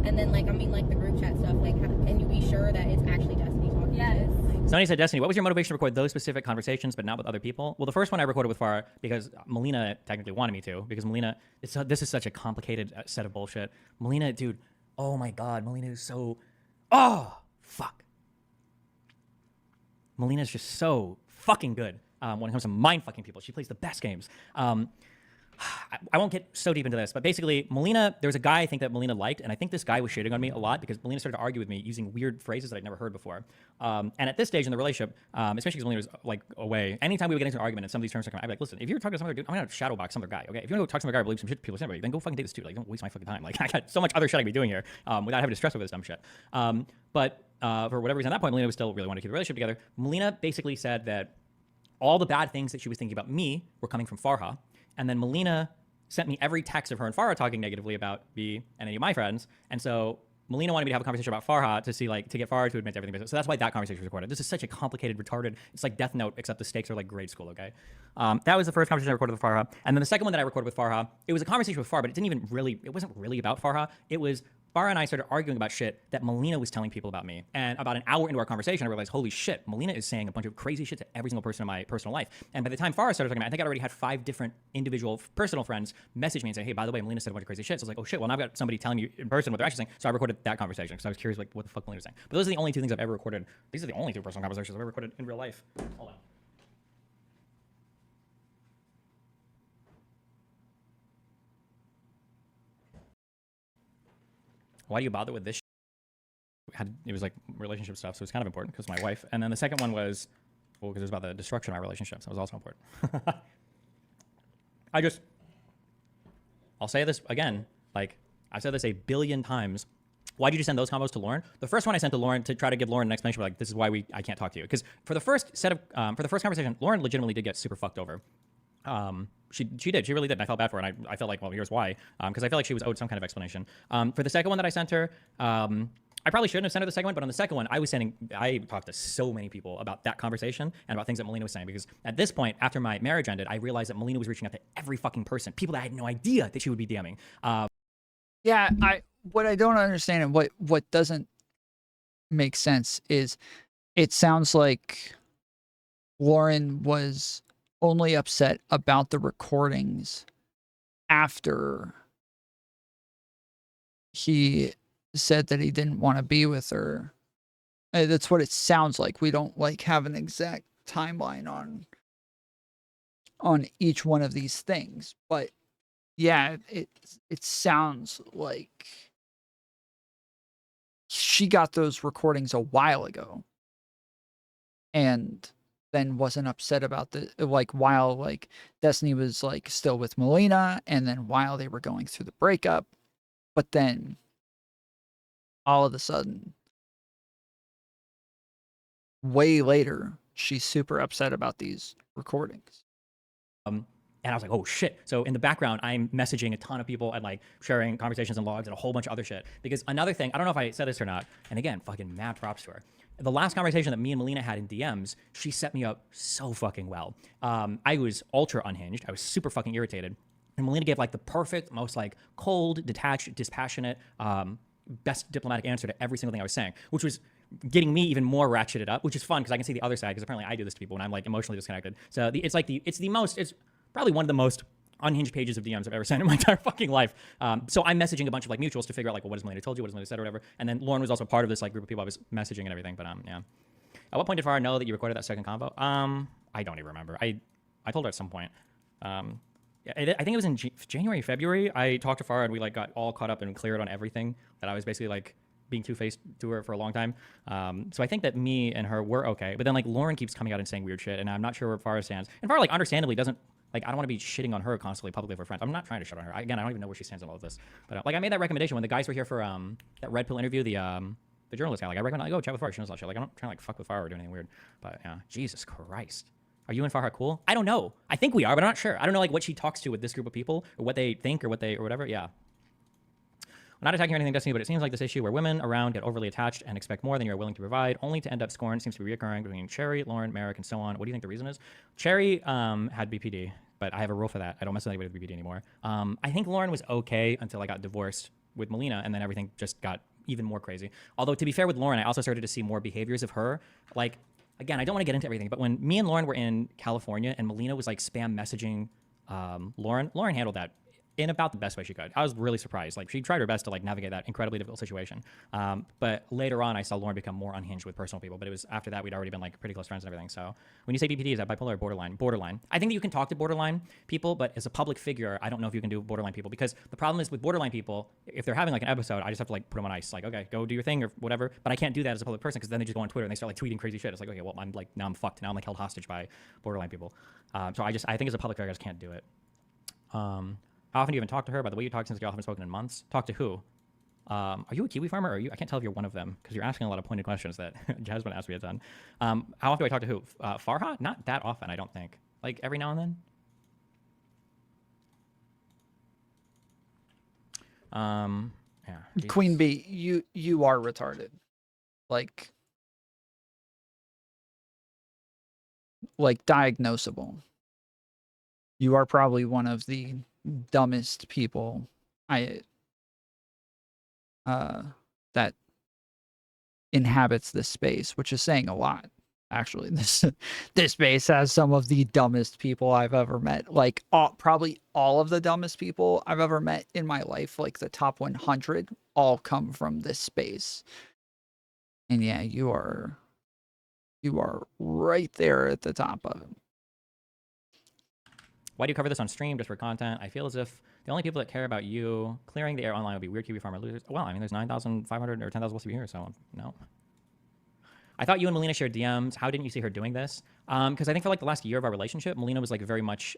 S6: And then like, I mean, like the group chat stuff, like, how, can you be sure that it's actually Destiny talking?
S7: Yes.
S2: Somebody said, Destiny, what was your motivation to record those specific conversations but not with other people? Well, the first one I recorded with Farha because Melina technically wanted me to, because Melina, this is such a complicated set of bullshit. Melina, dude, oh my God, Melina is so, oh, fuck. Melina is just so fucking good when it comes to mind-fucking people. She plays the best games. I won't get so deep into this, but basically, Melina, there was a guy I think that Melina liked, and I think this guy was shitting on me a lot because Melina started to argue with me using weird phrases that I'd never heard before. And at this stage in the relationship, especially because Melina was like away, anytime we would get into an argument and some of these terms are coming, I'd be like, listen, if you're talking to some other dude, I'm gonna shadowbox some other guy, okay? If you're gonna go talk to some other guy who believes some shit people say about you, then go fucking date this dude. Like, don't waste my fucking time. Like, I got so much other shit I could be doing here without having to stress over this dumb shit. But for whatever reason, at that point, Melina was still really wanting to keep the relationship together. Melina basically said that all the bad things that she was thinking about me were coming from Farha, and then Melina sent me every text of her and Farha talking negatively about me and any of my friends. And so Melina wanted me to have a conversation about Farha to see, like, to get Farha to admit to everything. So that's why that conversation was recorded. This is such a complicated, retarded, it's like Death Note, except the stakes are like grade school, okay? That was the first conversation I recorded with Farha. And then the second one that I recorded with Farha, it was a conversation with Farha, but it wasn't really about Farha. It was Farha and I started arguing about shit that Melina was telling people about me. And about an hour into our conversation, I realized, holy shit, Melina is saying a bunch of crazy shit to every single person in my personal life. And by the time Farha started talking about it, I think I already had 5 different individual personal friends message me and say, hey, by the way, Melina said a bunch of crazy shit. So I was like, oh shit, well now I've got somebody telling me in person what they're actually saying. So I recorded that conversation because I was curious like what the fuck Melina was saying. But those are the only 2 things I've ever recorded. These are the only 2 personal conversations I've ever recorded in real life. Hold on. Why do you bother with this shit? It was like relationship stuff, so it's kind of important because my wife. And then the second one was, well, because it was about the destruction of my relationships. That was also important. I'll say this again, like I've said this 1 billion times. Why did you send those combos to Lauren? The first one I sent to Lauren to try to give Lauren an explanation, like this is why I can't talk to you. Because for the first conversation, Lauren legitimately did get super fucked over. She did. She really did. And I felt bad for her. And I felt like, well, here's why. Because I felt like she was owed some kind of explanation. For the second one that I sent her, I probably shouldn't have sent her the second one, but on the second one, I talked to so many people about that conversation and about things that Melina was saying. Because at this point, after my marriage ended, I realized that Melina was reaching out to every fucking person, people that I had no idea that she would be DMing.
S1: Yeah, what I don't understand and what doesn't make sense is it sounds like Lauren was only upset about the recordings after he said that he didn't want to be with her. That's what it sounds like. We don't like have an exact timeline on each one of these things, but yeah, it sounds like she got those recordings a while ago and then wasn't upset about while like Destiny was like still with Molina, and then while they were going through the breakup, but then all of a sudden way later she's super upset about these recordings.
S2: And I was like, oh shit. So in the background, I'm messaging a ton of people and like sharing conversations and logs and a whole bunch of other shit. Because another thing, I don't know if I said this or not, and again, fucking mad props to her. The last conversation that me and Melina had in DMs, she set me up so fucking well. I was ultra unhinged. I was super fucking irritated. And Melina gave like the perfect, most like cold, detached, dispassionate, best diplomatic answer to every single thing I was saying, which was getting me even more ratcheted up, which is fun because I can see the other side, because apparently I do this to people when I'm like emotionally disconnected. So it's probably one of the most unhinged pages of DMs I've ever sent in my entire fucking life. So I'm messaging a bunch of like mutuals to figure out like, well, what has Melina told you? What has Melina said or whatever? And then Lauren was also part of this like group of people I was messaging and everything. But yeah. At what point did Farha know that you recorded that second convo? I don't even remember. I told her at some point. Yeah, I think it was in January, February. I talked to Farha and we like got all caught up and cleared on everything that I was basically like being two-faced to her for a long time. So I think that me and her were okay. But then like Lauren keeps coming out and saying weird shit, and I'm not sure where Farha stands. And Farha like understandably doesn't like. I don't want to be shitting on her constantly publicly for friends. I'm not trying to shit on her. Again, I don't even know where she stands on all of this. But like I made that recommendation when the guys were here for that Red Pill interview. The journalist guy. Like I recommend like go chat with Farha. She knows all that shit. Like I'm not trying to like fuck with Farha or do anything weird. But yeah, Jesus Christ. Are you and Farha cool? I don't know. I think we are, but I'm not sure. I don't know like what she talks to with this group of people or what they think or whatever. Yeah. I'm not attacking or anything, Destiny, but it seems like this issue where women around get overly attached and expect more than you're willing to provide, only to end up scorned, seems to be reoccurring between Cherry, Lauren, Merrick, and so on. What do you think the reason is? Cherry had BPD, but I have a rule for that. I don't mess with anybody with BPD anymore. I think Lauren was okay until I got divorced with Melina, and then everything just got even more crazy. Although, to be fair with Lauren, I also started to see more behaviors of her. Like, again, I don't want to get into everything, but when me and Lauren were in California and Melina was like spam messaging Lauren handled that in about the best way she could. I was really surprised. Like she tried her best to like navigate that incredibly difficult situation. But later on, I saw Lauren become more unhinged with personal people. But it was after that we'd already been like pretty close friends and everything. So when you say BPD, is that bipolar or borderline? Borderline. I think that you can talk to borderline people, but as a public figure, I don't know if you can do borderline people because the problem is with borderline people, if they're having like an episode, I just have to like put them on ice. Like, okay, go do your thing or whatever. But I can't do that as a public person because then they just go on Twitter and they start like tweeting crazy shit. It's like, okay, well, I'm like now I'm fucked. Now I'm like held hostage by borderline people. So I think as a public figure, I just can't do it. How often do you even talk to her? By the way you talk since y'all haven't spoken in months. Talk to who? Are you a Kiwi farmer or are you? I can't tell if you're one of them because you're asking a lot of pointed questions that Jazmen asked me a ton. How often do I talk to who? Farha? Not that often, I don't think. Like every now and then. Yeah. Jesus.
S1: Queen Bee, you are retarded. Like diagnosable. You are probably one of the dumbest people that inhabits this space, which is saying a lot. Actually, this space has some of the dumbest people I've ever met. Like probably all of the dumbest people I've ever met in my life, like the top 100, all come from this space. And yeah, you are right there at the top of it.
S2: Why do you cover this on stream just for content? I feel as if the only people that care about you clearing the air online would be weird Kiwi farmer losers. Well, I mean, there's 9,500 or 10,000 supposed to be here, so no. I thought you and Melina shared DMs. How didn't you see her doing this? Because I think for like the last year of our relationship, Melina was like very much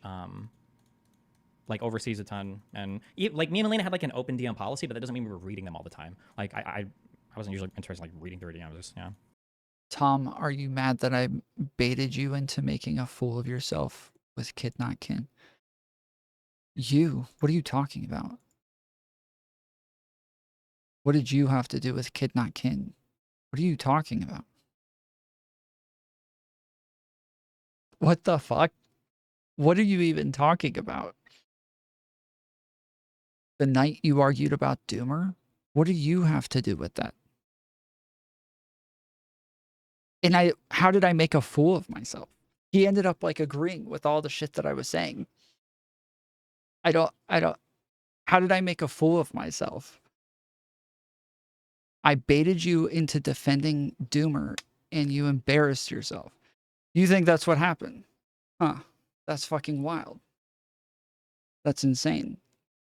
S2: like overseas a ton, and like me and Melina had like an open DM policy, but that doesn't mean we were reading them all the time. Like I wasn't usually interested in like reading through DMs. Just, yeah.
S1: Tom, are you mad that I baited you into making a fool of yourself with Kid Not Kin? You? What are you talking about? What did you have to do with Kid Not Kin? What are you talking about? What the fuck? What are you even talking about? The night you argued about Doomer? What do you have to do with that? And how did I make a fool of myself? He ended up like agreeing with all the shit that I was saying. I don't, how did I make a fool of myself? I baited you into defending Doomer and you embarrassed yourself. You think that's what happened? Huh. That's fucking wild. That's insane.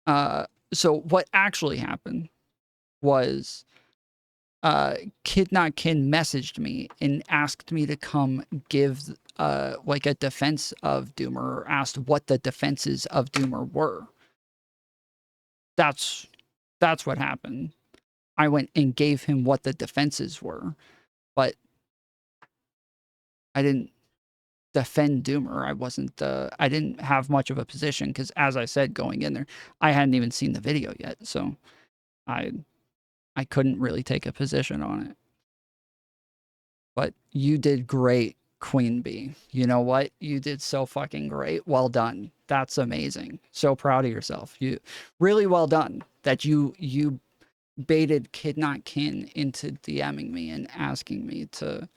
S1: So what actually happened was Kid Not Kin messaged me and asked me to come give like a defense of Doomer, or asked what the defenses of Doomer were. That's what happened. I went and gave him what the defenses were, but I didn't defend Doomer. I didn't have much of a position because, as I said, going in there, I hadn't even seen the video yet, so I couldn't really take a position on it. But you did great, Queen Bee. You know what? You did so fucking great. Well done. That's amazing. So proud of yourself. You really well done that you baited Kid Not Kin into DMing me and asking me to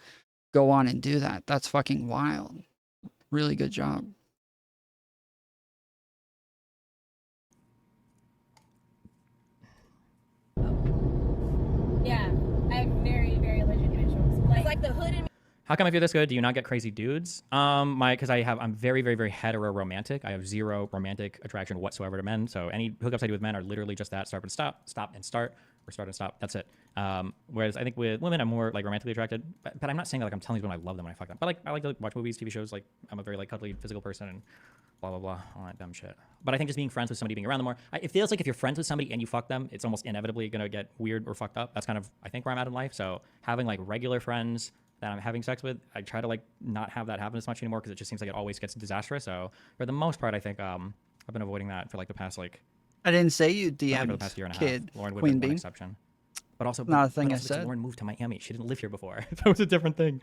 S1: go on and do that. That's fucking wild. Really good job.
S6: like the hood in me.
S2: How come if you're this good, do you not get crazy dudes? Because I'm very, very, very hetero romantic. I have zero romantic attraction whatsoever to men. So any hookups I do with men are literally just that: start and stop, stop and start, or start and stop. That's it. Whereas I think with women, I'm more like romantically attracted. But I'm not saying that like I'm telling you when I love them when I fuck them. But like I like to watch movies, TV shows. Like I'm a very like cuddly physical person and blah blah blah, all that dumb shit. But I think just being friends with somebody, being around them more, it feels like if you're friends with somebody and you fuck them, it's almost inevitably gonna get weird or fucked up. That's kind of I think where I'm at in life. So having like regular friends that I'm having sex with, I try to like not have that happen as much anymore because it just seems like it always gets disastrous. So for the most part, I think I've been avoiding that for like the past like
S1: I didn't say you
S2: for the
S1: DM'd
S2: past year and a
S1: kid
S2: half. Lauren would
S1: Queen
S2: have been one
S1: Bee.
S2: exception. But also,
S1: Not a thing
S2: but
S1: I
S2: also because
S1: said.
S2: Lauren moved to Miami. She didn't live here before. That was a different thing.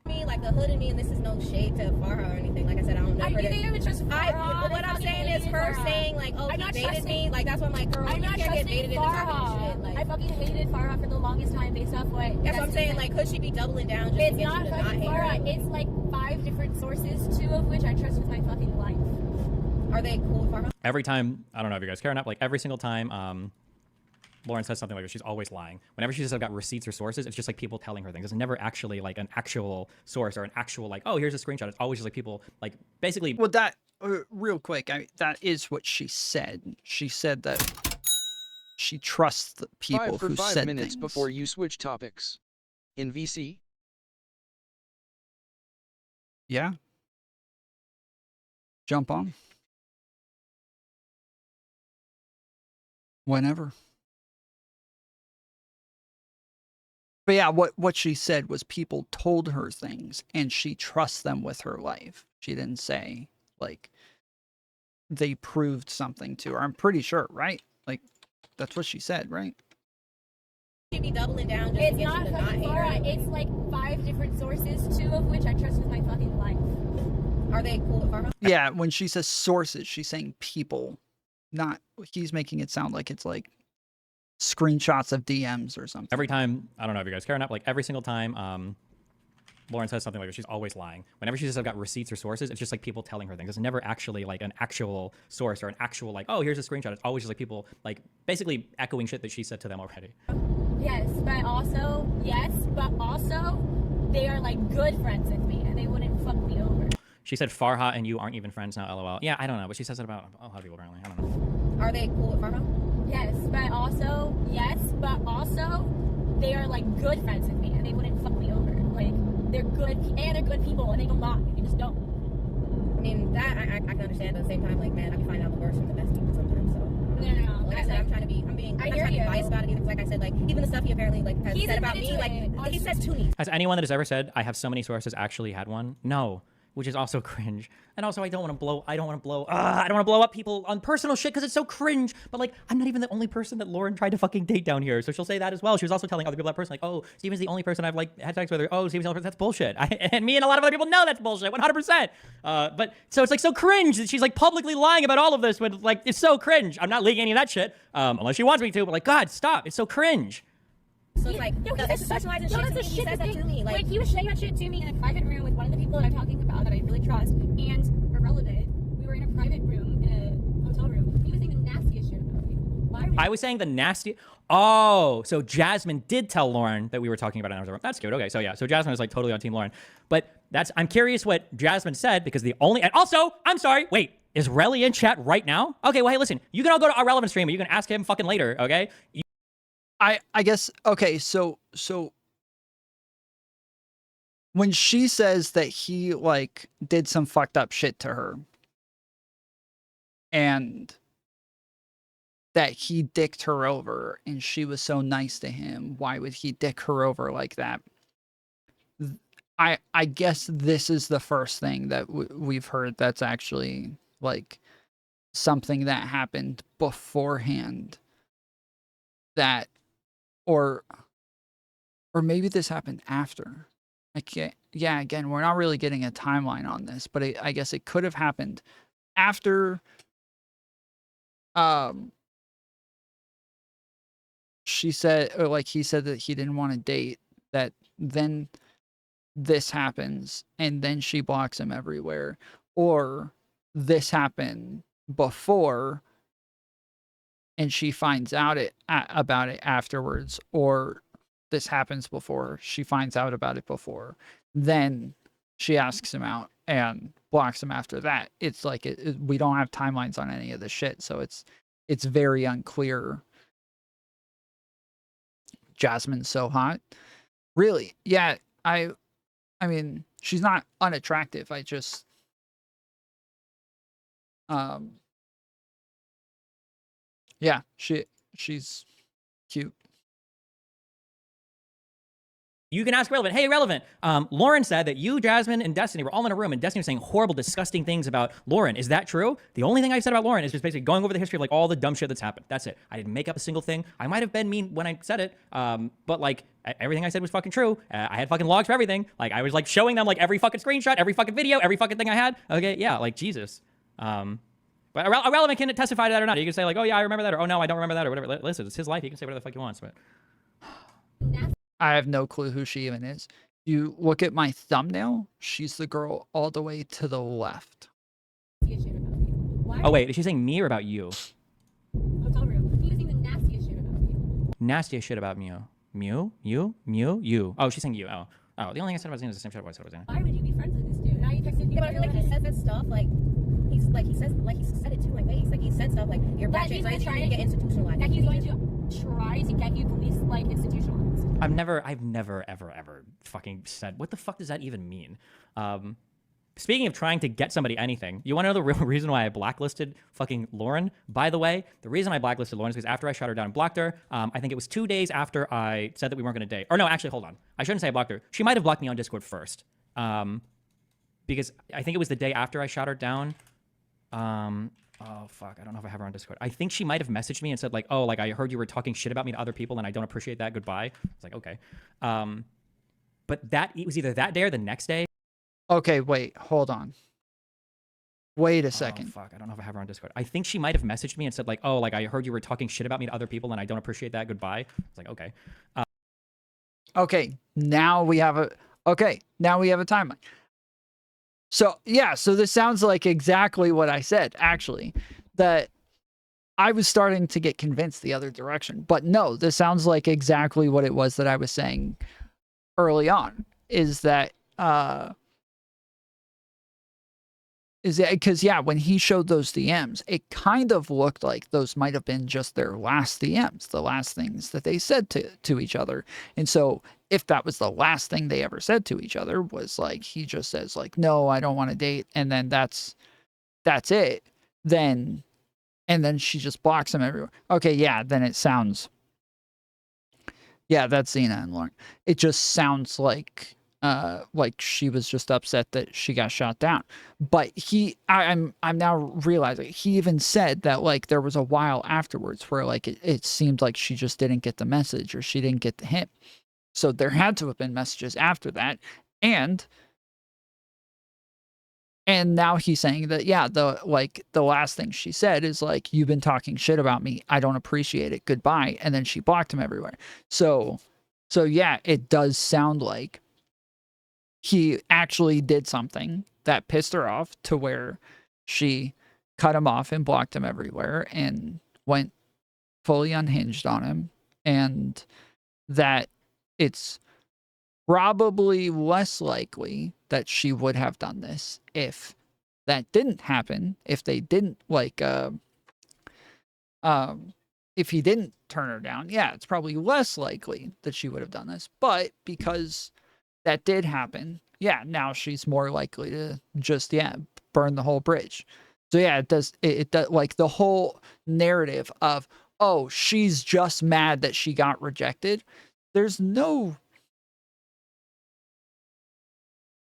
S6: Me, like the hood in me, and this is no shade to Farha or anything. Like I said, I don't know.
S7: You think I would trust Farha?
S6: What I'm saying is her saying like, oh,
S7: I'm
S6: he
S7: not
S6: dated
S7: trusting-
S6: me. Like that's what I'm like, girl,
S7: I'm
S6: you
S7: not
S6: can't get
S7: trusting
S6: baited into talking
S7: Farha.
S6: shit. Like
S7: I fucking hated Farha for the longest time based off what.
S6: that's what I'm saying. Like, could she be doubling down? Just
S7: It's
S6: to get
S7: not
S6: you to
S7: fucking
S6: hate her?
S7: Farha. It's like 5 different sources, 2 of which I trust with my fucking life.
S6: Are they cool with Farha?
S2: Every time, I don't know if you guys care or not, but like every single time Lauren says something like that, she's always lying. Whenever she says I've got receipts or sources, it's just like people telling her things. It's never actually like an actual source or an actual like, oh, here's a screenshot. It's always just like people like basically.
S1: Well, that real quick, that is what she said. She said that she trusts the people
S8: 5 for
S1: who
S8: 5
S1: said
S8: minutes
S1: things.
S8: before you switch topics. In VC,
S1: Yeah. Jump on. Whenever. But yeah, what she said was people told her things and she trusts them with her life. She didn't say like they proved something to her. I'm pretty sure, right? Like that's what she said, right?
S6: She be doubling down just
S7: It's
S6: to get
S7: not
S6: you to not
S7: fucking
S6: hate her?
S7: Farha. It's like 5 different sources, 2 of which I trust with my fucking life.
S6: Are they cool with Farha?
S1: Yeah, when she says sources, she's saying people, not he's making it sound like it's like screenshots of DMs or something.
S2: Every time, I don't know if you guys care or not, but like every single time Lauren says something like that, she's always lying. Whenever she says I've got receipts or sources, it's just like people telling her things. It's never actually like an actual source or an actual like, oh, here's a screenshot. It's always just like people like basically echoing shit that she said to them already.
S7: Yes, but also they are like good friends with me and they wouldn't fuck me over.
S2: She said Farha and you aren't even friends now, lol. Yeah, I don't know, but she says it about a lot of people apparently. I don't know.
S6: Are they cool with Farha?
S7: Yes, but also they are like good friends with me and they wouldn't fuck me over. Like they're good and they're good people and they don't lie. They just don't.
S6: I mean, that I can understand. But at the same time, like, man, I can find out the worst from the best people sometimes. So
S7: No.
S6: like I said, I'm trying to be I'm not trying to be biased about it either. 'Cause like I said, like even the stuff he apparently like has
S7: He's
S6: said about
S7: admitted
S6: me,
S7: to
S6: like
S7: it.
S6: he says to me.
S2: Has anyone that has ever said I have so many sources actually had one? No. Which is also cringe. And also I don't want to blow up people on personal shit because it's so cringe. But like, I'm not even the only person that Lauren tried to fucking date down here. So she'll say that as well. She was also telling other people that person like, oh, Steven's the only person I've like had sex with, or oh, Steven's the only person. That's bullshit. And me and a lot of other people know that's bullshit, 100%. But so it's like so cringe that she's like publicly lying about all of this when like, it's so cringe. I'm not leaking any of that shit, unless she wants me to, but like, God, stop. It's so cringe.
S6: So it's like he specializes shit to me. He says that to me. Like
S7: he was saying that shit to me in a private room with one of the people that I'm talking about that I really trust and irrelevant. We were in a private room in a hotel room. He was saying the nastiest shit about me. Why are we?
S2: I was saying the nasty. Oh, so Jasmine did tell Lauren that we were talking about it in our room. That's good. Okay, so yeah, so Jasmine is like totally on Team Lauren. But I'm curious what Jasmine said because and also, I'm sorry, wait, is Relly in chat right now? Okay, well, hey, listen, you can all go to our relevant stream, you can ask him fucking later, okay?
S1: I guess okay, so when she says that he like did some fucked up shit to her and that he dicked her over and she was so nice to him, why would he dick her over like that? I guess this is the first thing that we've heard that's actually like something that happened beforehand that or maybe this happened after. Yeah, again, we're not really getting a timeline on this, but I guess it could have happened after she said, or like he said that he didn't want to date, that then this happens and then she blocks him everywhere, or this happened before and she finds out about it afterwards, or this happens before. She finds out about it before. Then she asks him out and blocks him after that. It's like we don't have timelines on any of this shit, so it's very unclear. Jasmine's so hot. Really? Yeah, I mean, she's not unattractive. I just yeah, she's cute.
S2: You can ask Relevant. Hey, Relevant. Lauren said that you, Jasmine, and Destiny were all in a room, and Destiny was saying horrible, disgusting things about Lauren. Is that true? The only thing I said about Lauren is just basically going over the history of like all the dumb shit that's happened. That's it. I didn't make up a single thing. I might have been mean when I said it, but like everything I said was fucking true. I had fucking logs for everything. Like I was like showing them like every fucking screenshot, every fucking video, every fucking thing I had. Okay, yeah, like Jesus. But Irrelevant can testify to that or not. You can say like, oh yeah, I remember that, or oh no, I don't remember that, or whatever. Listen, it's his life. He can say whatever the fuck he wants. But
S1: I have no clue who she even is. You look at my thumbnail, she's the girl all the way to the left.
S2: Oh wait, is she saying me or about you? Nastiest shit about Mew. Mew? You? Oh, she's saying you. Oh, the only thing I said about Xena is the same shit I said about Xena.
S6: Why would you be friends with this dude? Now you texted me. Yeah, but I feel like he says that stuff like he said it too like ways. Like he said stuff like you're bad chicks, like trying to get institutionalized. That he's going to try to get you police like institutionalized.
S2: I've never ever fucking said. What the fuck does that even mean? Speaking of trying to get somebody anything, you want to know the real reason why I blacklisted fucking Lauren? By the way, the reason I blacklisted Lauren is because after I shut her down and blocked her, I think it was 2 days after I said that we weren't going to date. Or no, actually, hold on. I shouldn't say I blocked her. She might have blocked me on Discord first. Because I think it was the day after I shot her down. Oh, fuck. I don't know if I have her on Discord. I think she might have messaged me and said, like, oh, like, I heard you were talking shit about me to other people, and I don't appreciate that. Goodbye. It's like, okay. But it was either that day or the next day.
S1: Okay, wait. Hold on. Wait a second.
S2: Oh, fuck. I don't know if I have her on Discord. I think she might have messaged me and said, like, oh, like, I heard you were talking shit about me to other people, and I don't appreciate that. Goodbye. It's like, okay.
S1: Okay, now we have a timeline. So, yeah, so this sounds like exactly what I said, actually, that I was starting to get convinced the other direction. But no, this sounds like exactly what it was that I was saying early on, is that, because, yeah, when he showed those DMs, it kind of looked like those might have been just their last DMs, the last things that they said to each other. And so if that was the last thing they ever said to each other, was like, he just says like, no, I don't want to date. And then that's it. And then she just blocks him everywhere. Okay. Yeah. Then it sounds, yeah, that's Xena and Lauren. It just sounds like she was just upset that she got shot down. But I'm now realizing he even said that like there was a while afterwards where like it seemed like she just didn't get the message or she didn't get the hint. So there had to have been messages after that. And now he's saying that, yeah, the last thing she said is like, you've been talking shit about me. I don't appreciate it. Goodbye. And then she blocked him everywhere. So yeah, it does sound like he actually did something that pissed her off to where she cut him off and blocked him everywhere and went fully unhinged on him. And that it's probably less likely that she would have done this if that didn't happen, if they didn't if he didn't turn her down. Yeah, it's probably less likely that she would have done this. But because that did happen, yeah, now she's more likely to just, yeah, burn the whole bridge. So yeah, it does like the whole narrative of, oh, she's just mad that she got rejected. There's no,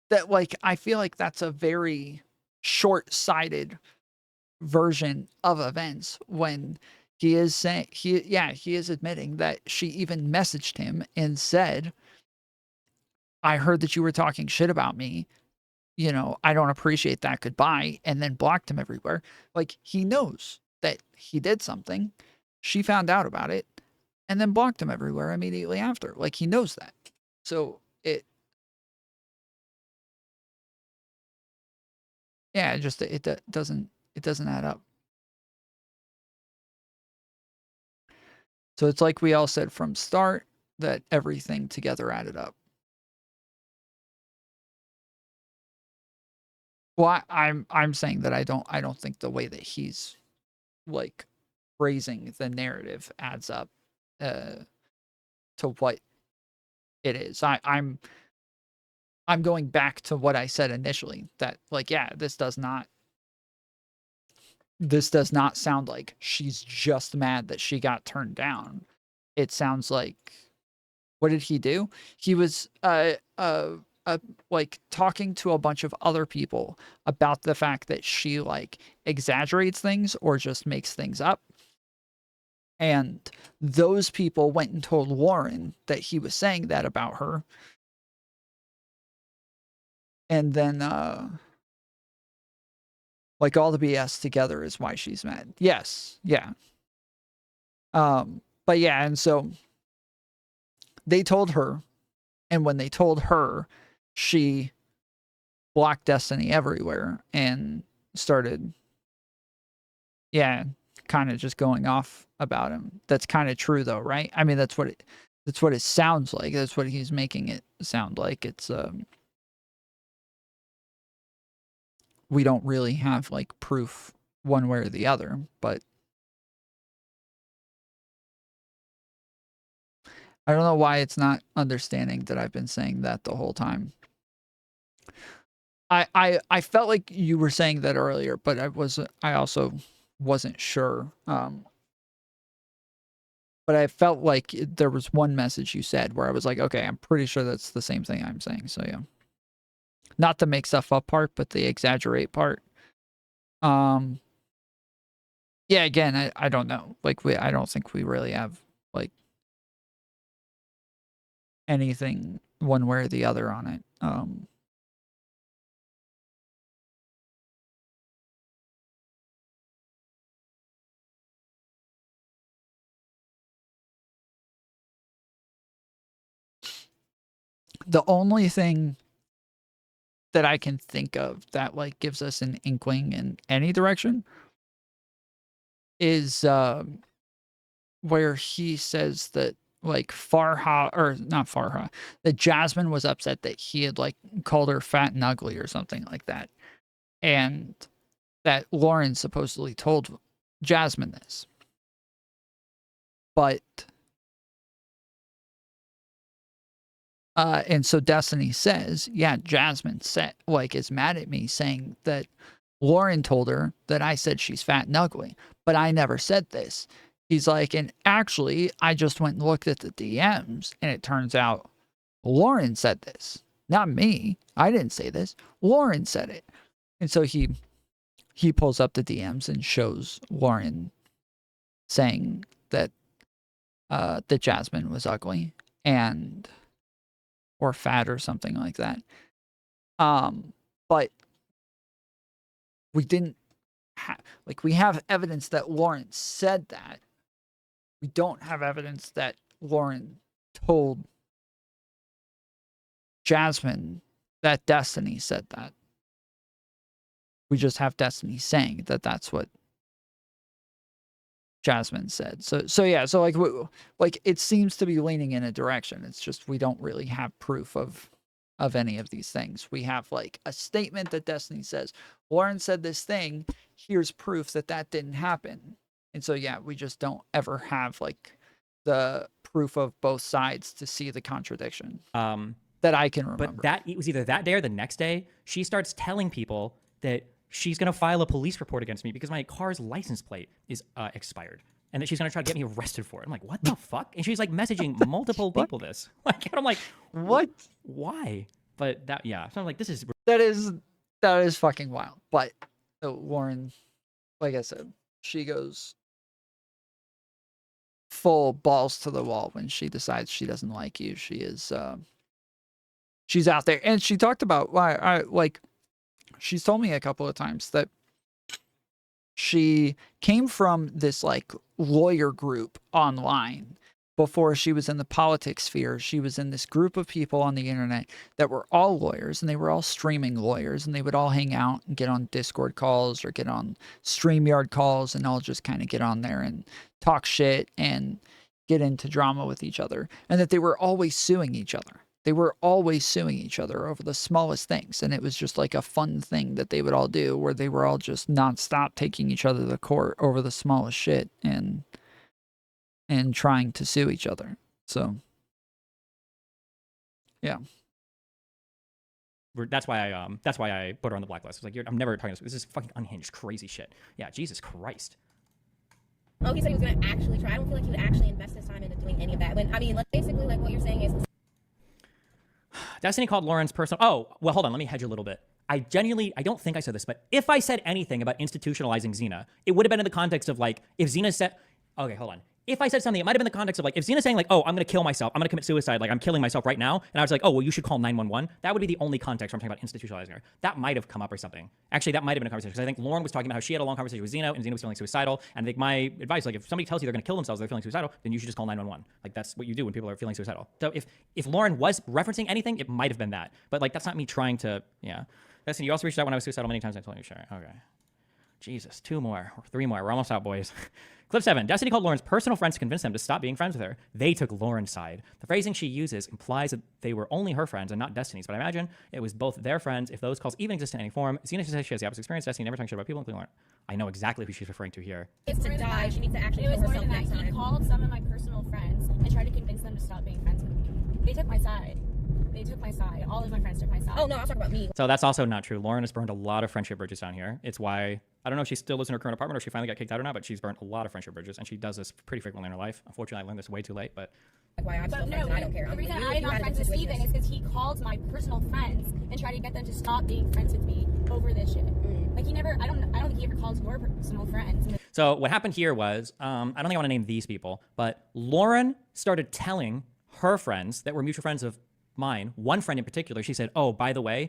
S1: that like, I feel like that's a very short-sighted version of events when he is saying, he is admitting that she even messaged him and said, I heard that you were talking shit about me. You know, I don't appreciate that. Goodbye. And then blocked him everywhere. Like, he knows that he did something. She found out about it and then blocked him everywhere immediately after. Like, he knows that. So it doesn't add up. So it's like we all said from start, that everything together added up. Well, I'm saying that I don't think the way that he's like phrasing the narrative adds up to what it is. I'm going back to what I said initially, that like, yeah, this does not sound like she's just mad that she got turned down. It sounds like, what did he do? He was like talking to a bunch of other people about the fact that she like exaggerates things or just makes things up. And those people went and told Lauren that he was saying that about her. And then like all the BS together is why she's mad. Yes, yeah. But yeah, and so they told her, and when they told her, she blocked Destiny everywhere and started, yeah, kind of just going off about him. That's kind of true though, right? I mean, that's what it sounds like. That's what he's making it sound like. It's we don't really have like proof one way or the other, but I don't know why it's not understanding that I've been saying that the whole time. I felt like you were saying that earlier, but I also wasn't sure. But I felt like there was one message you said where I was like, okay, I'm pretty sure that's the same thing I'm saying. So yeah. Not the make stuff up part, but the exaggerate part. Yeah, again, I don't know. Like I don't think we really have like anything one way or the other on it. The only thing that I can think of that like gives us an inkling in any direction is where he says that like Farha, or not Farha, that Jazmen was upset that he had like called her fat and ugly or something like that. And that Lauren supposedly told Jazmen this. But and so Destiny says, yeah, Jazmen said, like, is mad at me saying that Lauren told her that I said she's fat and ugly, but I never said this. He's like, and actually, I just went and looked at the DMs, and it turns out Lauren said this, not me. I didn't say this. Lauren said it. And so he pulls up the DMs and shows Lauren saying that that Jazmen was ugly and or fat or something like that. But we didn't like, we have evidence that Lauren said that. We don't have evidence that Lauren told Jazmen that Destiny said that. We just have Destiny saying that that's what Jazmen said. So yeah, so like it seems to be leaning in a direction. It's just we don't really have proof of any of these things. We have like a statement that Destiny says, Lauren said this thing, here's proof that that didn't happen. And so yeah, we just don't ever have like the proof of both sides to see the contradiction. That I can remember.
S2: But that it was either that day or the next day, she starts telling people that she's going to file a police report against me because my car's license plate is expired, and that she's going to try to get me arrested for it. I'm like, what the fuck? And she's like messaging multiple people this. Like, and I'm like,
S1: what?
S2: Why? But that, yeah. So I'm like, this is
S1: that is fucking wild. But Lauren, like I said, she goes full balls to the wall when she decides she doesn't like you. She is she's out there, and she talked about why like she's told me a couple of times that she came from this like lawyer group online before she was in the politics sphere. She was in this group of people on the internet that were all lawyers, and they were all streaming lawyers, and they would all hang out and get on Discord calls or get on StreamYard calls and all just kind of get on there and talk shit and, get into drama with each other, and that they were always suing each other. They were always suing each other over the smallest things, and it was just like a fun thing that they would all do, where they were all just nonstop taking each other to court over the smallest shit and trying to sue each other. So, yeah.
S2: That's why I put her on the blacklist. It's like, I'm never talking to this is fucking unhinged, crazy shit. Yeah, Jesus Christ.
S6: Oh, he said he was going to actually try. I don't feel like he would actually invest his time into doing any of that. When, I mean, like, basically, like, what you're saying is...
S2: Destiny called Lauren's personal... Oh, well, hold on. Let me hedge a little bit. I don't think I said this, but if I said anything about institutionalizing Xena, it would have been in the context of, like, if Xena said... Okay, hold on. If I said something, it might have been the context of, like, if Xena's saying, like, oh, I'm going to kill myself, I'm going to commit suicide, like, I'm killing myself right now, and I was like, oh, well, you should call 911, that would be the only context where I'm talking about institutionalizing her. That might have come up or something. Actually, that might have been a conversation, because I think Lauren was talking about how she had a long conversation with Xena, and Xena was feeling suicidal, and I think my advice, like, if somebody tells you they're going to kill themselves, they're feeling suicidal, then you should just call 911. Like, that's what you do when people are feeling suicidal. So if Lauren was referencing anything, it might have been that. But, like, that's not me trying to, yeah. Destiny, you also reached out when I was suicidal many times, I told you, sure. Okay. Jesus, 2 more, or 3 more. We're almost out, boys. Clip 7. Destiny called Lauren's personal friends to convince them to stop being friends with her. They took Lauren's side. The phrasing she uses implies that they were only her friends and not Destiny's, but I imagine it was both their friends if those calls even exist in any form. Xena says she has the opposite experience. Destiny never talks shit about people, including Lauren. I know exactly who she's referring to here.
S6: It's to die. She needs to actually kill herself next time.
S7: He called some of my personal friends and tried to convince them to stop being friends with me. They took my side. They took my side. All of my friends took my side.
S6: Oh, no, I'm talking about me.
S2: So that's also not true. Lauren has burned a lot of friendship bridges down here. It's why, I don't know if she still lives in her current apartment or she finally got kicked out or not, but she's burnt a lot of friendship bridges, and she does this pretty frequently in her life. Unfortunately, I learned this way too late, but...
S6: Like, why I'm still friends and I don't care.
S7: The reason I'm not friends with Steven is because he called my personal friends and tried to get them to stop being friends with me over this shit. Like, he never, I don't think he ever called your personal friends.
S2: So what happened here was, I don't think I want to name these people, but Lauren started telling her friends that were mutual friends of mine, one friend in particular, she said, oh, by the way,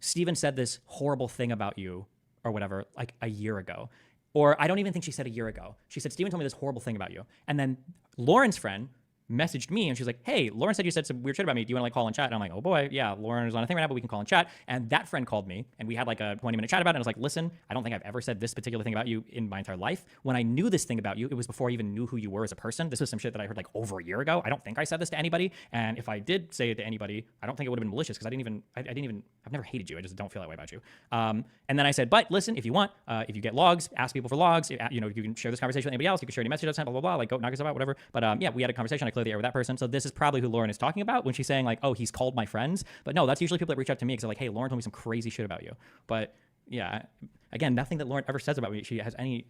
S2: Steven said this horrible thing about you or whatever, like a year ago. Or I don't even think she said a year ago. She said, Steven told me this horrible thing about you. And then Lauren's friend messaged me and she's like, hey, Lauren said you said some weird shit about me. Do you want to like call and chat? And I'm like, oh boy, yeah, Lauren is on a thing right now, but we can call and chat. And that friend called me and we had like a 20-minute chat about it. And I was like, listen, I don't think I've ever said this particular thing about you in my entire life. When I knew this thing about you, it was before I even knew who you were as a person. This was some shit that I heard like over a year ago. I don't think I said this to anybody. And if I did say it to anybody, I don't think it would have been malicious because I've never hated you. I just don't feel that way about you. And then I said, but listen, if you want, if you get logs, ask people for logs. You know, you can share this conversation with anybody else. You can share any messages, blah, blah, blah, like go knock yourself out, whatever. But yeah, we had a conversation. I cleared the air with that person. So this is probably who Lauren is talking about when she's saying like, oh, he's called my friends. But no, that's usually people that reach out to me because they're like, hey, Lauren told me some crazy shit about you. But yeah, again, nothing that Lauren ever says about me, she has any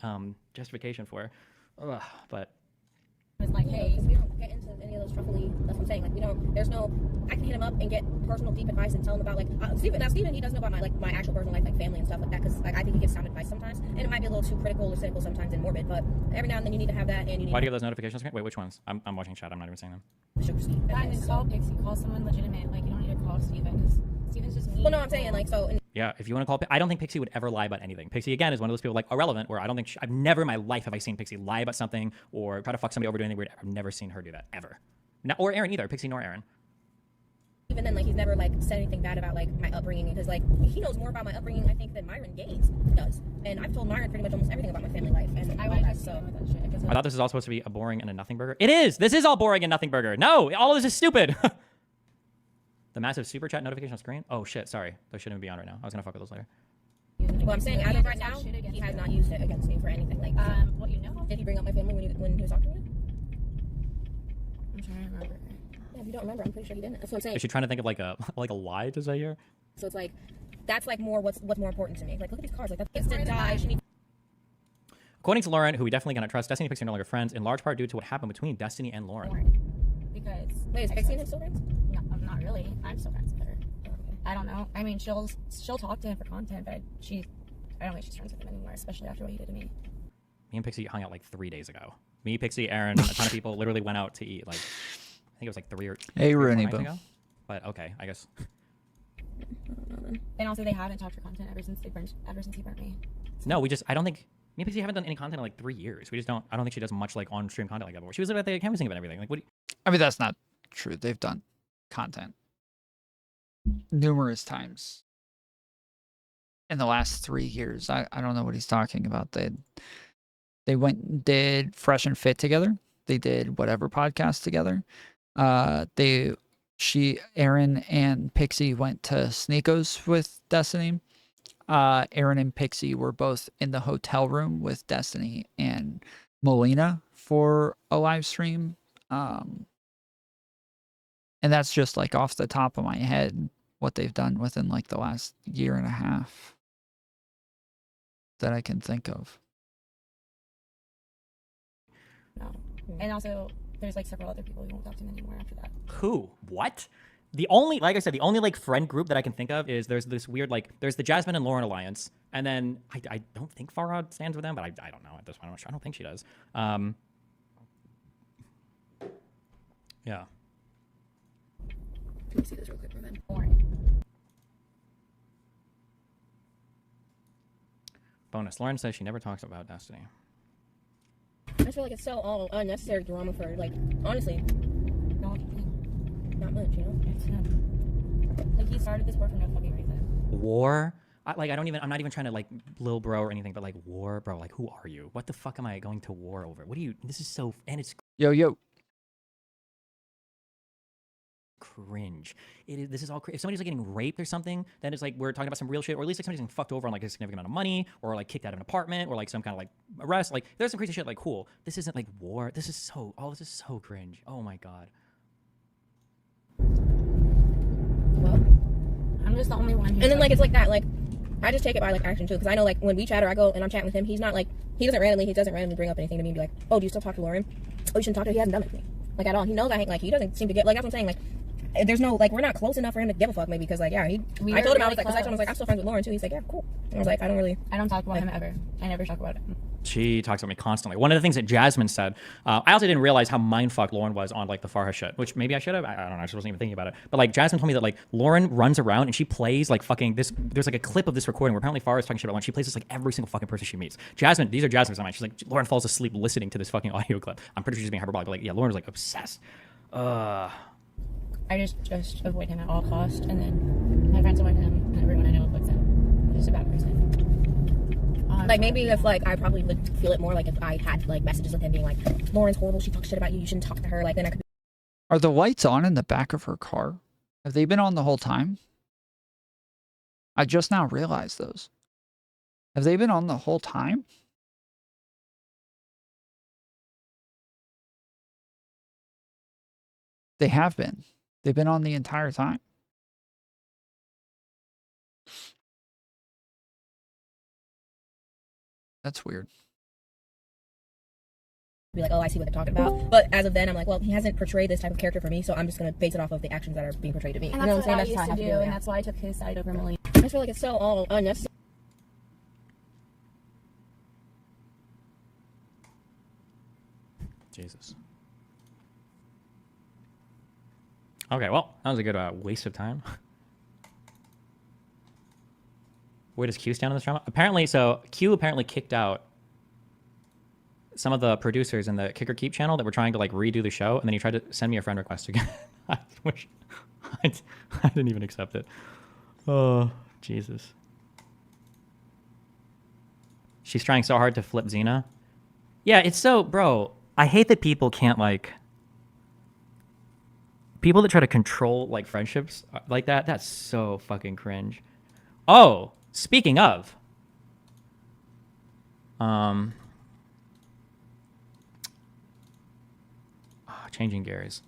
S2: justification for. Ugh, but
S6: It's like, hey, because we don't get into any of those truffly, that's what I'm saying. Like, we don't, there's no, I can hit him up and get personal deep advice and tell him about, like, Steven, he does know about my actual personal life, like family and stuff like that, because, like, I think he gives sound advice sometimes, and it might be a little too critical or cynical sometimes and morbid, but every now and then you need to have that, and you need
S2: why do you have those notifications? Wait, which ones? I'm watching chat, I'm not even seeing them.
S6: Sugar Steve.
S7: Guys, and call Pixie, call someone legitimate. Like, you don't need to call Steven, because Steven's just mean.
S6: Well, no, I'm saying, like, so...
S2: Yeah, if you want to call, I don't think Pixie would ever lie about anything. Pixie, again, is one of those people like irrelevant, where I don't think, I've never in my life have I seen Pixie lie about something or try to fuck somebody over doing anything weird. I've never seen her do that, ever. Or Aaron either, Pixie nor Aaron.
S6: Even then, like, he's never, like, said anything bad about, like, my upbringing, because, like, he knows more about my upbringing, I think, than Myron Gaines does. And I've told Myron pretty much almost everything about my family life, and
S7: I
S6: all
S7: would
S6: that,
S7: just
S6: so...
S7: with that shit, because
S2: I thought this was all supposed to be a boring and a nothing burger. It is! This is all boring and nothing burger. No, all of this is stupid. The massive super chat notification on screen? Oh shit, sorry. Those shouldn't be on right now. I was gonna fuck with those later.
S6: Well, I'm saying, as of right now, he has not used it against me for anything. Like,
S7: what you know?
S6: did he bring up my family when he was talking to you?
S7: I'm trying to remember.
S6: Yeah, if you don't remember, I'm pretty sure he didn't. That's what I'm saying.
S2: Is she trying to think of like a lie to say here?
S6: So it's like, that's like more what's more important to me. Like, look at these cards. Like, that's to die. She needs.
S2: According to Lauren, who we definitely cannot trust, Destiny and Pixie are no longer friends, in large part due to what happened between Destiny and Lauren.
S7: Because
S6: Wait, is Pixie and him still friends?
S7: no, not really. I'm still friends with her. I don't know. I mean, she'll talk to him for content, but I don't think she's friends with him anymore, especially after what he did to me.
S2: Me and Pixie hung out like 3 days ago. Me, Pixie, Aaron, a ton of people literally went out to eat. Like, I think it was like 3 or 4 nights ago. But okay, I guess.
S7: And also, they haven't talked for content ever since he burnt me.
S2: No, I don't think, me and Pixie haven't done any content in like 3 years. I don't think she does much like on-stream content like that before. She was at the canvassing event and everything. Like, what
S1: I mean, that's not true. They've done content numerous times in the last 3 years. I don't know what he's talking about. They went and did Fresh and Fit together. they did whatever podcast together. Aaron and Pixie went to Sneako's with Destiny. Aaron and Pixie were both in the hotel room with Destiny and Molina for a live stream. And that's just like off the top of my head what they've done within like the last year and a half that I can think of.
S6: No. And also, there's like several other people who won't talk to him anymore after that.
S2: Who? What? The only, like I said, the only like friend group that I can think of is there's this weird like there's the Jazmen and Lauren alliance, and then I don't think Farha stands with them, but I don't know at this point. I don't think she does. Yeah.
S6: Let me see this real quick, then.
S2: Bonus. Lauren says she never talks about Destiny.
S6: I just feel like it's so all unnecessary drama for like honestly, not much, you know.
S7: It's him. Like he started this war for no fucking reason.
S2: War? I'm not even trying to like lil bro or anything, but like war, bro. Like who are you? What the fuck am I going to war over? What do you? This is so, and it's
S1: Yo.
S2: cringe. This is all if somebody's like getting raped or something, then it's like we're talking about some real shit, or at least like somebody's getting fucked over on like a significant amount of money, or like kicked out of an apartment, or like some kind of like arrest. Like there's some crazy shit. Like cool. This isn't like war. This is so cringe. Oh my god.
S6: Well,
S7: I'm just the only one.
S6: and then like it's like that. Like I just take it by like action too, because I know like when we chat or I go and I'm chatting with him, he's not like he doesn't randomly bring up anything to me and be like, oh, do you still talk to Lauren? Oh, you shouldn't talk to her. He hasn't done it to me like at all. He knows I ain't like he doesn't seem to get like that's what I'm saying like. There's no like we're not close enough for him to give a fuck maybe because like yeah I told him I was like because I told him I was like I'm still friends with Lauren too. He's like yeah cool. And I was like I don't talk about him ever. I never talk about it.
S2: She talks about me constantly. One of the things that Jazmen said, I also didn't realize how mindfucked Lauren was on like the Farha shit, which maybe I should have. I don't know. I just wasn't even thinking about it. But like Jazmen told me that like Lauren runs around and she plays like fucking this. There's like a clip of this recording where apparently Farha is talking shit about Lauren. She plays this like every single fucking person she meets. Jasmine, these are Jasmine's mind. She's like Lauren falls asleep listening to this fucking audio clip. I'm pretty sure she's being hyperbolic, but like yeah, Lauren was like obsessed.
S7: I just avoid him at all costs, and then my friends avoid him, and everyone I know avoids him. He's just a bad person.
S6: Like maybe if like I probably would feel it more like if I had like messages with him being like Lauren's horrible, she talks shit about you, you shouldn't talk to her. Like then I could.
S1: Are the lights on in the back of her car? Have they been on the whole time? I just now realized those. Have they been on the whole time? They have been. They've been on the entire time. That's weird.
S6: Be like, oh, I see what they're talking about. But as of then, I'm like, well, he hasn't portrayed this type of character for me, so I'm just gonna base it off of the actions that are being portrayed to me.
S7: And that's what I used to do, and that's why I took his side over Melina.
S6: I just feel like it's so all unnecessary.
S2: Jesus. Okay, well, that was a good waste of time. Where does Q stand on this drama? Apparently, so Q apparently kicked out some of the producers in the Kick or Keep channel that were trying to like redo the show, and then he tried to send me a friend request again. I wish I didn't even accept it. Oh, Jesus. She's trying so hard to flip Xena. Yeah, it's so, bro, I hate that people can't like... People that try to control like friendships like that, that's so fucking cringe. Oh, speaking of, changing gears.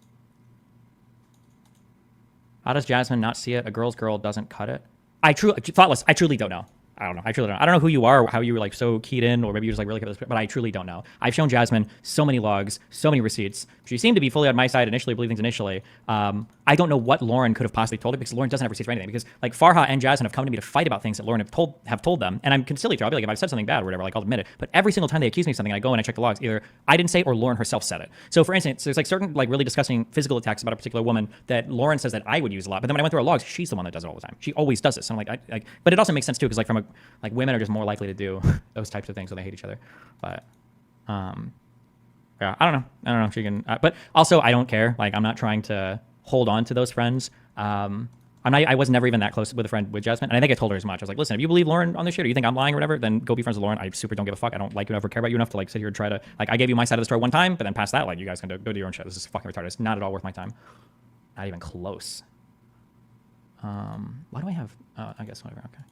S2: How does Jazmen not see it? A girl's girl doesn't cut it. Thoughtless. I truly don't know. I don't know. I truly don't know. I don't know who you are, or how you were like so keyed in, or maybe you just like really kept this, but I truly don't know. I've shown Jazmen so many logs, so many receipts. She seemed to be fully on my side initially, believe things initially. I don't know what Lauren could have possibly told her because Lauren doesn't have receipts for anything. Because like Farha and Jazmen have come to me to fight about things that Lauren have told them, and I'm conciliatory. I'll be like, if I've said something bad or whatever, like I'll admit it. But every single time they accuse me of something, I go and I check the logs. Either I didn't say it or Lauren herself said it. So for instance, there's like certain like really disgusting physical attacks about a particular woman that Lauren says that I would use a lot. But then when I went through her logs, she's the one that does it all the time. She always does this. So I'm like, but it also makes sense too because like like women are just more likely to do those types of things when they hate each other. But yeah, I don't know if she can. But also, I don't care. Like I'm not trying to hold on to those friends. I was never even that close with a friend with Jazmen, and I think I told her as much. I was like, listen, if you believe Lauren on this shit, or you think I'm lying or whatever, then go be friends with Lauren. I super don't give a fuck. I don't like you, ever care about you enough to like sit here and try to like. I gave you my side of the story one time, but then past that, like, you guys can go do your own shit. This is fucking retarded. It's not at all worth my time. Not even close. Why do I have? I guess whatever. Okay.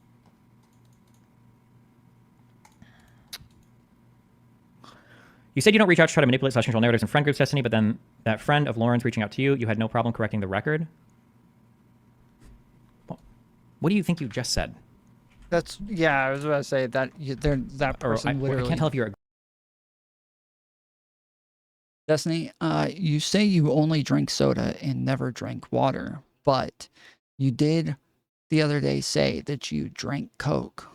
S2: You said you don't reach out to try to manipulate / control narratives in friend groups, Destiny, but then that friend of Lauren's reaching out to you, you had no problem correcting the record. What do you think you just said?
S1: That's I was about to say that that person literally.
S2: I can't tell if you're.
S1: Destiny, you say you only drink soda and never drink water, but you did the other day say that you drank Coke.